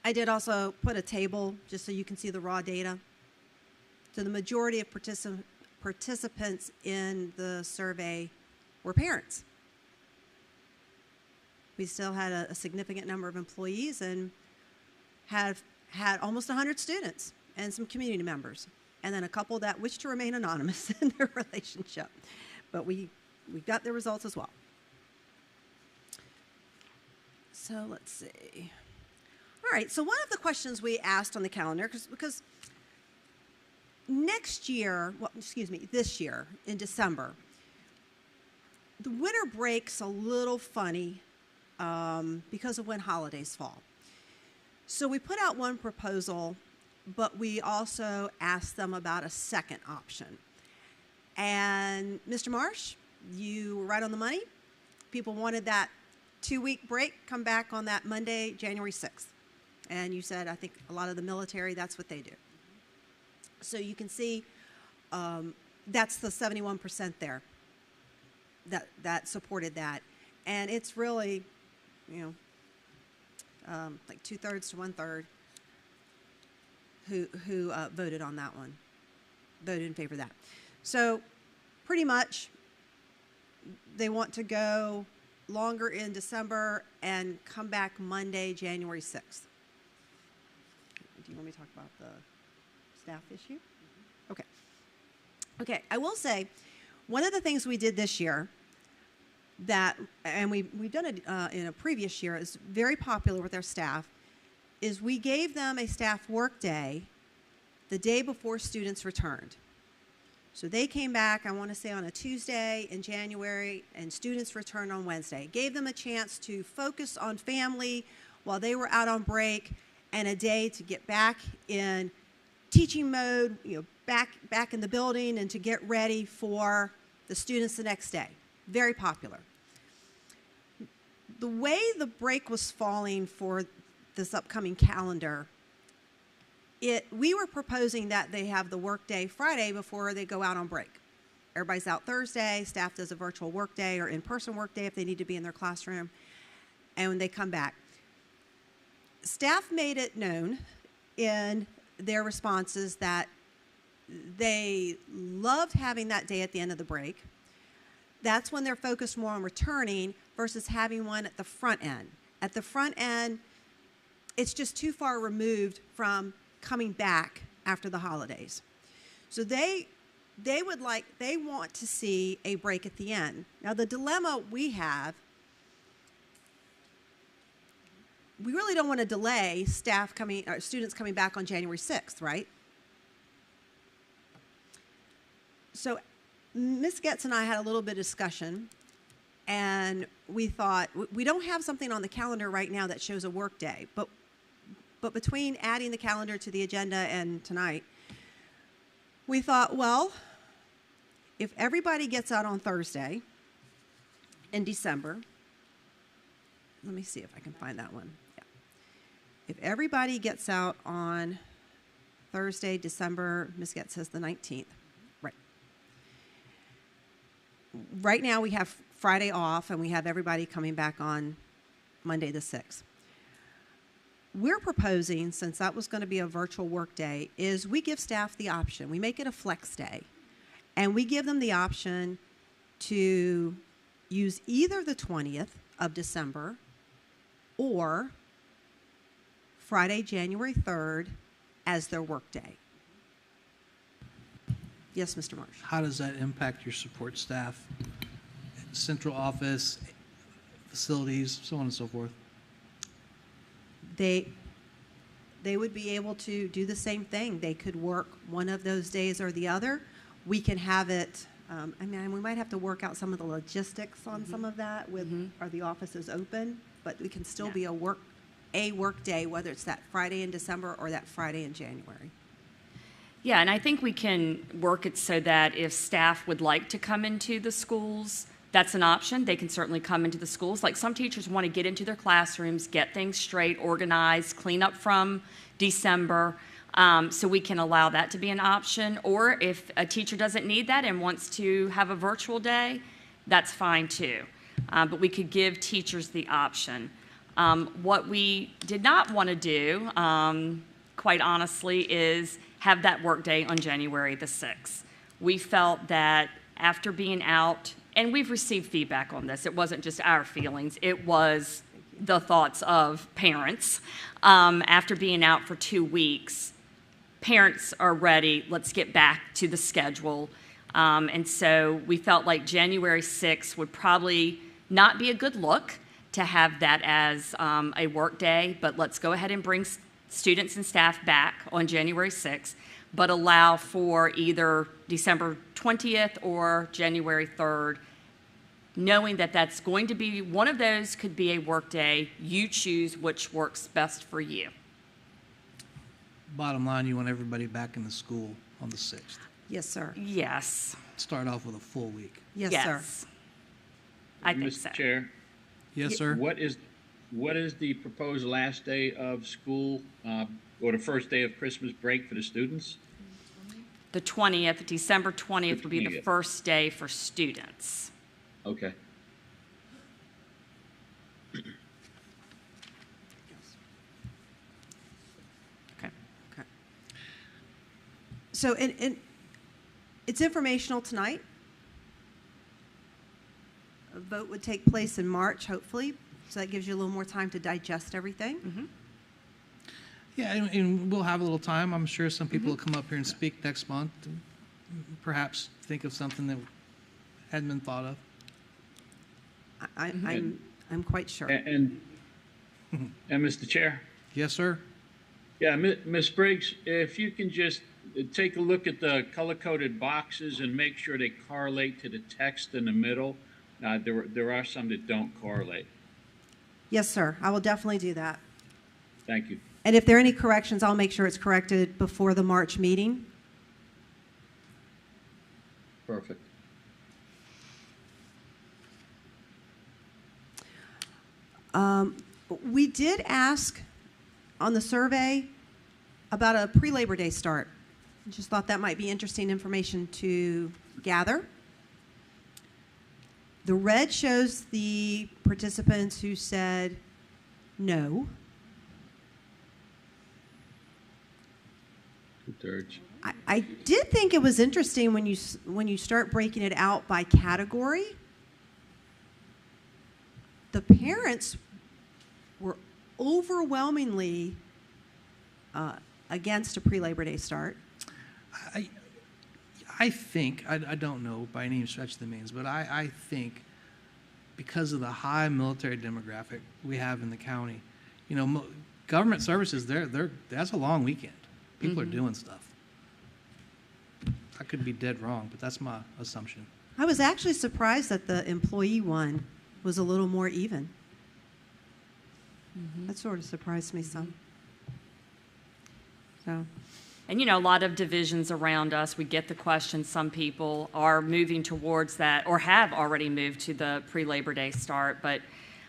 I did also put a table just so you can see the raw data. So the majority of participants in the survey were parents. We still had a significant number of employees and have had almost 100 students and some community members, and then a couple that wish to remain anonymous in their relationship. But we got the results as well. So let's see. All right, so one of the questions we asked on the calendar, because next year, well, excuse me, this year in December, the winter break's a little funny because of when holidays fall. So we put out one proposal, but we also asked them about a second option. And Mr. Marsh, you were right on the money. People wanted that 2-week break, come back on that Monday, January 6th. And you said, I think a lot of the military, that's what they do. So you can see that's the 71% there that supported that. And it's really, you know, like 2/3 to 1/3 who voted on that one, voted in favor of that. So pretty much they want to go longer in December and come back Monday, January 6th. Do you want me to talk about the staff issue? Okay. Okay, I will say, one of the things we did this year that, and we've done it in a previous year, is very popular with our staff, is we gave them a staff work day the day before students returned. So they came back, I want to say, on a Tuesday in January, and students returned on Wednesday. Gave them a chance to focus on family while they were out on break, and a day to get back in teaching mode, you know, back in the building, and to get ready for the students the next day. Very popular. The way the break was falling for this upcoming calendar, we were proposing that they have the work day Friday before they go out on break. Everybody's out Thursday, staff does a virtual work day or in-person work day if they need to be in their classroom, and when they come back. Staff made it known in their responses that they loved having that day at the end of the break. That's when they're focused more on returning versus having one at the front end. At the front end, it's just too far removed from coming back after the holidays. So they want to see a break at the end. Now the dilemma we have, we really don't want to delay students coming back on January 6th, right? So Ms. Getz and I had a little bit of discussion, and we thought, we don't have something on the calendar right now that shows a work day, but between adding the calendar to the agenda and tonight, we thought, well, if everybody gets out on Thursday in December, let me see if I can find that one. Yeah. If everybody gets out on Thursday, December, Ms. Getz says the 19th. Right. Right now we have Friday off, and we have everybody coming back on Monday the 6th. We're proposing, since that was going to be a virtual work day, is we give staff the option. We make it a flex day, and we give them the option to use either the 20th of December or Friday, January 3rd as their workday. Yes, Mr. Marsh. How does that impact your support staff, central office, facilities, so on and so forth? They would be able to do the same thing. They could work one of those days or the other. We can have it, I mean, we might have to work out some of the logistics on some of that with, are the offices open? But we can still be a work day, whether it's that Friday in December or that Friday in January. Yeah, and I think we can work it so that if staff would like to come into the schools, that's an option. They can certainly come into the schools. Like some teachers want to get into their classrooms, get things straight, organized, clean up from December. So we can allow that to be an option. Or if a teacher doesn't need that and wants to have a virtual day, that's fine too. But we could give teachers the option. What we did not want to do, quite honestly, is have that work day on January the 6th. We felt that after being out, and we've received feedback on this, it wasn't just our feelings, it was the thoughts of parents. After being out for 2 weeks, parents are ready, let's get back to the schedule. And so we felt like January 6th would probably not be a good look to have that as a work day, but let's go ahead and bring students and staff back on January 6th, but allow for either December 20th or January 3rd, knowing that that's going to be, one of those could be a work day. You choose which works best for you. Bottom line, you want everybody back in the school on the 6th. Yes, sir. Yes. Start off with a full week. Yes, sir. I think so. Mr. Chair? Yes, sir. What is the proposed last day of school or the first day of Christmas break for the students? The 20th, December 20th would be the first day for students. Okay. Okay. Okay. So it's informational tonight. A vote would take place in March, hopefully, so that gives you a little more time to digest everything. Yeah, and we'll have a little time. I'm sure some people will come up here and speak next month and perhaps think of something that hadn't been thought of. I'm quite sure. And Mr. Chair? Yes, sir. Yeah, Ms. Briggs, if you can just take a look at the color-coded boxes and make sure they correlate to the text in the middle. There are some that don't correlate. Yes, sir. I will definitely do that. Thank you. And if there are any corrections, I'll make sure it's corrected before the March meeting. Perfect. We did ask on the survey about a pre-Labor Day start. Just thought that might be interesting information to gather. The red shows the participants who said no. 2/3. I did think it was interesting when you start breaking it out by category. The parents were overwhelmingly against a pre-Labor Day start. I think, I don't know by any stretch of the means, but I think because of the high military demographic we have in the county, you know, government services, that's a long weekend. People are doing stuff. I could be dead wrong, but that's my assumption. I was actually surprised that the employee one was a little more even. That sort of surprised me some. So. And, you know, a lot of divisions around us, we get the question, some people are moving towards that or have already moved to the pre-Labor Day start. But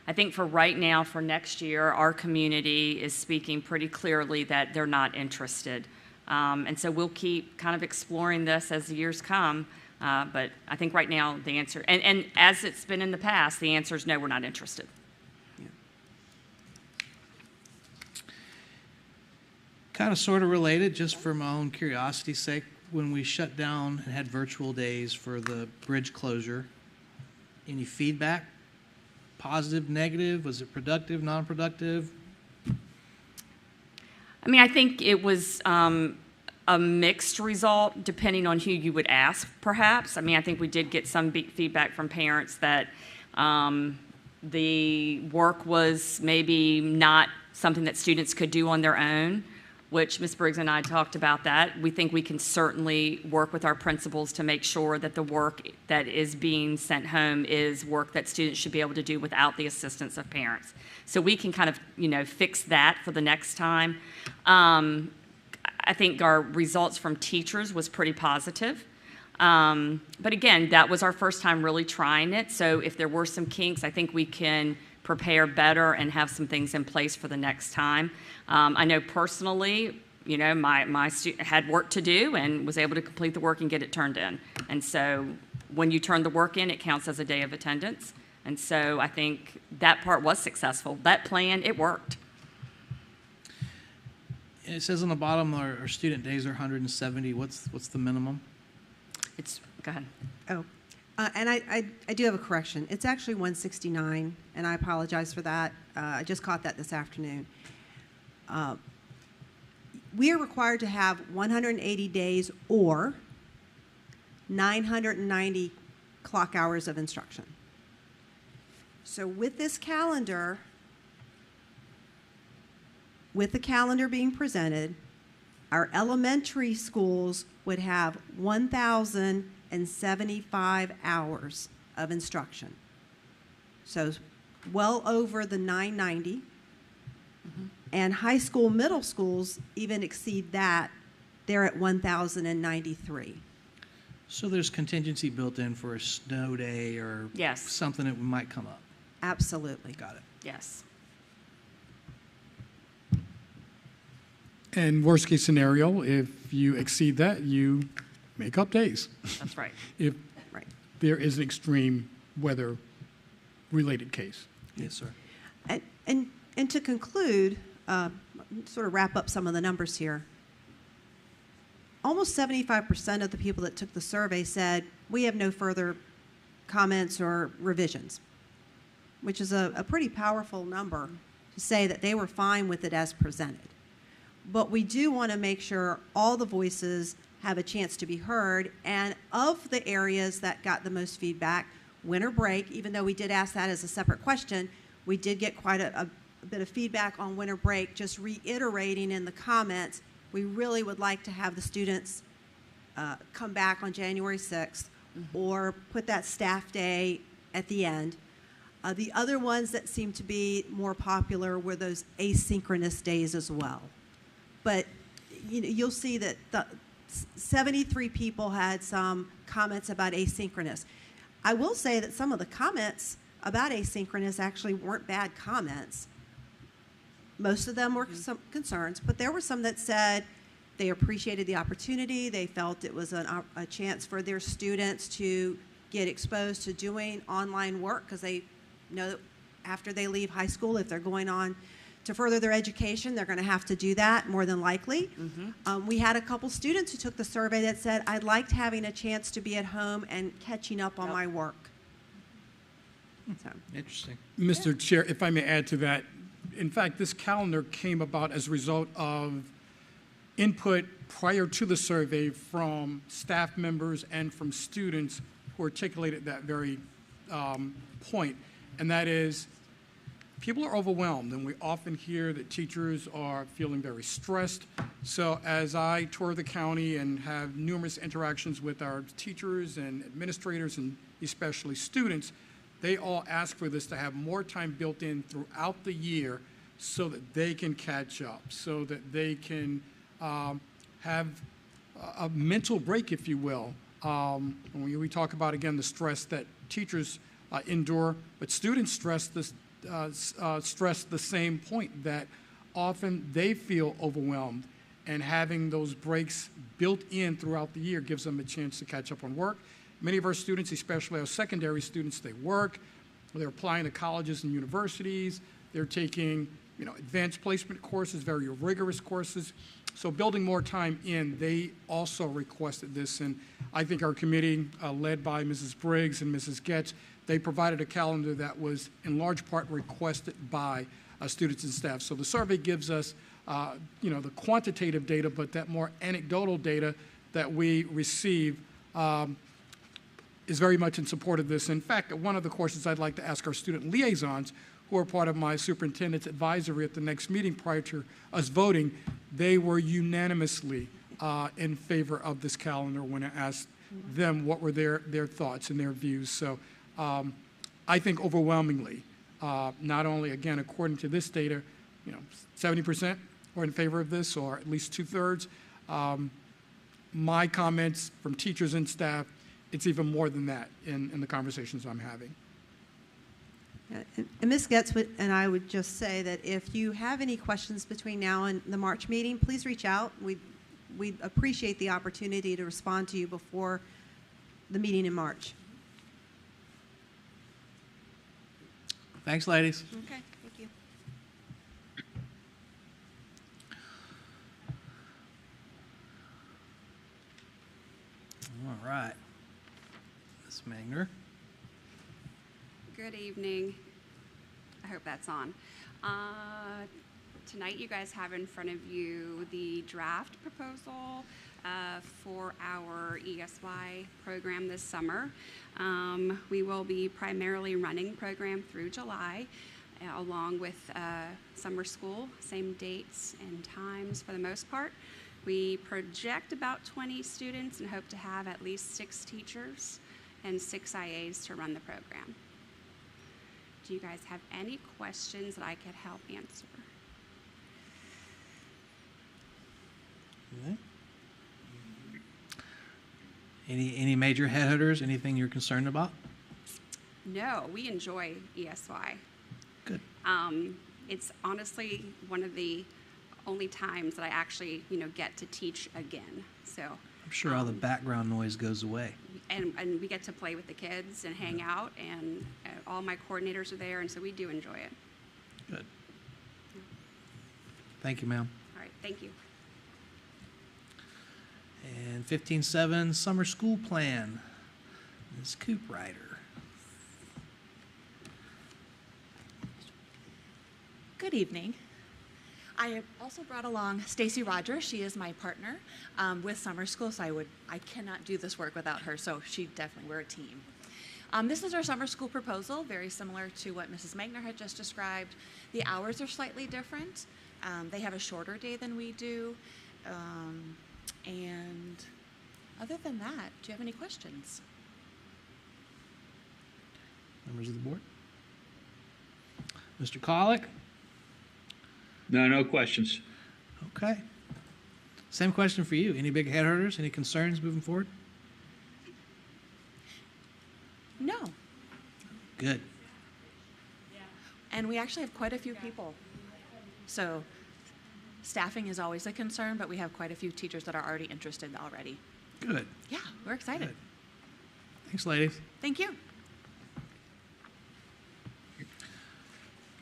I think for right now, for next year, our community is speaking pretty clearly that they're not interested. And so we'll keep kind of exploring this as the years come. But I think right now the answer, and as it's been in the past, the answer is no, we're not interested. Kind of sort of related, just for my own curiosity's sake, when we shut down and had virtual days for the bridge closure, Any feedback? Positive, negative? Was it productive, non-productive? I mean, I think it was a mixed result depending on who you would ask, perhaps. I mean, I think we did get some feedback from parents that the work was maybe not something that students could do on their own, which Ms. Briggs and I talked about that. We think we can certainly work with our principals to make sure that the work that is being sent home is work that students should be able to do without the assistance of parents. So we can kind of, fix that for the next time. I think our results from teachers was pretty positive. But again, that was our first time really trying it. So if there were some kinks, I think we can prepare better and have some things in place for the next time. I know personally, my student had work to do and was able to complete the work and get it turned in. And so when you turn the work in, it counts as a day of attendance. And so I think that part was successful. That plan, it worked. It says on the bottom our student days are 170. What's the minimum? Go ahead. Oh, and I do have a correction. It's actually 169, and I apologize for that. I just caught that this afternoon. We are required to have 180 days or 990 clock hours of instruction. So with this calendar, with the calendar being presented, our elementary schools would have 1,075 hours of instruction. So well over the 990. And high school, middle schools even exceed that. They're at 1,093. So there's contingency built in for a snow day or something that might come up. Absolutely. Got it. Yes. And worst case scenario, if you exceed that, you make up days. That's right. If there is an extreme weather related case. Yes, sir. And to conclude, sort of wrap up some of the numbers here, almost 75% of the people that took the survey said, we have no further comments or revisions, which is a pretty powerful number to say that they were fine with it as presented. But we do want to make sure all the voices have a chance to be heard, and of the areas that got the most feedback, winter break, even though we did ask that as a separate question, we did get quite a bit of feedback on winter break, just reiterating in the comments, we really would like to have the students come back on January 6th or put that staff day at the end. The other ones that seemed to be more popular were those asynchronous days as well. But you'll see that 73 people had some comments about asynchronous. I will say that some of the comments about asynchronous actually weren't bad comments. Most of them were some concerns, but there were some that said they appreciated the opportunity. They felt it was a chance for their students to get exposed to doing online work because they know that after they leave high school, if they're going on to further their education, they're going to have to do that more than likely. We had a couple students who took the survey that said, I liked having a chance to be at home and catching up on my work. So. Interesting. Mr. Chair, if I may add to that, in fact, this calendar came about as a result of input prior to the survey from staff members and from students who articulated that very point, and that is people are overwhelmed, and we often hear that teachers are feeling very stressed. So as I tour the county and have numerous interactions with our teachers and administrators and especially students, they all ask for this to have more time built in throughout the year so that they can catch up, so that they can have a mental break, if you will. When we talk about, again, the stress that teachers endure, but students stress the same point, that often they feel overwhelmed, and having those breaks built in throughout the year gives them a chance to catch up on work. Many of our students, especially our secondary students, they work, they're applying to colleges and universities, they're taking advanced placement courses, very rigorous courses, So building more time in, they also requested this, and I think our committee, led by Mrs. Briggs and Mrs. Getz, they provided a calendar that was in large part requested by students and staff. So the survey gives us, the quantitative data, but that more anecdotal data that we receive is very much in support of this. In fact, one of the questions I'd like to ask our student liaisons, who are part of my superintendent's advisory at the next meeting prior to us voting, they were unanimously in favor of this calendar when I asked them what were their thoughts and their views. So I think overwhelmingly, not only, again, according to this data, 70% were in favor of this, or at least 2/3. My comments from teachers and staff, it's even more than that in the conversations I'm having. And Ms. Getz and I would just say that if you have any questions between now and the March meeting, please reach out. We'd appreciate the opportunity to respond to you before the meeting in March. Thanks, ladies. Okay, thank you. All right. Ms. Mangler. Good evening. I hope that's on. Tonight you guys have in front of you the draft proposal for our ESY program this summer. We will be primarily running program through July, along with summer school, same dates and times for the most part. We project about 20 students and hope to have at least 6 teachers and 6 IAs to run the program. Do you guys have any questions that I could help answer? Okay. Any major headhunters? Anything you're concerned about? No, we enjoy ESY. Good. It's honestly one of the only times that I actually, get to teach again. So I'm sure all the background noise goes away. and we get to play with the kids and hang out, and all my coordinators are there, and so we do enjoy it. Good. Thank you, ma'am. All right, thank you. And 15-7 summer school plan. Ms. Cooprider. Good evening. I have also brought along Stacy Rogers. She is my partner with summer school, so I cannot do this work without her, so we're a team. This is our summer school proposal, very similar to what Mrs. Magner had just described. The hours are slightly different. They have a shorter day than we do. And other than that, do you have any questions? Members of the board? Mr. Collick? No questions. Okay. Same question for you. Any big headhunters? Any concerns moving forward? No. Good. And we actually have quite a few people. So staffing is always a concern, but we have quite a few teachers that are already interested already. Good. Yeah, we're excited. Good. Thanks, ladies. Thank you.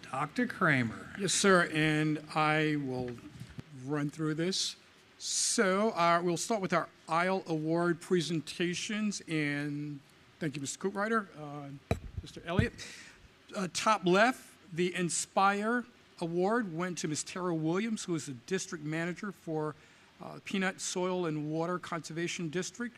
Dr. Kramer. Yes, sir, and I will run through this. So we'll start with our i-sle Award presentations, and thank you, Mr. Cooprider, Mr. Elliott. Top left, the Inspire Award went to Ms. Tara Williams, who is the district manager for Peanut Soil and Water Conservation District.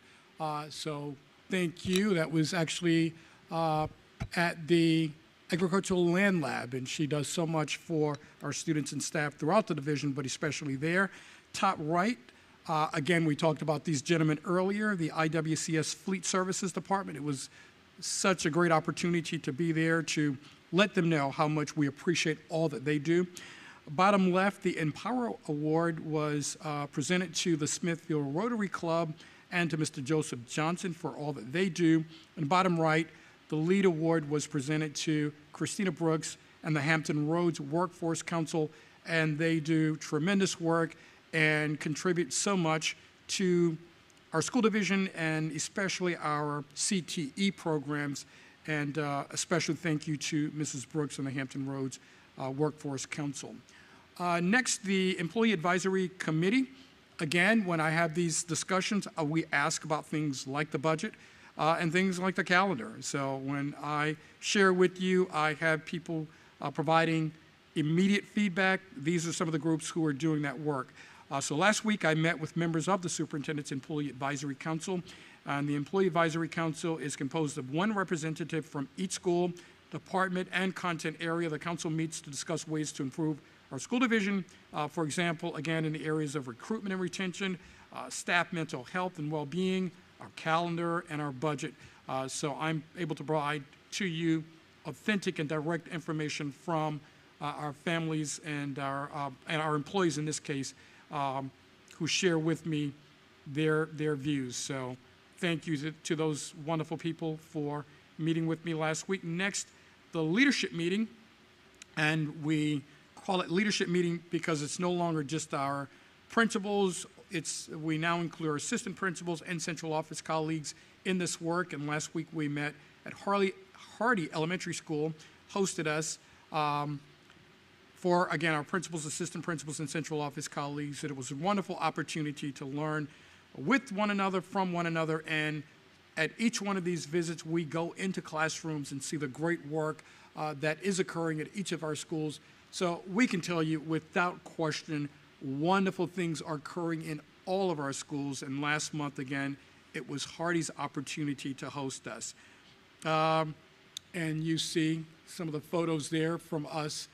So thank you. That was actually at the Agricultural Land Lab, and she does so much for our students and staff throughout the division, but especially there. Top right, again, we talked about these gentlemen earlier, the IWCS Fleet Services Department. It was such a great opportunity to be there to let them know how much we appreciate all that they do. Bottom left, the Empower Award was presented to the Smithfield Rotary Club and to Mr. Joseph Johnson for all that they do. And bottom right, the LEAD Award was presented to Christina Brooks and the Hampton Roads Workforce Council, and they do tremendous work and contribute so much to our school division and especially our CTE programs. And a special thank you to Mrs. Brooks and the Hampton Roads Workforce Council. Next, the Employee Advisory Committee. Again, when I have these discussions, we ask about things like the budget and things like the calendar. So when I share with you, I have people providing immediate feedback. These are some of the groups who are doing that work. So last week I met with members of the Superintendent's Employee Advisory Council. And the Employee Advisory Council is composed of one representative from each school, department, and content area. The council meets to discuss ways to improve our school division, for example, again, in the areas of recruitment and retention, staff mental health and well-being, our calendar, and our budget. So I'm able to provide to you authentic and direct information from our families and our employees in this case, who share with me their views. So thank you to those wonderful people for meeting with me last week. Next, the leadership meeting, and we call it leadership meeting because it's no longer just our principals. We now include our assistant principals and central office colleagues in this work. And last week we met at Hardy Elementary School, hosted us for, again, our principals, assistant principals, and central office colleagues. And it was a wonderful opportunity to learn with one another, from one another. And at each one of these visits, we go into classrooms and see the great work that is occurring at each of our schools. So we can tell you without question, wonderful things are occurring in all of our schools. And last month, again, it was Hardy's opportunity to host us. And you see some of the photos there from us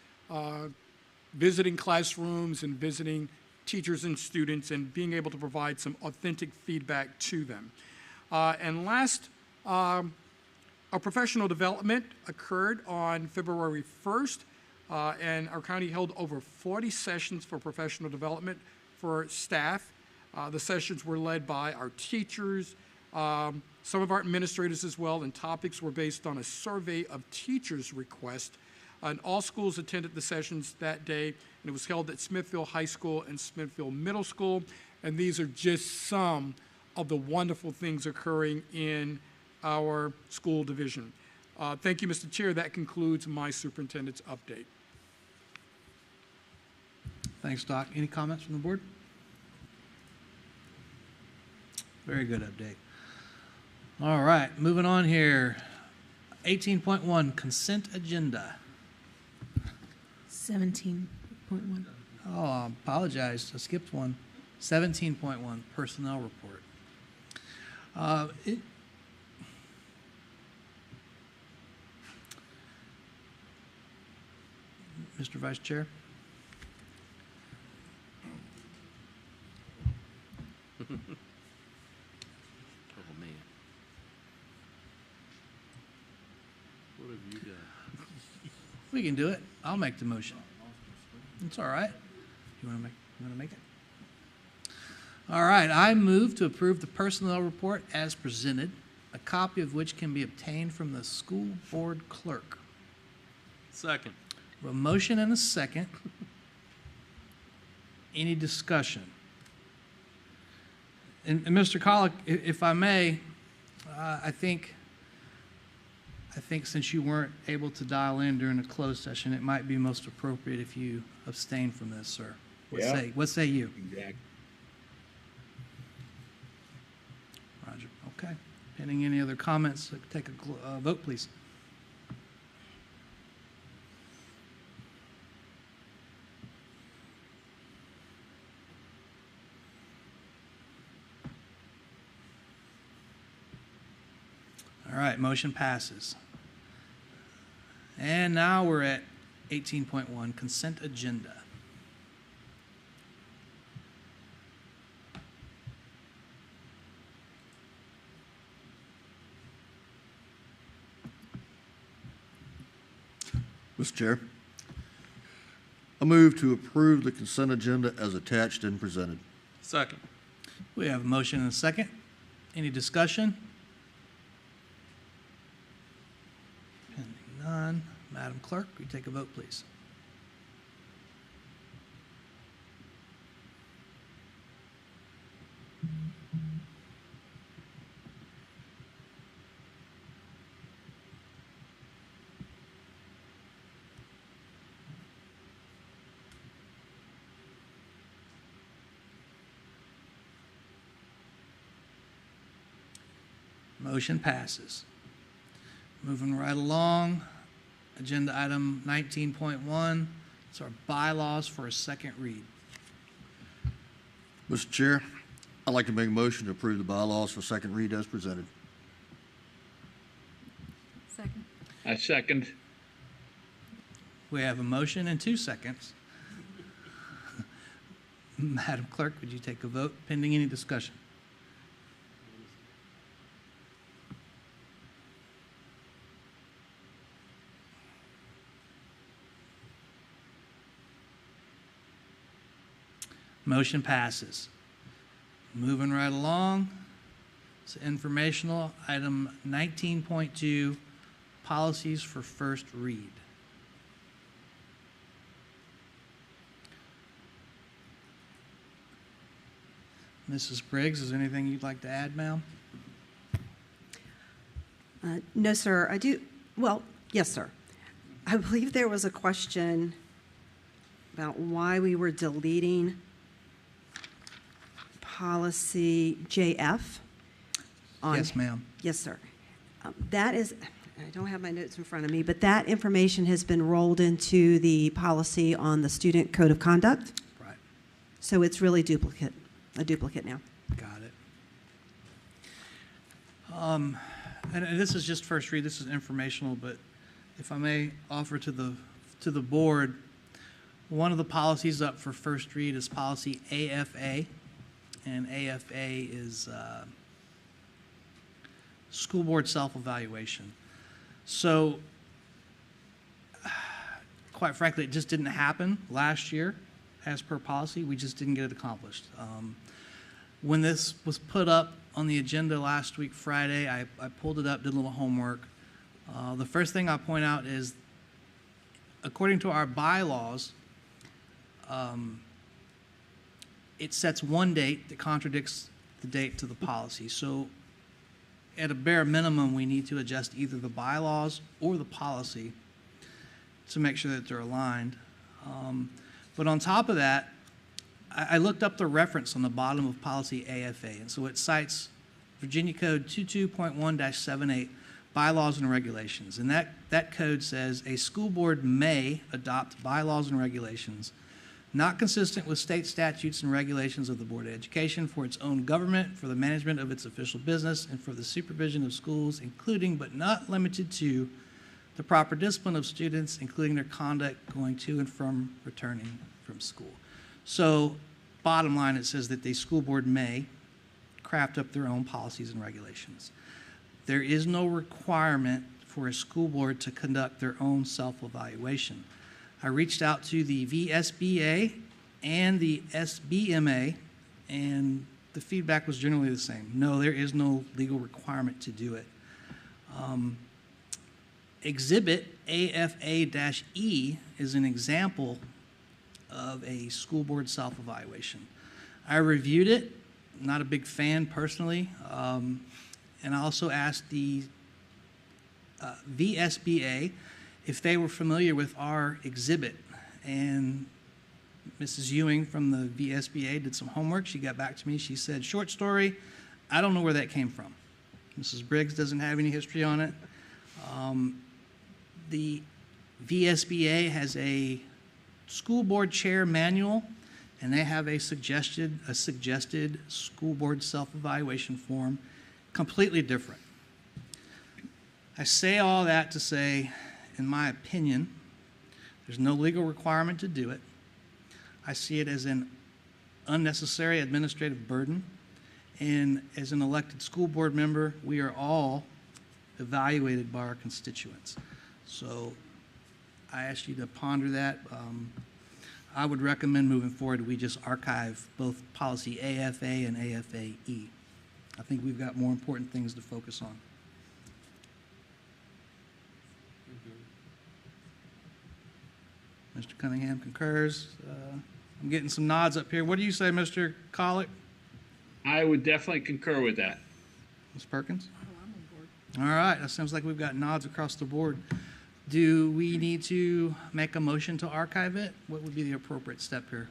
visiting classrooms and visiting teachers and students and being able to provide some authentic feedback to them. And last, our professional development occurred on February 1st, and our county held over 40 sessions for professional development for staff. The sessions were led by our teachers, some of our administrators as well, and topics were based on a survey of teachers' requests. And all schools attended the sessions that day, and it was held at Smithfield High School and Smithfield Middle School. And these are just some of the wonderful things occurring in our school division. Thank you, Mr. Chair. That concludes my superintendent's update. Thanks, Doc. Any comments from the board? Very good update. All right, moving on here. 18.1, consent agenda. 17.1. Oh, I apologize. I skipped one. 17.1, personnel report. Mr. Vice Chair. Oh, man. What have you done? We can do it. I'll make the motion. It's all right. You want to make it? All right. I move to approve the personnel report as presented, a copy of which can be obtained from the school board clerk. Second. A motion and a second. Any discussion? And Mr. Collick, if I may, I think since you weren't able to dial in during the closed session, it might be most appropriate if you abstain from this, sir. What say you? Exactly. Roger. Okay. Pending any other comments, take a vote, please. All right, motion passes. And now we're at 18.1, consent agenda. Mr. Chair, I move to approve the consent agenda as attached and presented. Second. We have a motion and a second. Any discussion? Pending none. Madam Clerk, will you take a vote, please? Motion passes. Moving right along, agenda item 19.1, it's our bylaws for a second read. Mr. Chair, I'd like to make a motion to approve the bylaws for second read as presented. Second. I second. We have a motion and 2 seconds. Madam Clerk, would you take a vote pending any discussion? Motion passes. Moving right along, it's informational, item 19.2, policies for first read. Mrs. Briggs, is there anything you'd like to add, ma'am? No, sir. I do. Well, yes, sir. I believe there was a question about why we were deleting policy JF. Yes, ma'am. Yes, sir. That is, I don't have my notes in front of me, but that information has been rolled into the policy on the student code of conduct. Right. So it's really a duplicate now. Got it. And this is just first read. This is informational, but if I may offer to the board, one of the policies up for first read is policy AFA, and AFA is school board self-evaluation. So, quite frankly, it just didn't happen last year as per policy. We just didn't get it accomplished. When this was put up on the agenda last week, Friday, I pulled it up, did a little homework. The first thing I'll point out is, according to our bylaws, it sets one date that contradicts the date to the policy. So at a bare minimum, we need to adjust either the bylaws or the policy to make sure that they're aligned. But on top of that, I looked up the reference on the bottom of policy AFA, and so it cites Virginia Code 22.1-78, bylaws and regulations. And that code says a school board may adopt bylaws and regulations not consistent with state statutes and regulations of the Board of Education for its own government, for the management of its official business, and for the supervision of schools, including but not limited to the proper discipline of students, including their conduct going to and from returning from school. So, bottom line, it says that the school board may craft up their own policies and regulations. There is no requirement for a school board to conduct their own self-evaluation. I reached out to the VSBA and the SBMA, and the feedback was generally the same. No, there is no legal requirement to do it. Exhibit AFA-E is an example of a school board self-evaluation. I reviewed it, not a big fan personally, and I also asked the VSBA if they were familiar with our exhibit. And Mrs. Ewing from the VSBA did some homework. She got back to me. She said, short story, I don't know where that came from. Mrs. Briggs doesn't have any history on it. The VSBA has a school board chair manual, and they have a suggested school board self-evaluation form, completely different. I say all that to say, in my opinion, there's no legal requirement to do it. I see it as an unnecessary administrative burden, and as an elected school board member, we are all evaluated by our constituents. So I ask you to ponder that. I would recommend moving forward we just archive both policy AFA and AFA-E. I think we've got more important things to focus on. Mr. Cunningham concurs. I'm getting some nods up here. What do you say, Mr. Collick? I would definitely concur with that. Ms. Perkins? All right, that sounds like we've got nods across the board. Do we need to make a motion to archive it? What would be the appropriate step here?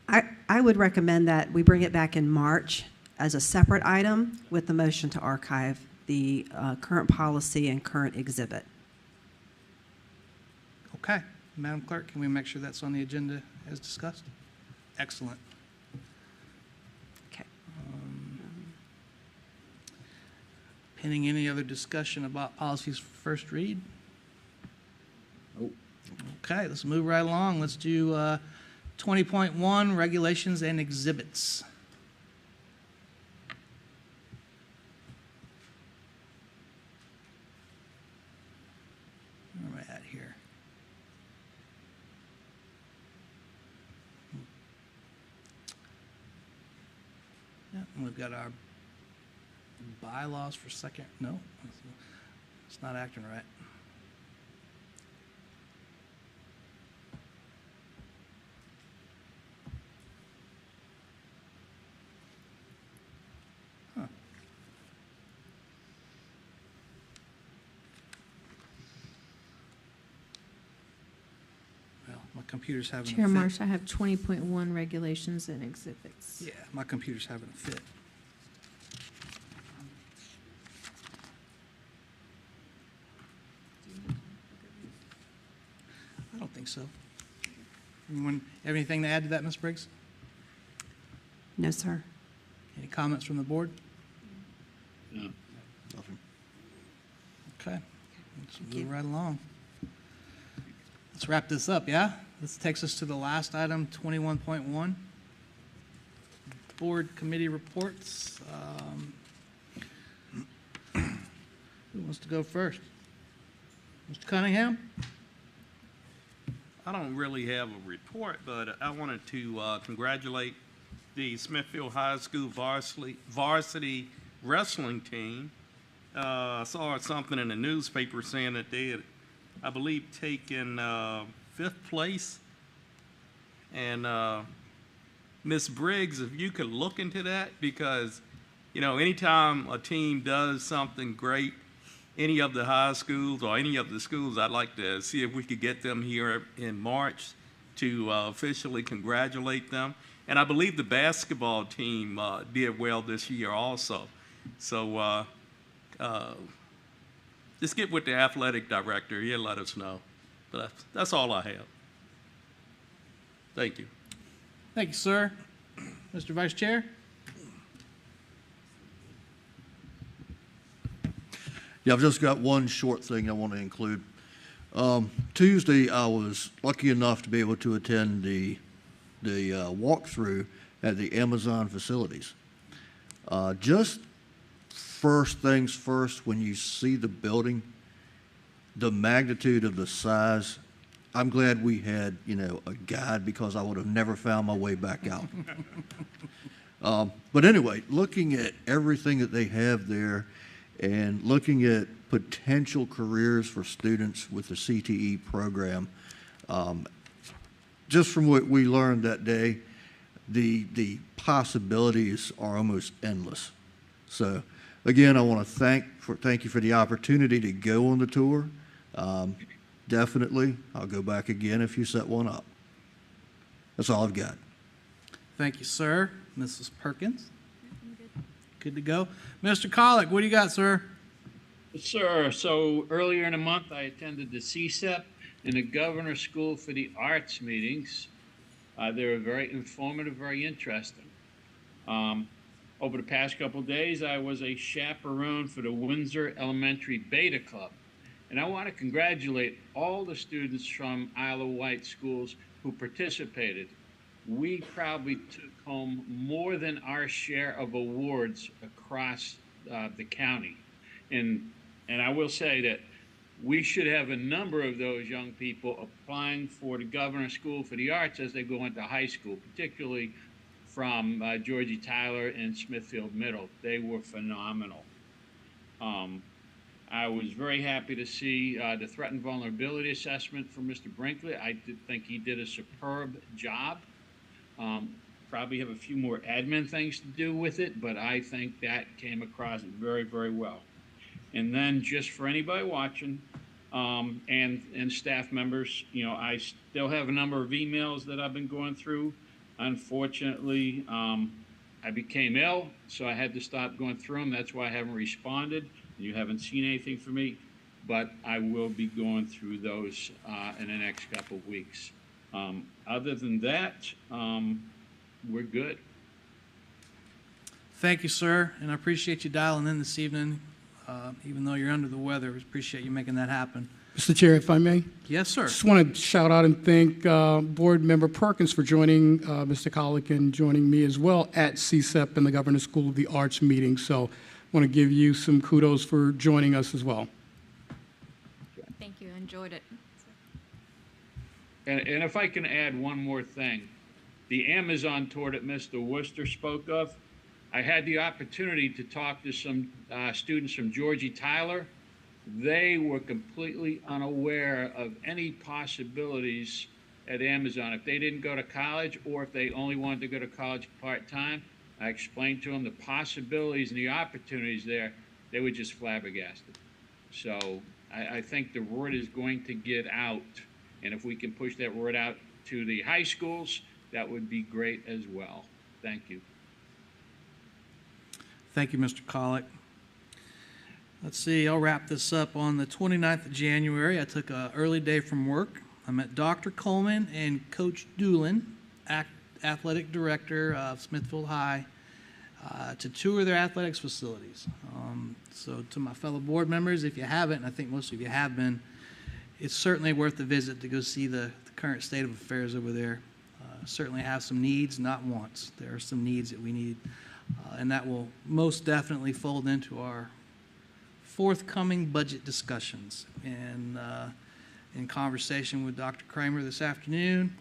I would recommend that we bring it back in March as a separate item with the motion to archive the current policy and current exhibit. Okay. Madam Clerk, can we make sure that's on the agenda as discussed? Excellent. Okay. Pending any other discussion about policies for first read? Nope. Okay, let's move right along. Let's do 20.1, regulations and exhibits. Where am I at here? Yeah, and we've got our bylaws for second. No, it's not acting right. Huh. Well, my computer's having Chair a fit. Marsh, I have 20.1 regulations and exhibits. Yeah, my computer's having a fit. I don't think so. Anyone have anything to add to that, Ms. Briggs? No, sir. Any comments from the board? No. Nothing. Okay, let's move right along. Let's wrap this up, yeah? This takes us to the last item, 21.1. Board committee reports. Who wants to go first? Mr. Cunningham? I don't really have a report, but I wanted to congratulate the Smithfield High School varsity wrestling team. I saw something in the newspaper saying that they had, I believe, taken 5th place. And Ms. Briggs, if you could look into that, because, you know, anytime a team does something great, any of the high schools or any of the schools, I'd like to see if we could get them here in March to officially congratulate them. And I believe the basketball team did well this year also. So just get with the athletic director. He'll let us know. But that's all I have. Thank you. Thank you, sir. Mr. Vice Chair? Yeah, I've just got one short thing I want to include. Tuesday, I was lucky enough to be able to attend the walkthrough at the Amazon facilities. Just first things first, when you see the building, the magnitude of the size, I'm glad we had, you know, a guide, because I would have never found my way back out. But anyway, looking at everything that they have there and looking at potential careers for students with the CTE program, just from what we learned that day, the possibilities are almost endless. So again, I want to thank you for the opportunity to go on the tour. Definitely, I'll go back again if you set one up. That's all I've got. Thank you, sir. Mrs. Perkins? Good to go. Mr. Collick, what do you got, sir? Sir, so earlier in the month, I attended the CSEP and the Governor's School for the Arts meetings. They were very informative, very interesting. Over the past couple of days, I was a chaperone for the Windsor Elementary Beta Club. And I want to congratulate all the students from Isle of Wight schools who participated. We probably took home more than our share of awards across the county. And I will say that we should have a number of those young people applying for the Governor's School for the Arts as they go into high school, particularly from Georgie Tyler and Smithfield Middle. They were phenomenal. I was very happy to see the threat and vulnerability assessment from Mr. Brinkley. I did think he did a superb job. Probably have a few more admin things to do with it, but I think that came across very, very well. And then just for anybody watching and staff members, you know, I still have a number of emails that I've been going through. Unfortunately, I became ill, so I had to stop going through them. That's why I haven't responded. You haven't seen anything from me, but I will be going through those in the next couple of weeks. Other than that, we're good. Thank you, sir, and I appreciate you dialing in this evening. Even though you're under the weather, we appreciate you making that happen. Mr. Chair, if I may? Yes, sir. Just want to shout out and thank Board Member Perkins for joining Mr. Colick and joining me as well at CSEP and the Governor's School of the Arts meeting. So I want to give you some kudos for joining us as well. Thank you. Enjoyed it. And if I can add one more thing, the Amazon tour that Mr. Worcester spoke of, I had the opportunity to talk to some students from Georgie Tyler. They were completely unaware of any possibilities at Amazon. If they didn't go to college or if they only wanted to go to college part-time, I explained to them the possibilities and the opportunities there. They were just flabbergasted. So I think the word is going to get out. And if we can push that word out to the high schools, that would be great as well. Thank you. Thank you, Mr. Colick. Let's see, I'll wrap this up. On the 29th of January, I took an early day from work. I met Dr. Coleman and Coach Doolin, athletic director of Smithfield High, to tour their athletics facilities. So to my fellow board members, if you haven't, and I think most of you have been, it's certainly worth the visit to go see the current state of affairs over there. Certainly have some needs, not wants. There are some needs that we need, and that will most definitely fold into our forthcoming budget discussions. And in conversation with Dr. Kramer this afternoon,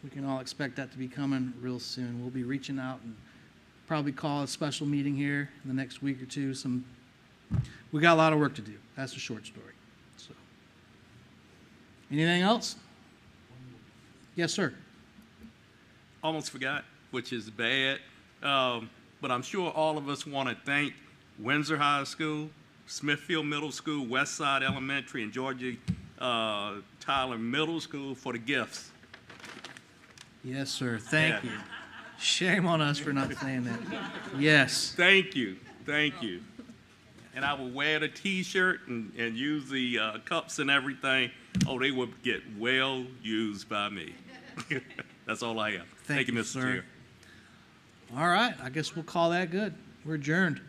we can all expect that to be coming real soon. We'll be reaching out and probably call a special meeting here in the next week or two. We got a lot of work to do. That's the short story. So, anything else? Yes, sir. Almost forgot, which is bad. But I'm sure all of us want to thank Windsor High School, Smithfield Middle School, Westside Elementary, and Georgia Tyler Middle School for the gifts. Yes, sir. Thank you. Shame on us for not saying that. Yes. Thank you. Thank you. And I will wear the T-shirt and use the cups and everything. Oh, they will get well used by me. That's all I have. Thank you, Mr. sir. Chair. All right. I guess we'll call that good. We're adjourned.